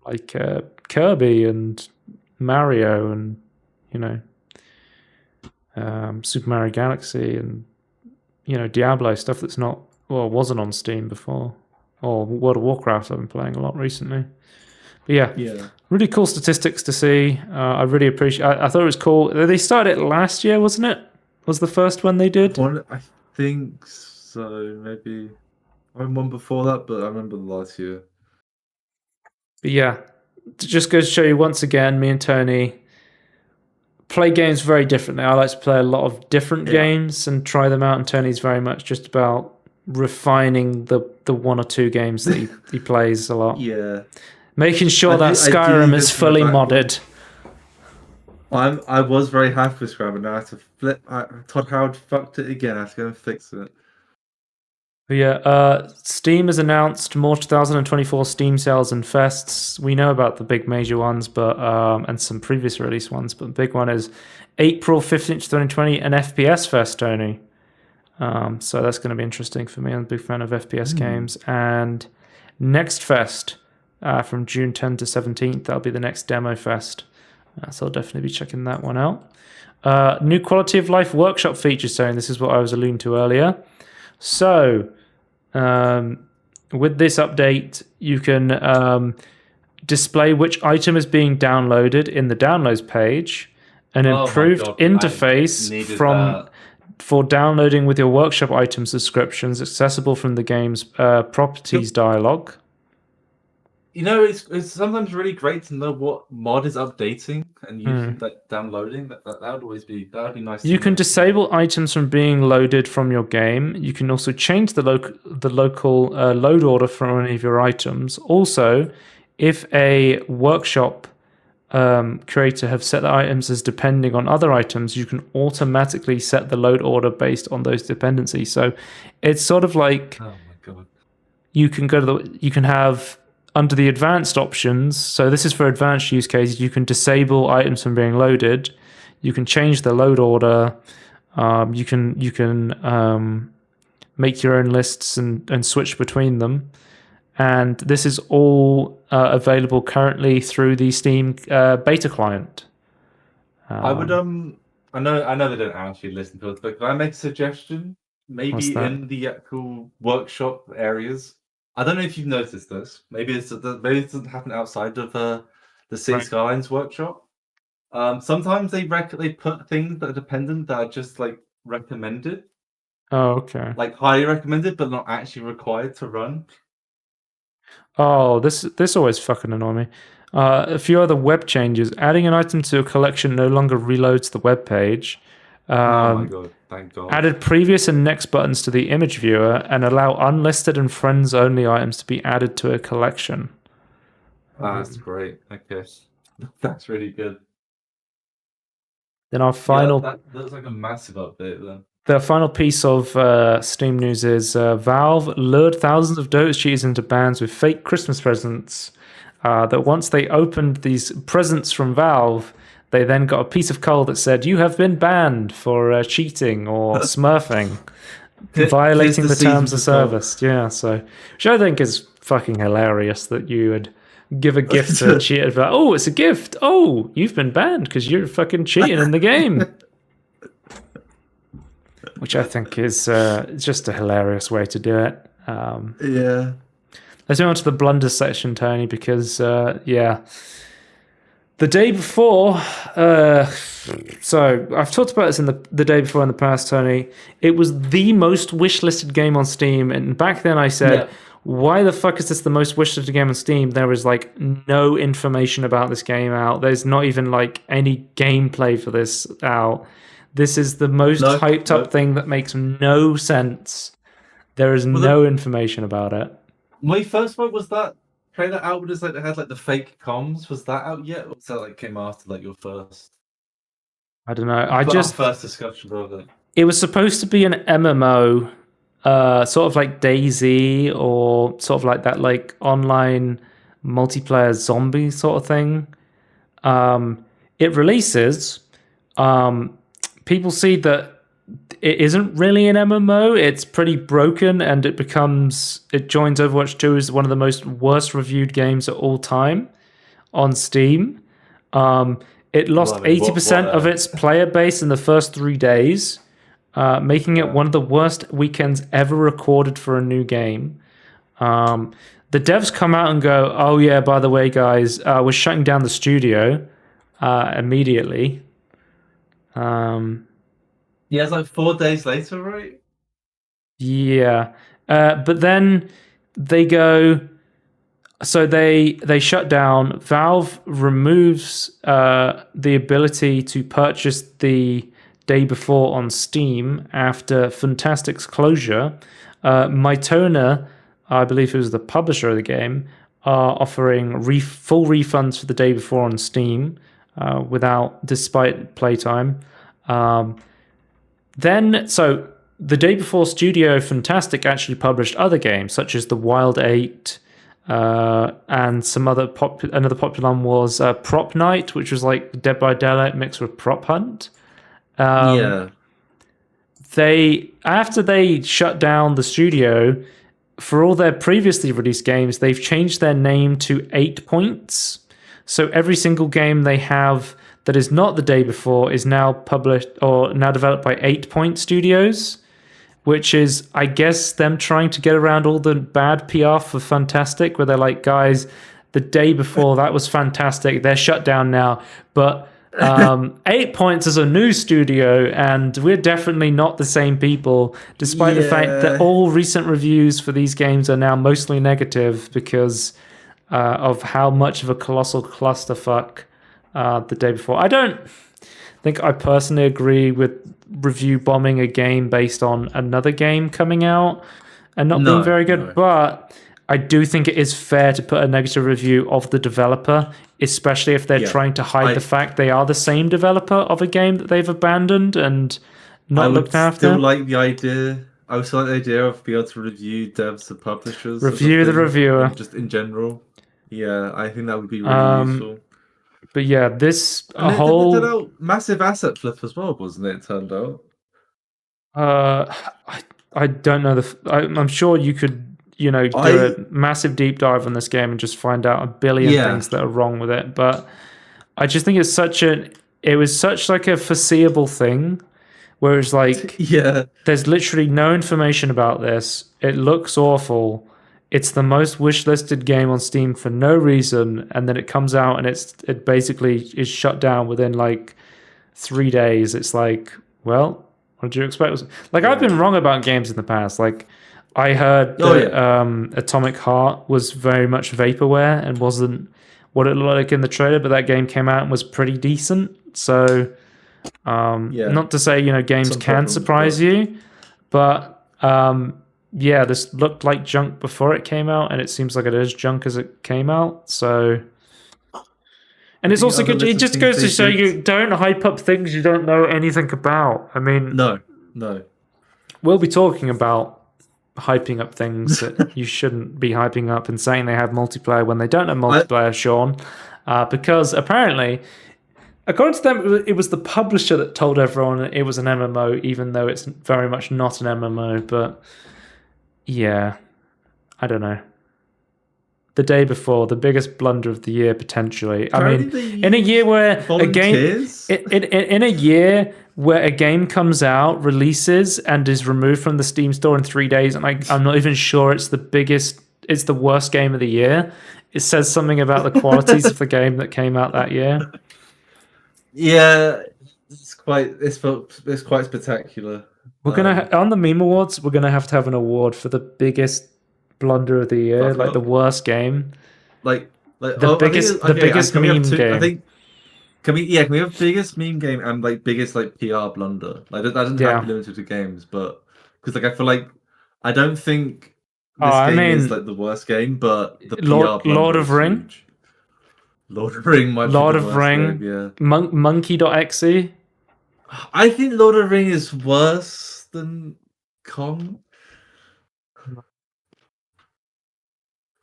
like Kirby and Mario and Super Mario Galaxy and Diablo, stuff that's not wasn't on Steam before, or World of Warcraft I've been playing a lot recently. But yeah, really cool statistics to see. I really appreciate. I thought it was cool. They started it last year, wasn't it? Was the first one they did? I think so. Maybe I remember one before that, but I remember the last year. But yeah, to just go to show you once again, me and Tony play games very differently. I like to play a lot of different games and try them out, and Tony's very much just about refining the one or two games that he plays a lot. Yeah. Making sure that Skyrim is fully modded. I was very happy with Skyrim, now I have to flip. Todd Howard fucked it again. I have to go and fix it. But yeah, Steam has announced more 2024 Steam sales and fests. We know about the big major ones, but and some previous release ones, but the big one is April 15th, 2020, an FPS fest, Tony. So that's going to be interesting for me. I'm a big fan of FPS games. And next fest, from June 10th to 17th, that'll be the next demo fest. So I'll definitely be checking that one out. New quality of life workshop features, Tony. This is what I was alluding to earlier. So, with this update, you can display which item is being downloaded in the downloads page, an improved interface for downloading with your workshop item subscriptions, accessible from the game's properties dialog. It's sometimes really great to know what mod is updating and using that downloading. That would always be nice. You can disable items from being loaded from your game. You can also change the local load order for any of your items. Also, if a workshop creator have set the items as depending on other items, you can automatically set the load order based on those dependencies. So it's sort of like, oh my god, you can have under the advanced options. So this is for advanced use cases. You can disable items from being loaded. You can change the load order. You can make your own lists and switch between them. And this is all available currently through the Steam beta client. I would I know they don't actually listen to us, but can I make a suggestion? Maybe in the actual workshop areas. I don't know if you've noticed this. Maybe this doesn't happen outside of the City Skylines workshop. Sometimes they put things that are dependent that are just like recommended. Oh, okay. Like highly recommended, but not actually required to run. Oh, this always fucking annoys me. A few other web changes. Adding an item to a collection no longer reloads the web page. Oh my god, thank god. Added previous and next buttons to the image viewer and allow unlisted and friends only items to be added to a collection. That's great. Okay. That's really good. Then our final that's like a massive update then. The final piece of Steam news is Valve lured thousands of Dota cheaters into bans with fake Christmas presents. That once they opened these presents from Valve, they then got a piece of coal that said, "You have been banned for cheating or smurfing, violating the terms of service." Yeah, so which I think is fucking hilarious that you would give a gift to a cheater. Like, oh, it's a gift. Oh, you've been banned because you're fucking cheating in the game. Which I think is just a hilarious way to do it. Yeah. Let's move on to the Blunders section, Tony, because, the day before... so, I've talked about this in the day before in the past, Tony. It was the most wishlisted game on Steam, and back then I said, why the fuck is this the most wishlisted game on Steam? There is, like, no information about this game out. There's not even, like, any gameplay for this out. This is the most hyped up thing that makes no sense. There is no information about it. My first one was that trailer out with like they had like the fake comms. Was that out yet? Or was that like came after like your first? I don't know. Our first discussion of it. It was supposed to be an MMO, sort of like DayZ or sort of like that like online multiplayer zombie sort of thing. It releases. People see that it isn't really an MMO. It's pretty broken, and it joins Overwatch 2 as one of the most worst reviewed games of all time on Steam. It lost 80% of its player base in the first 3 days, making it one of the worst weekends ever recorded for a new game. The devs come out and go, "Oh yeah, by the way, guys, we're shutting down the studio immediately." Yeah, it's like 4 days later, right? Yeah, but then they go. So they shut down. Valve removes the ability to purchase the day before on Steam after Fantastic's closure. Mytona, I believe it was the publisher of the game, are offering full refunds for the day before on Steam, despite playtime. So the day before, Studio Fantastic actually published other games such as The Wild 8, and some other another popular one was Prop Night, which was like Dead by Daylight mixed with Prop Hunt. After they shut down the studio for all their previously released games, they've changed their name to 8 Points. So every single game they have that is not the day before is now published or now developed by 8 Point Studios, which is, I guess, them trying to get around all the bad PR for Fantastic, where they're like, guys, the day before that was fantastic. They're shut down now, but 8 Points is a new studio, and we're definitely not the same people, despite the fact that all recent reviews for these games are now mostly negative because of how much of a colossal clusterfuck the day before. I don't think I personally agree with review bombing a game based on another game coming out and not being very good, but I do think it is fair to put a negative review of the developer, especially if they're trying to hide the fact they are the same developer of a game that they've abandoned and not looked after. I would still like the idea. I would still like the idea of being able to review devs and publishers. Review the reviewer. Just in general. Yeah, I think that would be really useful. But yeah, They did out massive asset flip as well, wasn't it? It turned out. I don't know I'm sure you could, do a massive deep dive on this game and just find out a billion things that are wrong with it. But I just think it was such like a foreseeable thing, where it's like, there's literally no information about this. It looks awful. It's the most wish-listed game on Steam for no reason, and then it comes out and it basically is shut down within like 3 days. It's like, well, what did you expect? Like, I've been wrong about games in the past. Like, I heard that Atomic Heart was very much vaporware and wasn't what it looked like in the trailer, but that game came out and was pretty decent. So, not to say, games can surprise you, but this looked like junk before it came out, and it seems like it is junk as it came out. So, And it's also good. It Little just things goes they to show did. you don't hype up things you don't know anything about. I mean, No. we'll be talking about hyping up things that you shouldn't be hyping up and saying they have multiplayer when they don't have multiplayer, Sean. Because apparently, according to them, it was the publisher that told everyone it was an MMO, even though it's very much not an MMO. But yeah, I don't know. The day before, the biggest blunder of the year potentially. I mean, in a year where a game, in a year where a game comes out, releases, and is removed from the Steam store in 3 days, and I'm not even sure it's the worst game of the year. It says something about the qualities of the game that came out that year. Yeah, it's quite spectacular. We're gonna on the Meme Awards. We're gonna have to have an award for the biggest blunder of the year, like the worst game. The biggest meme game. I think can we have biggest meme game and like biggest like PR blunder? Like that doesn't have to be limited to games, but because like I feel like I don't think this game is like the worst game, but the PR blunder Lord of Ring. Huge. Lord of Ring might Lord be the of worst Ring. game, yeah. Monkey.exe. I think Lord of Ring is worse than Kong.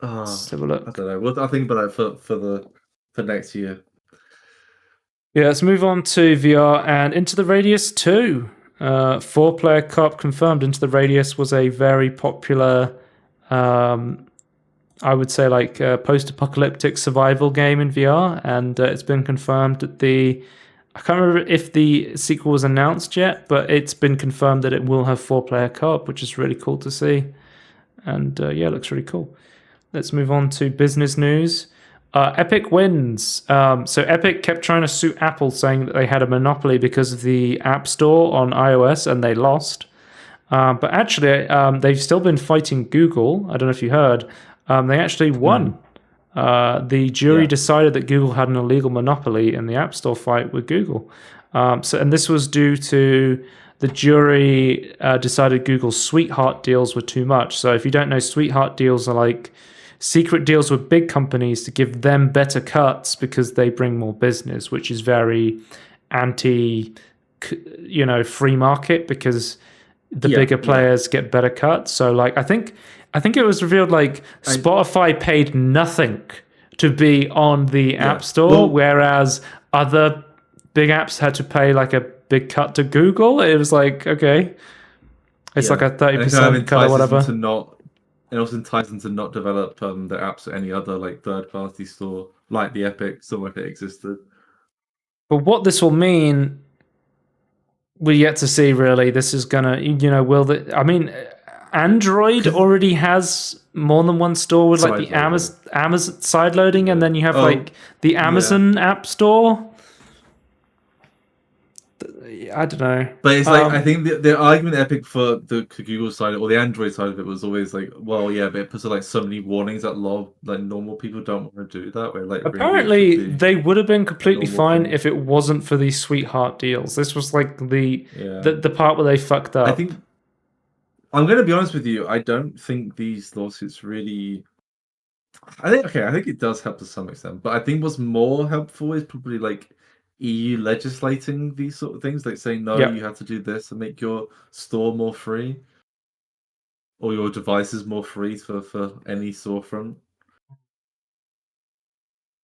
Let's have a look. I don't know. Well, I think about that for next year. Yeah, let's move on to VR and Into the Radius 2. 4-player co-op confirmed. Into the Radius was a very popular, I would say, like post-apocalyptic survival game in VR, and it's been confirmed that I can't remember if the sequel was announced yet, but it's been confirmed that it will have 4-player co-op, which is really cool to see. And yeah, it looks really cool. Let's move on to business news. Epic wins. So Epic kept trying to sue Apple, saying that they had a monopoly because of the App Store on iOS, and they lost. But actually, they've still been fighting Google. I don't know if you heard. They actually won. The jury decided that Google had an illegal monopoly in the App Store fight with Google. And this was due to the jury decided Google's sweetheart deals were too much. So if you don't know, sweetheart deals are like secret deals with big companies to give them better cuts because they bring more business, which is very anti, free market because the bigger players get better cuts. So like I think it was revealed like Spotify paid nothing to be on the App Store, whereas other big apps had to pay like a big cut to Google. It was like, okay, it's like a 30% cut or whatever. It also entices them to not develop their apps at any other like third-party store, like the Epic store if it existed. But what this will mean, we're yet to see. Really, this is gonna, Android already has more than one store with like the Amazon side loading, and then you have like the Amazon App Store. I don't know, but it's like I think the argument Epic for the Google side or the Android side of it was always like, well, yeah, but it puts like so many warnings that normal people don't want to do that. Where like apparently they would have been completely fine if it wasn't for these sweetheart deals. This was like the part where they fucked up. I think I'm going to be honest with you. I don't think these lawsuits really. I think it does help to some extent, but I think what's more helpful is probably like EU legislating these sort of things, like saying no, you have to do this and make your store more free, or your devices more free for any storefront.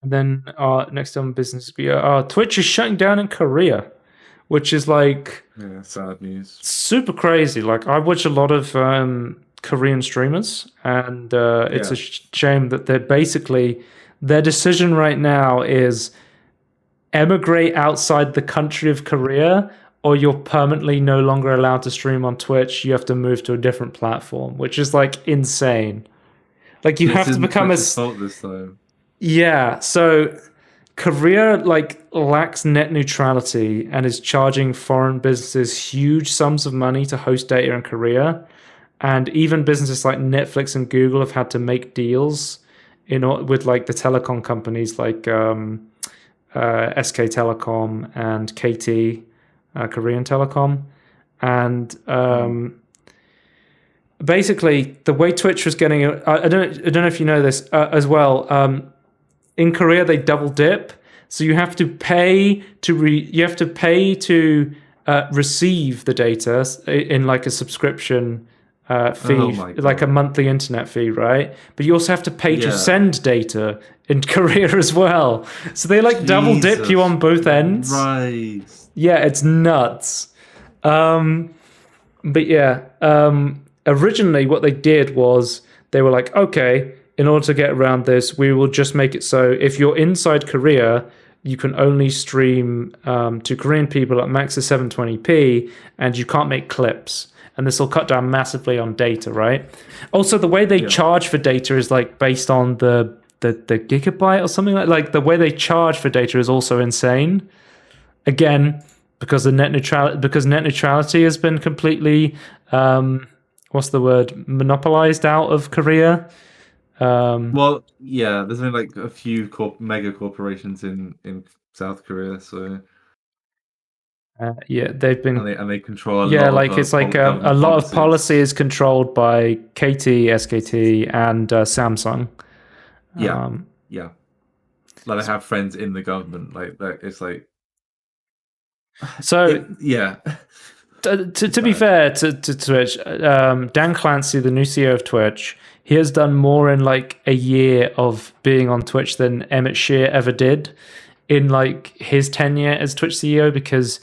And then next on business, Twitch is shutting down in Korea, which is like sad news, super crazy. Like I watch a lot of Korean streamers, and it's a shame that their decision right now is emigrate outside the country of Korea, or you're permanently no longer allowed to stream on Twitch. You have to move to a different platform, which is like insane. Like you have to become this time. Yeah, so Korea like lacks net neutrality and is charging foreign businesses huge sums of money to host data in Korea. And even businesses like Netflix and Google have had to make deals with like the telecom companies like SK Telecom and KT, Korean Telecom. And basically the way Twitch was getting I don't know if you know this as well. In Korea, they double dip. So you have to pay to receive the data in like a subscription fee, Oh my like a God. monthly internet fee, right? But you also have to pay to Yeah. send data in Korea as well. So they like double dip you Jesus on both ends. Christ. Yeah, it's nuts. But yeah, originally what they did was they were like, okay, in order to get around this, we will just make it so if you're inside Korea, you can only stream to Korean people at max of 720p, and you can't make clips. And this will cut down massively on data, right? Also, the way they charge for data is like based on the gigabyte or something like the way they charge for data is also insane. Again, because net neutrality has been completely monopolized out of Korea. Well, yeah, there's only like a few mega corporations in South Korea, so Yeah, they've been and they control a yeah, lot like of it's like a government lot of policy policies. is controlled by KT, SKT, and Samsung. Yeah, yeah. Like I have friends in the government. Like that, it's like So yeah. to be fair to Twitch, Dan Clancy, the new CEO of Twitch, he has done more in like a year of being on Twitch than Emmett Shear ever did in like his tenure as Twitch CEO, because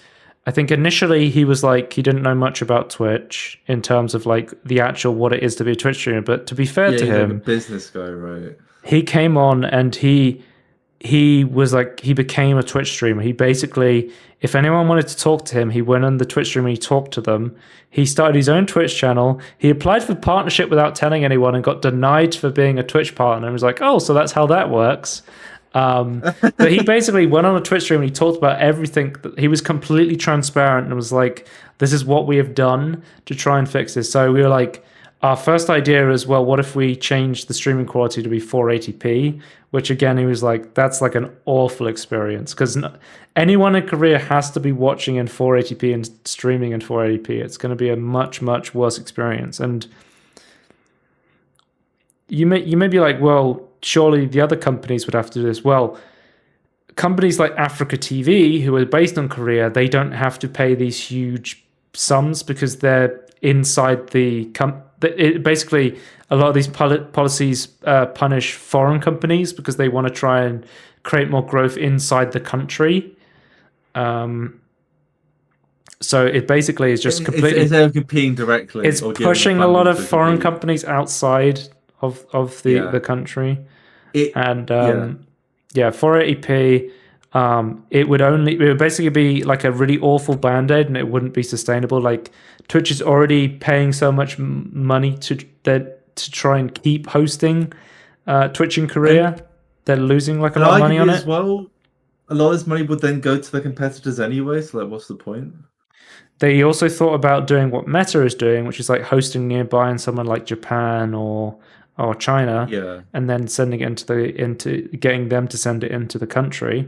I think initially he was like he didn't know much about Twitch in terms of like the actual what it is to be a Twitch streamer. But to be fair to He's him, like a business guy, right? he came on and he was like he became a Twitch streamer. He basically, if anyone wanted to talk to him, he went on the Twitch stream and he talked to them. He started his own Twitch channel. He applied for partnership without telling anyone and got denied for being a Twitch partner. And was like, oh, so that's how that works. But he basically went on a Twitch stream and he talked about everything. He was completely transparent and was like, this is what we have done to try and fix this. So we were like, our first idea is, well, what if we change the streaming quality to be 480p? Which again, he was like, that's like an awful experience because anyone in Korea has to be watching in 480p and streaming in 480p. It's going to be a much, much worse experience. And you may be like, well, surely the other companies would have to do this. Well, companies like Africa TV, who are based on Korea, they don't have to pay these huge sums because they're inside the basically a lot of these policies punish foreign companies because they want to try and create more growth inside the country. So it basically is just completely Instead of competing directly, it's or giving pushing a lot of funding to foreign compete. companies outside of the country. And 480p, it would basically be like a really awful band-aid and it wouldn't be sustainable. Like Twitch is already paying so much money to try and keep hosting Twitch in Korea. They're losing like a lot of money on it. As well, a lot of this money would then go to the competitors anyway, so like what's the point? They also thought about doing what Meta is doing, which is like hosting nearby in someone like Japan or China, and then sending it into getting them to send it into the country.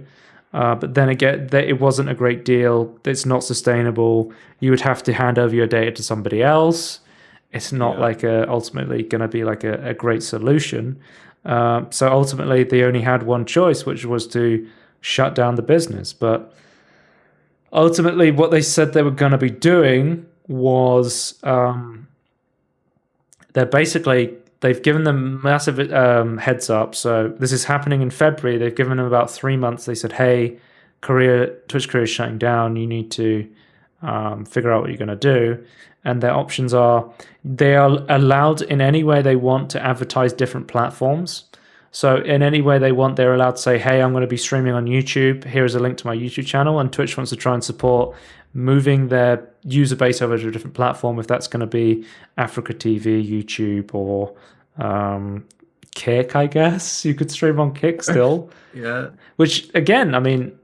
But then again, it wasn't a great deal. It's not sustainable. You would have to hand over your data to somebody else. It's not like ultimately going to be like a great solution. So ultimately, they only had one choice, which was to shut down the business. But ultimately, what they said they were going to be doing was they've given them massive heads up. So this is happening in February. They've given them about 3 months. They said, hey, Twitch Korea is shutting down. You need to figure out what you're going to do. And their options are they are allowed in any way they want to advertise different platforms. So in any way they want, they're allowed to say, hey, I'm going to be streaming on YouTube. Here's a link to my YouTube channel. And Twitch wants to try and support moving their user base over to a different platform, if that's going to be Africa TV, YouTube, or Kick, I guess. You could stream on Kick still. Which, again, I mean,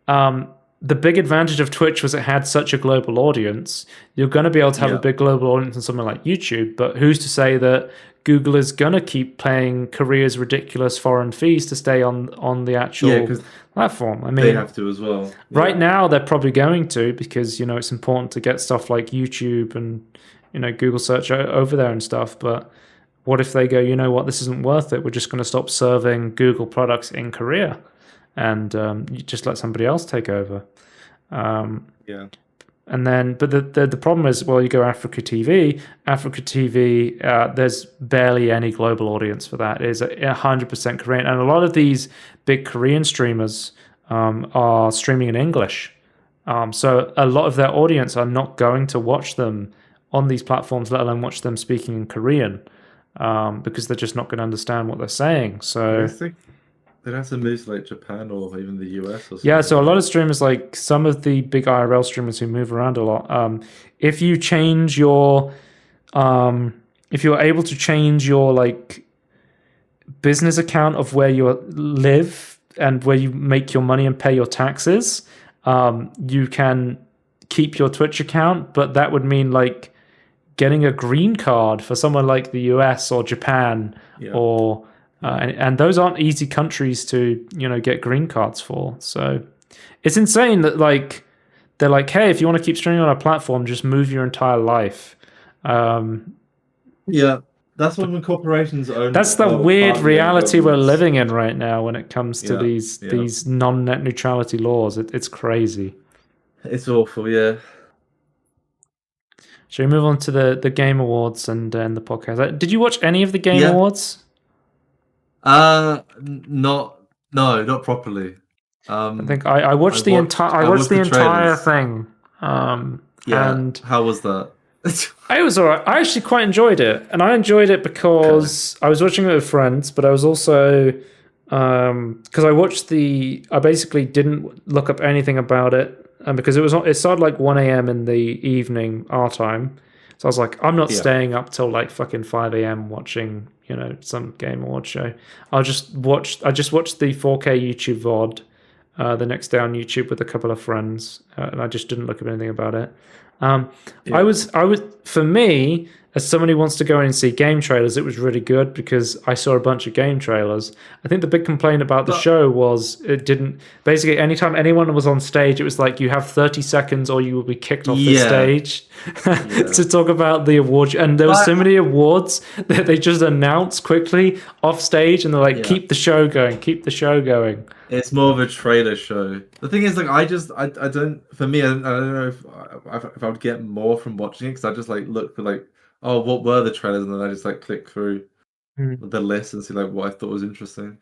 the big advantage of Twitch was it had such a global audience. You're going to be able to have a big global audience on something like YouTube, but who's to say that Google is going to keep paying Korea's ridiculous foreign fees to stay on the actual platform? I mean, they have to as well. Right now, they're probably going to because, it's important to get stuff like YouTube and, Google search over there and stuff. But what if they go, you know what, this isn't worth it. We're just going to stop serving Google products in Korea. and you just let somebody else take over. Yeah. And then, but the problem is, well, you go Africa TV. Africa TV, there's barely any global audience for that. It is 100% Korean, and a lot of these big Korean streamers are streaming in English. So a lot of their audience are not going to watch them on these platforms, let alone watch them speaking in Korean, because they're just not going to understand what they're saying. So I think they'd have to move to like Japan or even the US or something. yeah, so a lot of streamers, like some of the big IRL streamers who move around a lot, if you change your, if you're able to change your like business account of where you live and where you make your money and pay your taxes, you can keep your Twitch account, but that would mean like getting a green card for somewhere like the US or Japan, or and those aren't easy countries to get green cards for. So it's insane that like they're like, hey, if you want to keep streaming on our platform, just move your entire life. Yeah, that's when corporations own. That's the weird reality we're living in right now when it comes to these non-net neutrality laws. It's crazy. It's awful, yeah. Shall we move on to the Game Awards and the podcast? Did you watch any of the Game Awards? Not properly. I think I watched the entire thing. And how was that? It was all right. I actually quite enjoyed it, and I enjoyed it because I was watching it with friends, but I was also because I basically didn't look up anything about it. And because it started like 1 a.m. in the evening our time, so I was like, I'm not staying up till like fucking 5 a.m. watching some Game Award show. I just watched the 4K YouTube VOD the next day on YouTube with a couple of friends, and I just didn't look up anything about it. I was for me, as somebody who wants to go in and see game trailers, it was really good because I saw a bunch of game trailers. I think the big complaint about the show was it didn't. Basically, anytime anyone was on stage, it was like you have 30 seconds or you will be kicked off the stage to talk about the awards. And there were so many awards that they just announced quickly off stage, and they're like, keep the show going, keep the show going. It's more of a trailer show. The thing is, like, I don't. For me, I don't know if I would get more from watching it because I just like look for like, oh, what were the trailers, and then I just like click through the list and see like what I thought was interesting.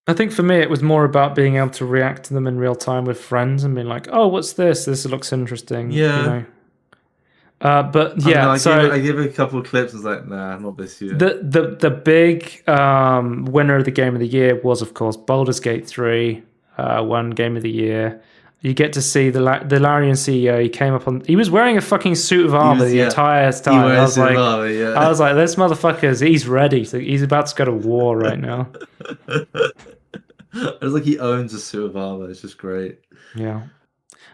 I think for me, it was more about being able to react to them in real time with friends and being like, oh, what's this? This looks interesting. Yeah. But yeah, I gave it a couple of clips. I was like, nah, not this year. The big winner of the Game of the Year was, of course, Baldur's Gate 3 won Game of the Year. You get to see the Larian CEO. He came up on. He was wearing a fucking suit of armor the entire time. I was like, this motherfucker, he's ready. He's about to go to war right now. It was like he owns a suit of armor. It's just great. Yeah.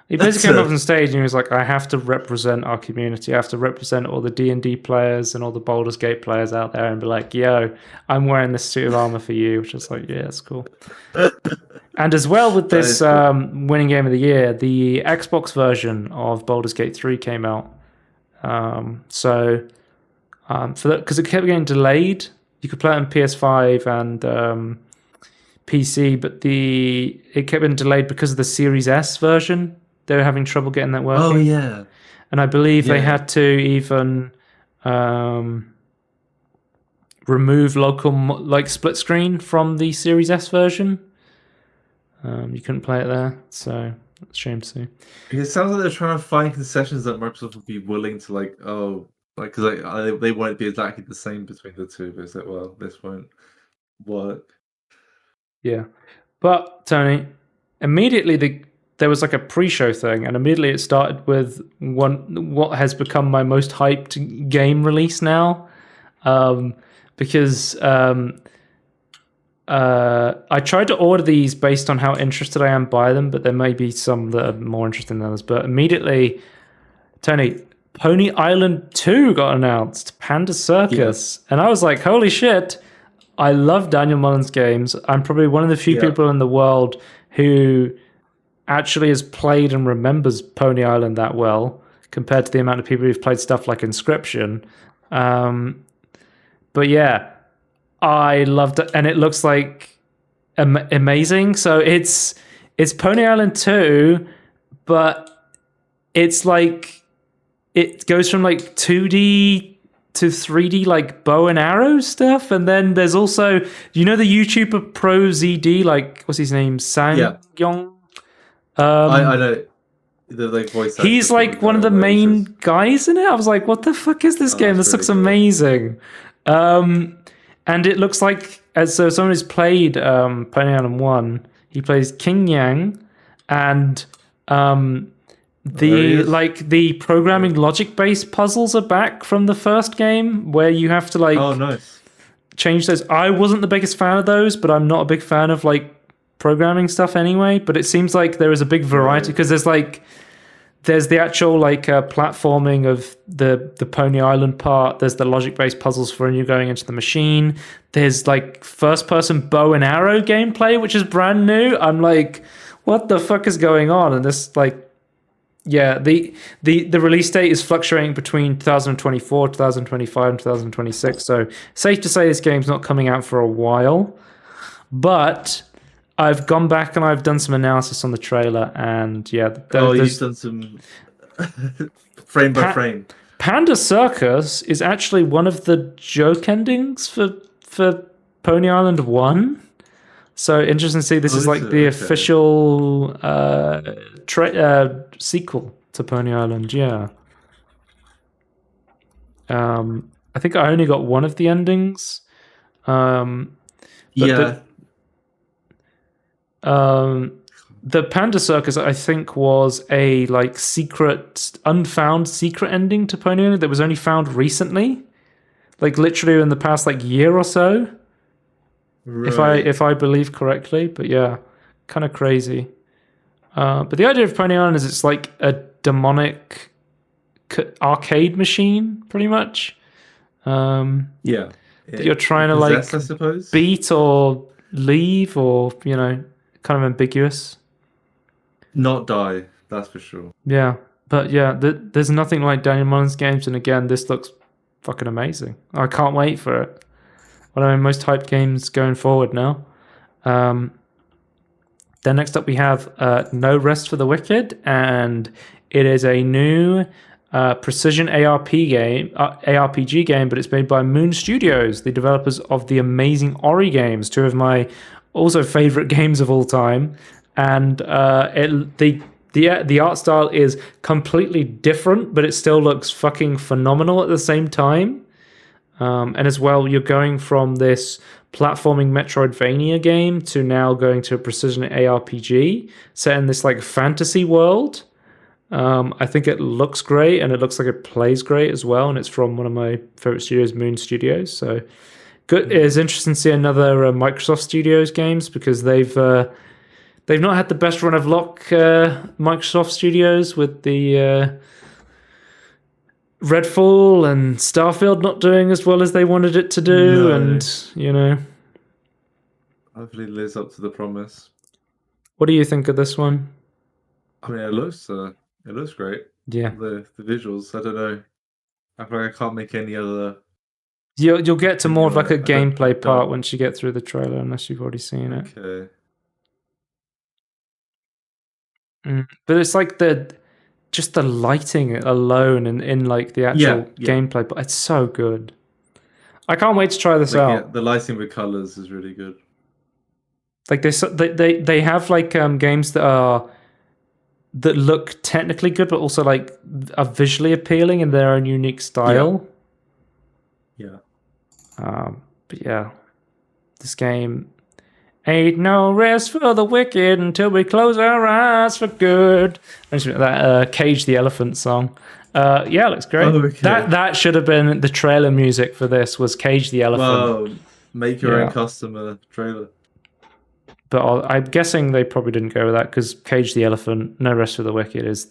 He basically came up on stage and he was like, I have to represent our community. I have to represent all the D&D players and all the Baldur's Gate players out there and be like, yo, I'm wearing this suit of armor for you, which is like, yeah, that's cool. And as well with this winning Game of the Year, the Xbox version of Baldur's Gate 3 came out. For that, because it kept getting delayed, you could play it on PS5 and PC, but it kept getting delayed because of the Series S version. They were having trouble getting that working. Oh yeah, and I believe they had to even remove local split screen from the Series S version. You couldn't play it there, so it's a shame to see. It sounds like they're trying to find concessions that Microsoft would be willing to because they won't be exactly the same between the two. But it's like, well, this won't work. Yeah, but Tony, immediately there was like a pre-show thing, and immediately it started with what has become my most hyped game release now, because I tried to order these based on how interested I am by them, but there may be some that are more interesting than others. But immediately, Tony, Pony Island 2 got announced, Panda Circus, and I was like, holy shit. I love Daniel Mullins games. I'm probably one of the few people in the world who actually has played and remembers Pony Island that well compared to the amount of people who've played stuff like Inscription. But yeah, I loved it. And it looks like amazing. So it's Pony Island 2, but it's like it goes from like 2D to 3D like bow and arrow stuff, and then there's also the YouTuber Pro ZD, like what's his name, Yeah, Sang-yong. I know the like voice actor. He's like one of the main guys in it. I was like, what the fuck is this game? This really looks cool. amazing. And it looks like, so someone who's played Pony Island 1, he plays King Yang, and the programming logic based puzzles are back from the first game, where you have to like nice. change those. I wasn't the biggest fan of those, but I'm not a big fan of like programming stuff anyway. But it seems like there is a big variety, because there's the actual like platforming of the Pony Island part. There's the logic based puzzles for when you're going into the machine. There's like first person bow and arrow gameplay, which is brand new. I'm like, what the fuck is going on? And this like, yeah, the release date is fluctuating between 2024, 2025, and 2026. So safe to say this game's not coming out for a while. But I've gone back and I've done some analysis on the trailer, and yeah, you've done some frame by frame. Panda Circus is actually one of the joke endings for Pony Island 1. So interesting to see. This is like the official sequel to Pony Island. Yeah. I think I only got one of the endings. The Panda Circus, I think, was a like unfound secret ending to Pony Island that was only found recently, like literally in the past like year or so, if I believe correctly. But yeah, kind of crazy. But the idea of Pony Island is it's like a demonic arcade machine, pretty much. That you're trying to like I suppose, beat or leave, or kind of ambiguous. Not die, that's for sure. Yeah, but yeah, there's nothing like Daniel Mullins games, and again, this looks fucking amazing. I can't wait for it. One of my most hyped games going forward now. Then next up we have No Rest for the Wicked, and it is a new precision ARPG game, but it's made by Moon Studios, the developers of the amazing Ori games, two of my also favorite games of all time. And the art style is completely different, but it still looks fucking phenomenal at the same time. And as well, you're going from this platforming Metroidvania game to now going to a precision ARPG set in this like fantasy world. I think it looks great, and it looks like it plays great as well. And it's from one of my favorite studios, Moon Studios. So good. It's interesting to see another Microsoft Studios games, because they've not had the best run of luck, Microsoft Studios, with the Redfall and Starfield not doing as well as they wanted it to do. No. And hopefully it lives up to the promise. What do you think of this one? I mean, it looks great. Yeah, the visuals. I don't know. I feel like I can't make any other. You'll get to more of like a gameplay part once you get through the trailer, unless you've already seen it. Okay. But it's like just the lighting alone and in like the actual gameplay, but it's so good. I can't wait to try this out. Yeah, the lighting with colors is really good. Like they have like games that look technically good, but also like are visually appealing in their own unique style. Yeah. But yeah, this game ain't no rest for the wicked until we close our eyes for good. That Cage the Elephant song. Yeah, looks great. Oh, okay. That should have been the trailer music for this. Was Cage the Elephant? Well, make your own customer trailer. But I'm guessing they probably didn't go with that, because Cage the Elephant, No Rest for the Wicked is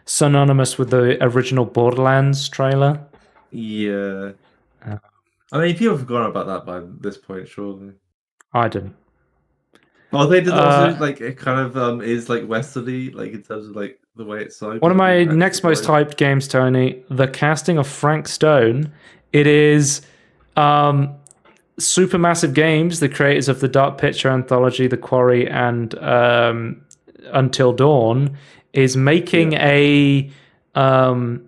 synonymous with the original Borderlands trailer. Yeah. I mean, people have forgotten about that by this point, surely. I didn't. Oh, they did also, like, it kind of is like westerly, like in terms of like the way it's sold. One of my next most hyped games, Tony, the casting of Frank Stone. It is Supermassive Games, the creators of the Dark Picture anthology, The Quarry, and Until Dawn, is making a Dark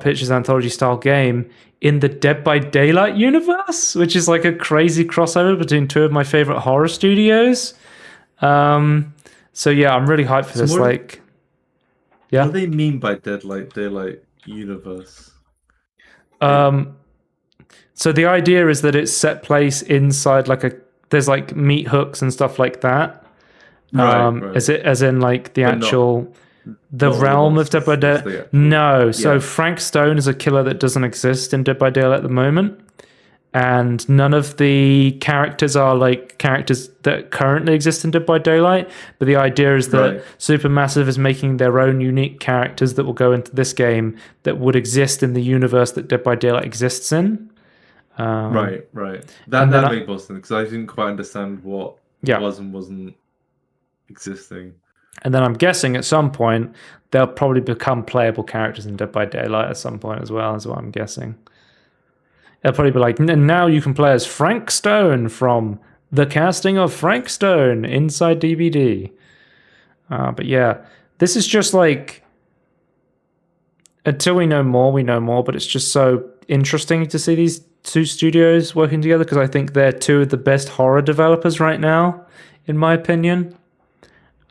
Pictures anthology style game in the Dead by Daylight universe, which is like a crazy crossover between two of my favorite horror studios. So yeah, I'm really hyped for this. What do they mean by Daylight universe? So the idea is that it's set place inside there's like meat hooks and stuff like that. Right. As in like the actual the realm of Dead by Daylight. No. So Frank Stone is a killer that doesn't exist in Dead by Daylight at the moment. And none of the characters are like characters that currently exist in Dead by Daylight. But the idea is that Supermassive is making their own unique characters that will go into this game that would exist in the universe that Dead by Daylight exists in. Right. That makes more sense because I didn't quite understand what was and wasn't existing. And then I'm guessing at some point they'll probably become playable characters in Dead by Daylight at some point as well, is what I'm guessing. It'll probably be like, and now you can play as Frank Stone from the casting of Frank Stone inside DVD. But yeah, this is just like, until we know more, but it's just so interesting to see these two studios working together because I think they're two of the best horror developers right now, in my opinion.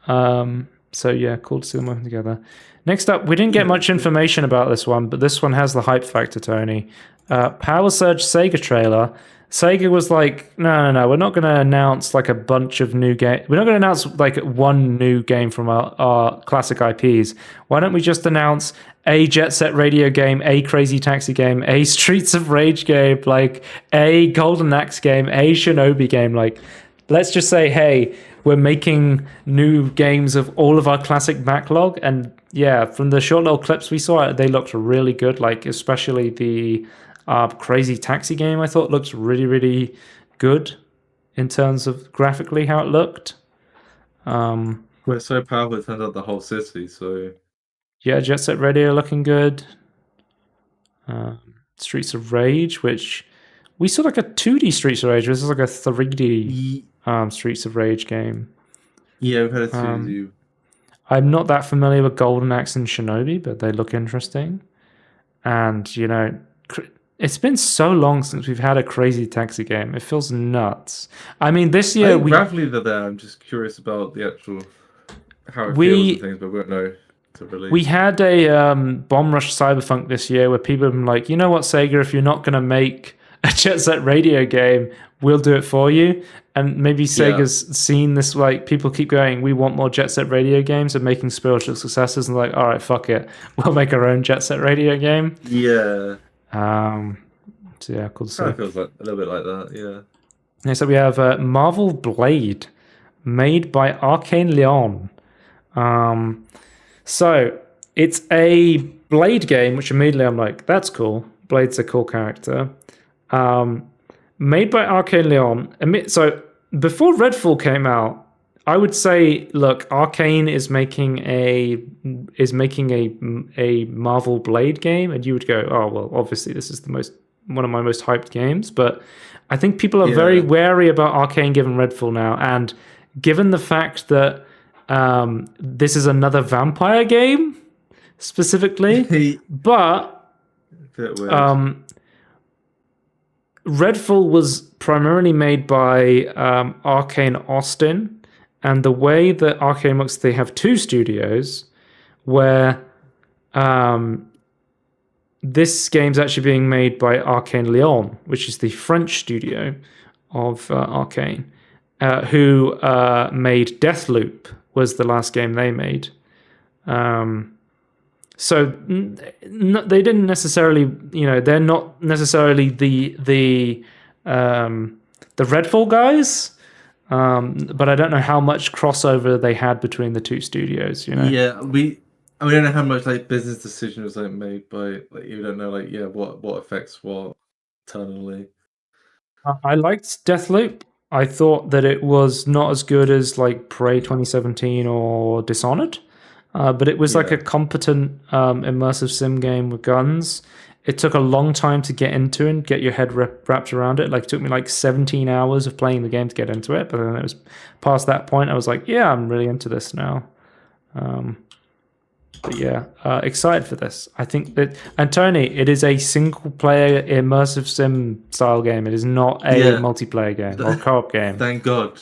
So yeah, cool to see them working together. Next up, we didn't get much information about this one, but this one has the hype factor, Tony. Power Surge Sega trailer. Sega was like, no, we're not going to announce like a bunch of new games. We're not going to announce like one new game from our classic IPs. Why don't we just announce a Jet Set Radio game, a Crazy Taxi game, a Streets of Rage game, like a Golden Axe game, a Shinobi game. Like, let's just say, hey, we're making new games of all of our classic backlog. And yeah, from the short little clips we saw, they looked really good. Like, especially the Crazy Taxi game, I thought looked really, really good in terms of graphically how it looked. We're so powerful, it turned out the whole city, so... Yeah, Jet Set Radio looking good. Streets of Rage, which... We saw like a 2D Streets of Rage. This is like a 3D Streets of Rage game. Yeah, we've had a 2D. I'm not that familiar with Golden Axe and Shinobi, but they look interesting. And, you know, it's been so long since we've had a Crazy Taxi game. It feels nuts. I mean, this year... graphically they're there. I'm just curious about the actual... how it feels and things, but we don't know to release. We had a Bomb Rush Cyberpunk this year where people have been like, you know what, Sega, if you're not going to make a Jet Set Radio game, we'll do it for you. And maybe Sega's seen this, like, people keep going, we want more Jet Set Radio games and making spiritual successors, and like, all right, fuck it, we'll make our own Jet Set Radio game. Yeah. So yeah, cool to see. It feels like a little bit like that, yeah. Next up we have Marvel Blade, made by Arcane Leon. So it's a Blade game, which immediately I'm like, that's cool. Blade's a cool character. Made by Arcane Leon. So before Redfall came out, I would say, look, Arcane is making a Marvel Blade game, and you would go, oh well, obviously this is one of my most hyped games. But I think people are very wary about Arcane given Redfall now, and given the fact that this is another vampire game specifically, but Redfall was primarily made by Arcane Austin. And the way that Arcane works, they have two studios where this game's actually being made by Arcane Leon, which is the French studio of Arcane, who made Deathloop, was the last game they made. So they didn't necessarily, they're not necessarily the Redfall guys. But I don't know how much crossover they had between the two studios, Yeah, we don't know how much business decisions was made by you don't know what affects what internally. I liked Deathloop. I thought that it was not as good as Prey 2017 or Dishonored, but it was like a competent immersive sim game with guns. it took a long time to get into and get your head wrapped around it. Like it took me like 17 hours of playing the game to get into it, but then it was past that point I was like, yeah, I'm really into this now. But yeah, excited for this. I think that, and Tony, it is a single player immersive sim style game. It is not a multiplayer game or co-op game. Thank God.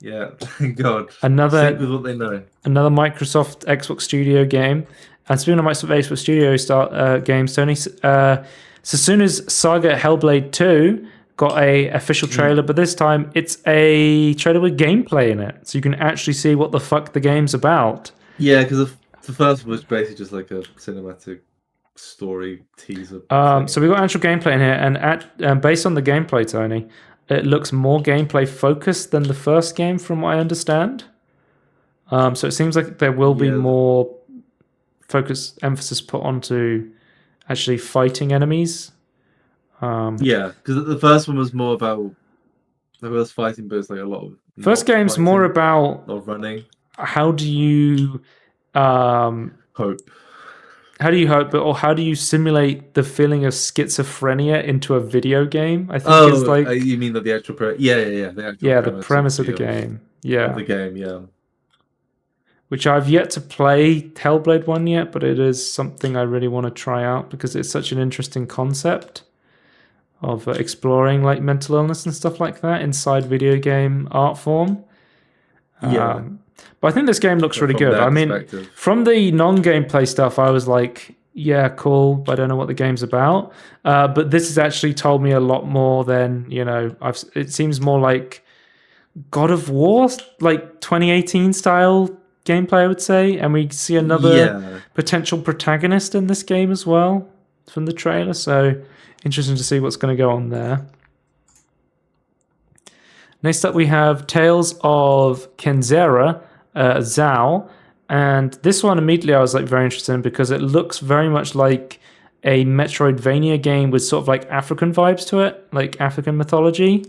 Yeah, thank God. Another Stick with what they know. Another Microsoft Xbox Studio game. And speaking of Microsoft Xbox Studio games, Tony, so as soon as Saga Hellblade 2 got a official trailer, but this time it's a trailer with gameplay in it, so you can actually see what the fuck the game's about. Yeah, because the first one was basically just like a cinematic story teaser. So we got actual gameplay in here, and based on the gameplay, Tony, it looks more gameplay focused than the first game, from what I understand. So it seems like there will be more emphasis put onto actually fighting enemies. Yeah, because the first one was more about there was fighting, but it's like a lot of first game's fighting, more about not running. How do you hope? How do you hope, or how do you simulate the feeling of schizophrenia into a video game? I think it's like you mean the actual the premise of the game. The game, yeah. Which I've yet to play Hellblade 1 yet, but it is something I really want to try out because it's such an interesting concept of exploring like mental illness and stuff like that inside video game art form. Yeah. But I think this game looks really good. I mean, from the non-gameplay stuff, I was like, yeah, cool, but I don't know what the game's about. But this has actually told me a lot more than, it seems more like God of War, like 2018 style gameplay, I would say. And we see another potential protagonist in this game as well from the trailer. So interesting to see what's going to go on there. Next up, we have Tales of Kenzera, Zao. And this one, immediately, I was like very interested in because it looks very much like a Metroidvania game with sort of like African vibes to it, like African mythology.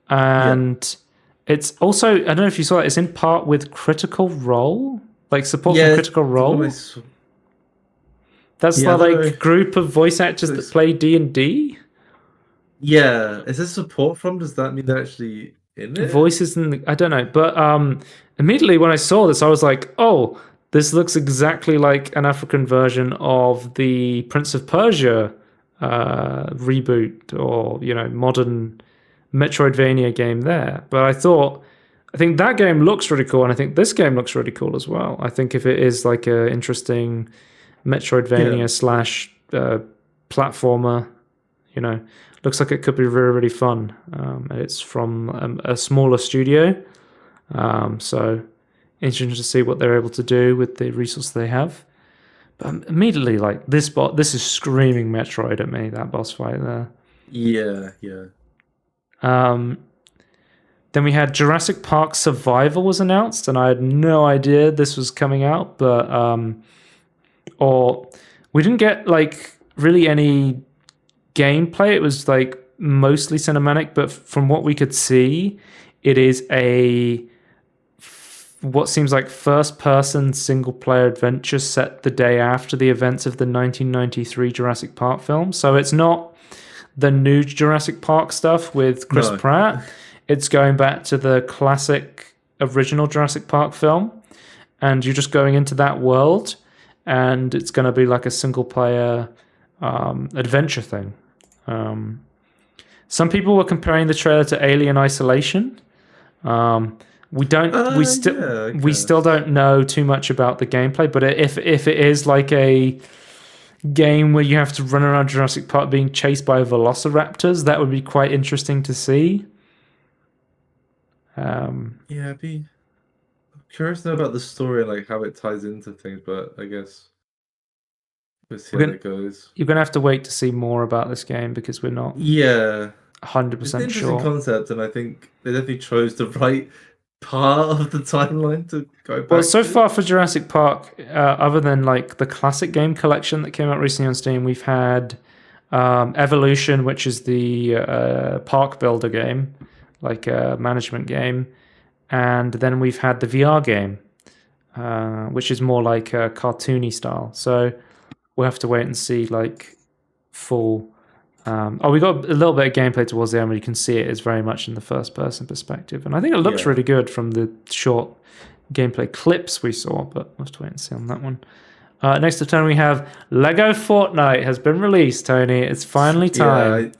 And it's also, I don't know if you saw it, it's in part with Critical Role, like support from Critical Role. That's the like group of voice actors that play D&D. Yeah, is this support from? Does that mean they're actually in it? Voices in I don't know, but immediately when I saw this, I was like, oh, this looks exactly like an African version of the Prince of Persia reboot or modern Metroidvania game there. But I think that game looks really cool, and I think this game looks really cool as well. I think if it is like a interesting Metroidvania slash platformer, looks like it could be really, really fun. It's from a smaller studio, so interesting to see what they're able to do with the resources they have. But immediately, like this is screaming Metroid at me. That boss fight there. Yeah. Then we had Jurassic Park Survival was announced, and I had no idea this was coming out, but or we didn't get like really any gameplay. It was like mostly cinematic, but from what we could see, it is what seems like first-person single-player adventure set the day after the events of the 1993 Jurassic Park film. So it's not the new Jurassic Park stuff with Chris Pratt. It's going back to the classic original Jurassic Park film, and you're just going into that world, and it's going to be like a single-player adventure thing. Some people were comparing the trailer to Alien Isolation. We still don't know too much about the gameplay, but if it is like a game where you have to run around Jurassic Park being chased by velociraptors, that would be quite interesting to see. I'd be curious to know about the story and like how it ties into things, but I guess we'll see how it goes. You're gonna have to wait to see more about this game because we're not 100% sure. Interesting concept, and I think they definitely chose the right part of the timeline to go back. Well, so far for Jurassic Park, other than like the classic game collection that came out recently on Steam, we've had Evolution, which is the park builder game, like a management game, and then we've had the VR game, which is more like a cartoony style. So we'll have to wait and see like full. We got a little bit of gameplay towards the end where you can see it is very much in the first person perspective, and I think it looks really good from the short gameplay clips we saw. But we'll have to wait and see on that one. Next up, Tony, we have Lego Fortnite has been released. Tony, it's finally time.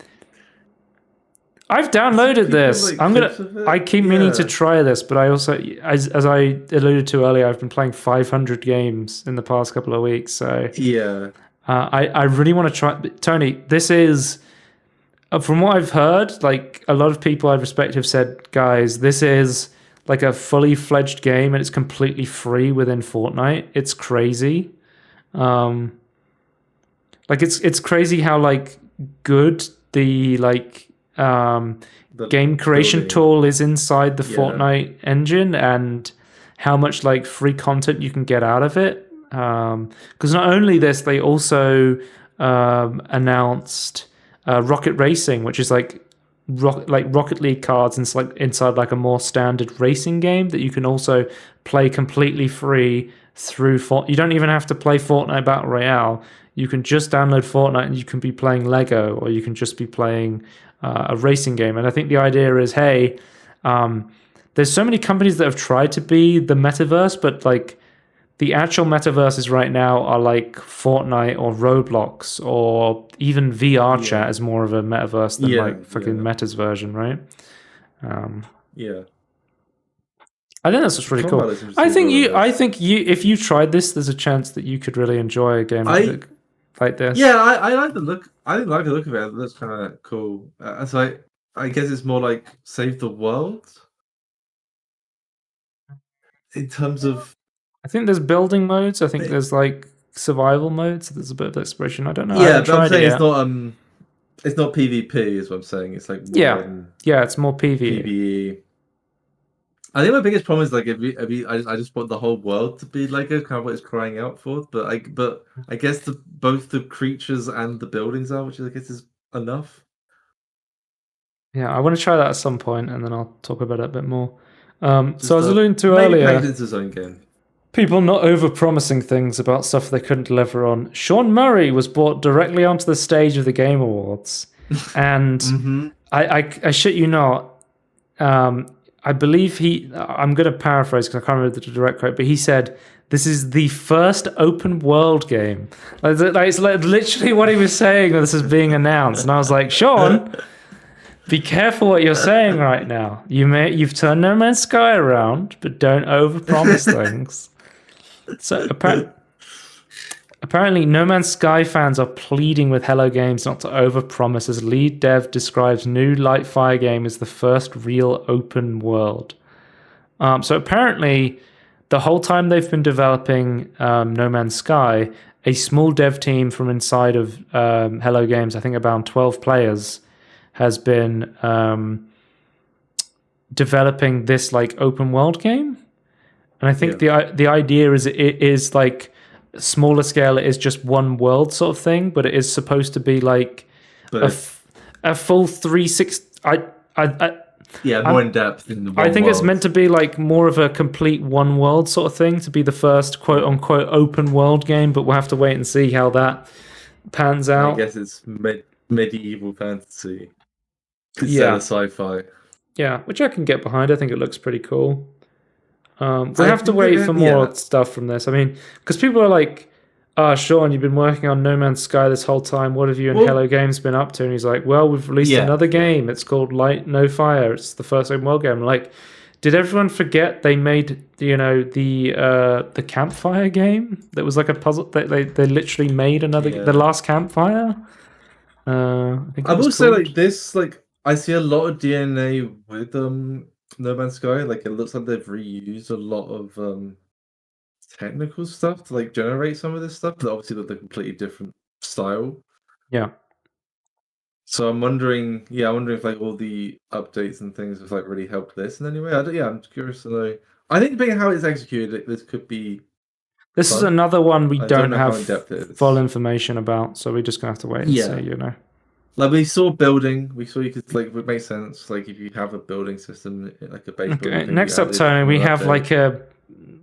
I've downloaded this. I keep meaning to try this, but I also, as I alluded to earlier, I've been playing 500 games in the past couple of weeks. So I really want to try. Tony, this is, from what I've heard, like a lot of people I respect have said, guys, this is like a fully fledged game and it's completely free within Fortnite. It's crazy. Like it's crazy how like good the like game creation tool is inside the Fortnite engine, and how much like free content you can get out of it. Because not only this, they also announced Rocket Racing, which is like Rocket League cards inside like a more standard racing game that you can also play completely free through You don't even have to play Fortnite Battle Royale. You can just download Fortnite and you can be playing Lego, or you can just be playing a racing game. And I think the idea is, hey, there's so many companies that have tried to be the metaverse, but like the actual metaverses right now are like Fortnite or Roblox, or even VR chat is more of a metaverse than like fucking Meta's version, right? I think that's just really cool. I think if you tried this, there's a chance that you could really enjoy a game like this. Yeah, I like the look. I like the look of it. It looks kind of cool. So I guess it's more like save the world in terms of. I think there's building modes. I think there's like survival modes. So there's a bit of exploration. I don't know. Yeah, but I'm saying it's not PvP. Is what I'm saying. It's like it's more PvE. I think my biggest problem is like I just want the whole world to be like kind of what it's crying out for. But I guess both the creatures and the buildings are, which I guess is enough. Yeah, I want to try that at some point, and then I'll talk about it a bit more. So I was alluding to earlier, it's his own game. People not over-promising things about stuff they couldn't deliver on. Sean Murray was brought directly onto the stage of the Game Awards, and I shit you not. I believe I'm going to paraphrase because I can't remember the direct quote, but he said, this is the first open world game. It's literally what he was saying when this is being announced. And I was like, Sean, be careful what you're saying right now. You've turned No Man's Sky around, but don't overpromise things. So apparently No Man's Sky fans are pleading with Hello Games not to overpromise, as lead dev describes new Lightfire game as the first real open world. So apparently, the whole time they've been developing No Man's Sky, a small dev team from inside of Hello Games, I think about 12 players, has been developing this like open world game. And I think the idea is it is like smaller scale. It is just one world sort of thing, but it is supposed to be like a full 360. More in depth in the one I think world. It's meant to be like more of a complete one world sort of thing, to be the first quote unquote open world game, but we'll have to wait and see how that pans out. I guess it's medieval fantasy instead of sci-fi. Yeah, which I can get behind. I think it looks pretty cool. We'll have to wait for more stuff from this. I mean, because people are like, Sean, you've been working on No Man's Sky this whole time. What have you and Hello Games been up to? And he's like, well, we've released another game. It's called Light No Fire. It's the first open world game. Like, did everyone forget they made, the Campfire game? That was like a puzzle. They literally made the last Campfire. I will say like this, like I see a lot of DNA with No Man's Sky. Like it looks like they've reused a lot of technical stuff to like generate some of this stuff, but obviously with a completely different style. Yeah. So I'm wondering if like all the updates and things have like really helped this in any way. I'm curious to know. I think being how it's executed, this could be. This is another one we don't have full is. Information about, so we're just gonna have to wait and see. Like we saw building, you could like it makes sense. Like if you have a building system, like a base building. Next up, Tony, we have like a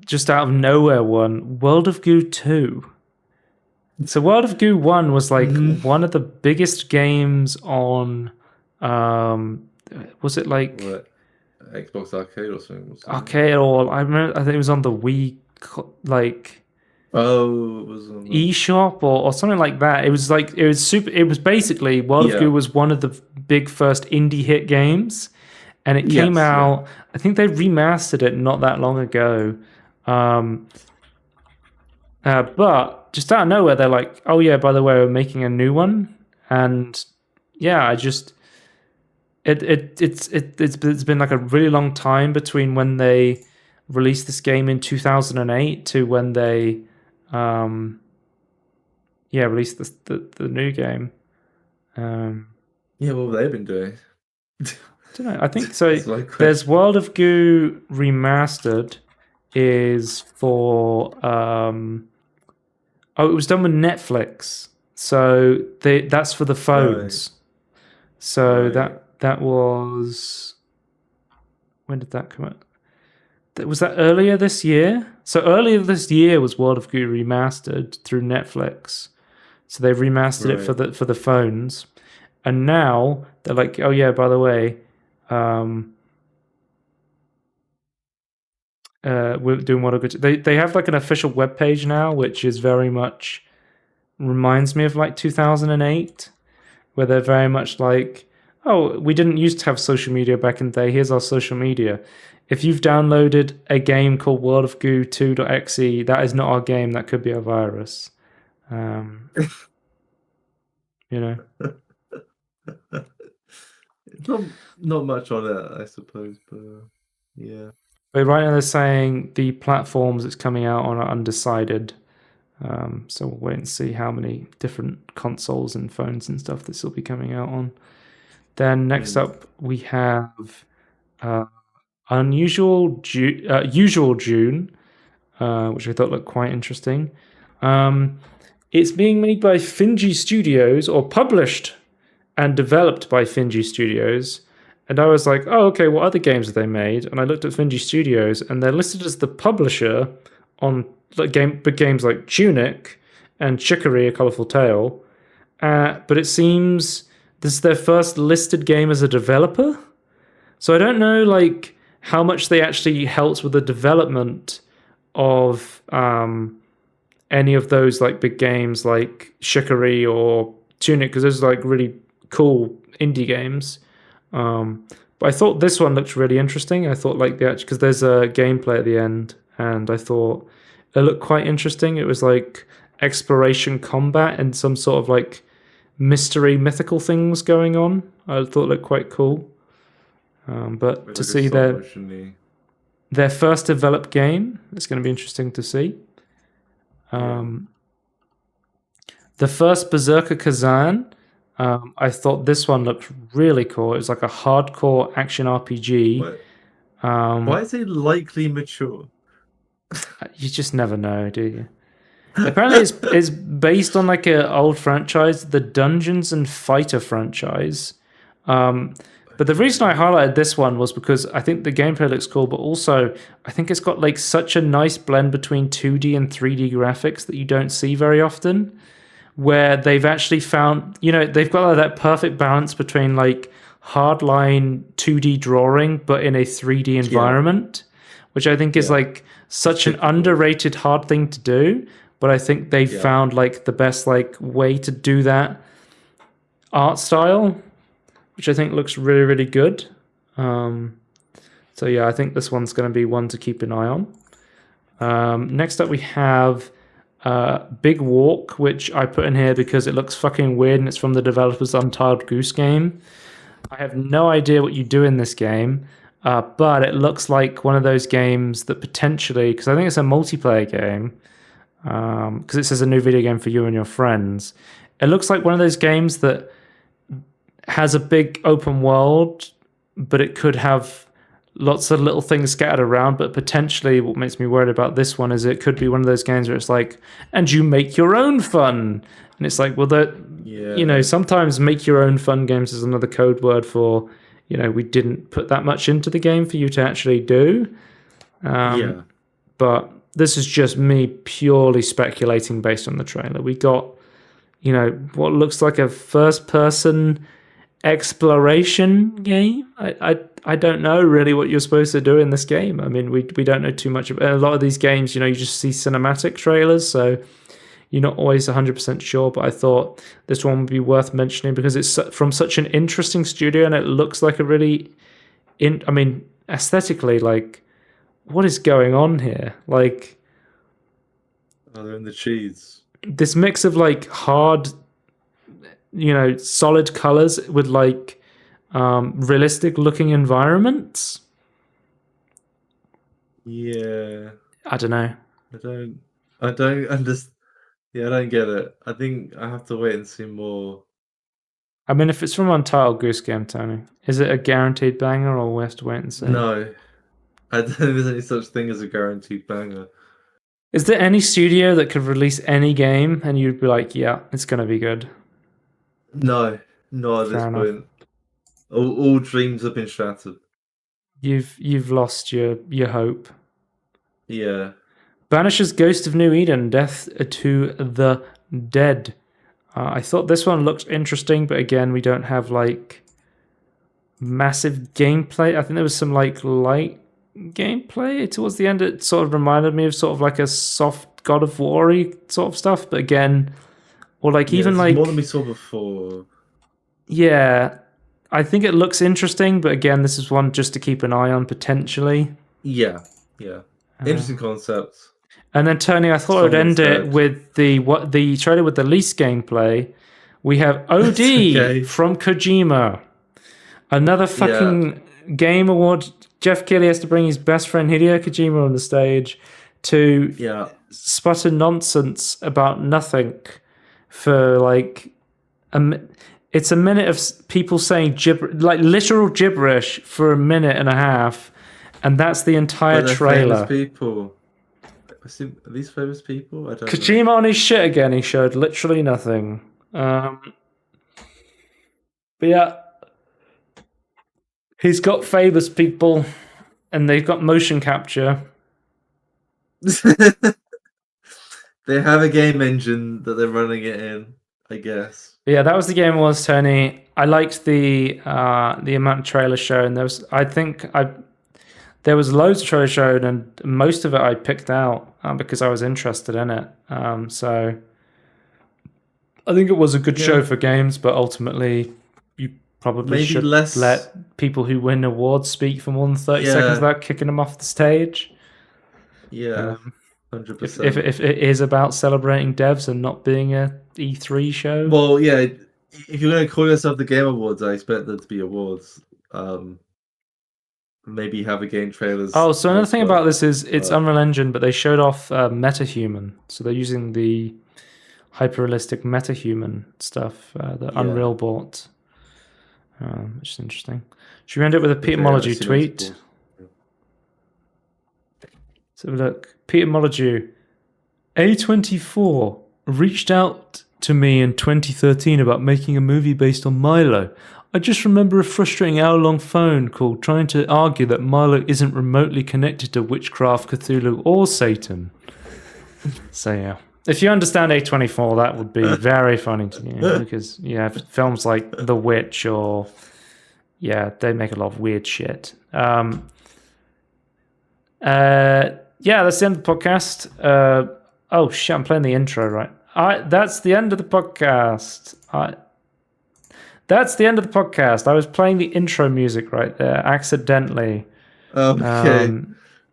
just out of nowhere one, World of Goo 2. So World of Goo 1 was like Mhm. one of the biggest games on was it like What, Xbox Arcade or something? arcade, or I think it was on the Wii like Oh, it was on the... eShop or something like that. It was like it was basically World of Yeah. Goo was one of the big first indie hit games, and it came Yes, yeah. out, I think they remastered it not that long ago. But just out of nowhere, they're like, "Oh yeah, by the way, we're making a new one." And yeah, it's been like a really long time between when they released this game in 2008 to when they released the new game. Yeah, what have they been doing? Don't know. I think so. That's my There's question. World of Goo Remastered is for it was done with Netflix. So that's for the phones. So Right. that was, when did that come out? Was that earlier this year? So earlier this year was World of Goo Remastered through Netflix. So they remastered it Right. for the phones, and now they're like, oh yeah, by the way, we're doing World of Goo. They have like an official webpage now, which is very much reminds me of like 2008, where they're very much like, oh, we didn't used to have social media back in the day. Here's our social media. If you've downloaded a game called World of Goo 2.exe, that is not our game. That could be a virus. You know. It's not much on it, I suppose, but yeah. But right now they're saying the platforms it's coming out on are undecided. So we'll wait and see how many different consoles and phones and stuff this will be coming out on. Then next up we have Usual June, which I thought looked quite interesting. It's being made by Finji Studios, or published and developed by Finji Studios. And I was like, oh, okay, what other games have they made? And I looked at Finji Studios, and they're listed as the publisher on big games like Tunic and Chicory: A Colorful Tale. But it seems this is their first listed game as a developer. So I don't know like how much they actually helped with the development of any of those like big games like Chicory or Tunic, because those are like really cool indie games. But I thought this one looked really interesting. I thought like because there's a gameplay at the end, and I thought it looked quite interesting. It was like exploration combat and some sort of like mystery mythical things going on. I thought it looked quite cool. But to see their first developed game, it's going to be interesting to see. The first Berserker Kazan, I thought this one looked really cool. It was like a hardcore action RPG. Why is it likely mature? You just never know, do you? Apparently, it's based on like an old franchise, the Dungeons and Fighter franchise. But the reason I highlighted this one was because I think the gameplay looks cool, but also I think it's got like such a nice blend between 2D and 3D graphics that you don't see very often, where they've actually found, they've got like that perfect balance between like hardline 2D drawing, but in a 3D environment, which I think is like such an underrated hard thing to do. But I think they've found like the best like way to do that art style, which I think looks really, really good. So yeah, I think this one's going to be one to keep an eye on. Next up we have Big Walk, which I put in here because it looks fucking weird and it's from the developers Untitled Goose Game. I have no idea what you do in this game, but it looks like one of those games that potentially, because I think it's a multiplayer game, because it says a new video game for you and your friends. It looks like one of those games that has a big open world, but it could have lots of little things scattered around. But potentially what makes me worried about this one is it could be one of those games where it's like, and you make your own fun. And it's like, well, sometimes make your own fun games is another code word for, we didn't put that much into the game for you to actually do. But this is just me purely speculating based on the trailer. We got, what looks like a first-person exploration game. I don't know really what you're supposed to do in this game. I mean, we don't know too much about a lot of these games. You just see cinematic trailers, so you're not always 100% sure. But I thought this one would be worth mentioning because it's from such an interesting studio, and it looks like a really, aesthetically, like, what is going on here? Like, they're in the cheese. This mix of like hard, solid colors with like realistic looking environments. Yeah. I don't know. I don't understand. Yeah, I don't get it. I think I have to wait and see more. I mean, if it's from Untitled Goose Game, Tony, is it a guaranteed banger or we have to wait and see? No. I don't think there's any such thing as a guaranteed banger. Is there any studio that could release any game and you'd be like, yeah, it's going to be good? No. Not at this point. All dreams have been shattered. You've lost your hope. Yeah. Banisher's Ghost of New Eden, Death to the Dead. I thought this one looked interesting, but again, we don't have like massive gameplay. I think there was some like light gameplay towards the end. It sort of reminded me of sort of like a soft God of War-y sort of stuff, but again, or like even like more than we saw before. Yeah, I think it looks interesting, but again, this is one just to keep an eye on potentially. Yeah. Interesting concept. And then Tony, I thought I would end it with the trailer with the least gameplay. We have OD from Kojima. Another fucking game award. Jeff Keighley has to bring his best friend Hideo Kojima on the stage to sputter nonsense about nothing for like it's a minute of people saying like literal gibberish for a minute and a half, and that's the entire trailer. Famous people. Are these famous people? I don't know. Kojima on his shit again. He showed literally nothing. But yeah, he's got famous people, and they've got motion capture. They have a game engine that they're running it in, I guess. But yeah, that was the Game Awards, Tony. I liked the amount of trailers shown. There was loads of trailers shown, and most of it I picked out because I was interested in it. So I think it was a good show for games, but ultimately you probably should let people who win awards speak for more than 30 seconds without kicking them off the stage. Yeah, 100%. If it is about celebrating devs and not being a E3 show. Well, yeah, if you're going to call yourself the Game Awards, I expect there to be awards. Maybe have a game trailers. Oh, so another thing about this is it's Unreal Engine, but they showed off MetaHuman. So they're using the hyper-realistic MetaHuman stuff that Unreal bought, which is interesting. Should we end it with a Peter Molydeux tweet? So look, Peter Molydeux, A24 reached out to me in 2013 about making a movie based on Milo. I just remember a frustrating hour-long phone call trying to argue that Milo isn't remotely connected to witchcraft, Cthulhu, or Satan. So yeah, if you understand A24, that would be very funny to you because films like The Witch or they make a lot of weird shit. That's the end of the podcast. Oh shit, I'm playing the intro right. That's the end of the podcast. That's the end of the podcast. I was playing the intro music right there, accidentally. Okay.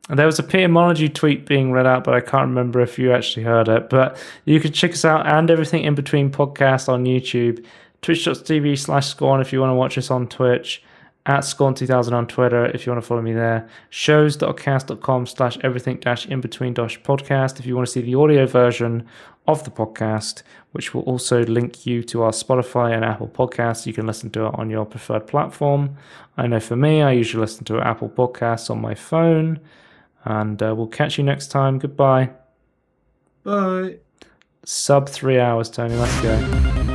There was a Peter Molydeux tweet being read out, but I can't remember if you actually heard it. But you can check us out and everything in between podcast on YouTube, twitch.tv/Scorn if you want to watch us on Twitch, at Scorn2000 on Twitter if you want to follow me there, shows.cast.com/everything-in-between-podcast if you want to see the audio version of the podcast, which will also link you to our Spotify and Apple podcasts. You can listen to it on your preferred platform. I know for me, I usually listen to Apple Podcasts on my phone. And we'll catch you next time. Goodbye. Bye. Sub 3 hours, Tony. Let's go.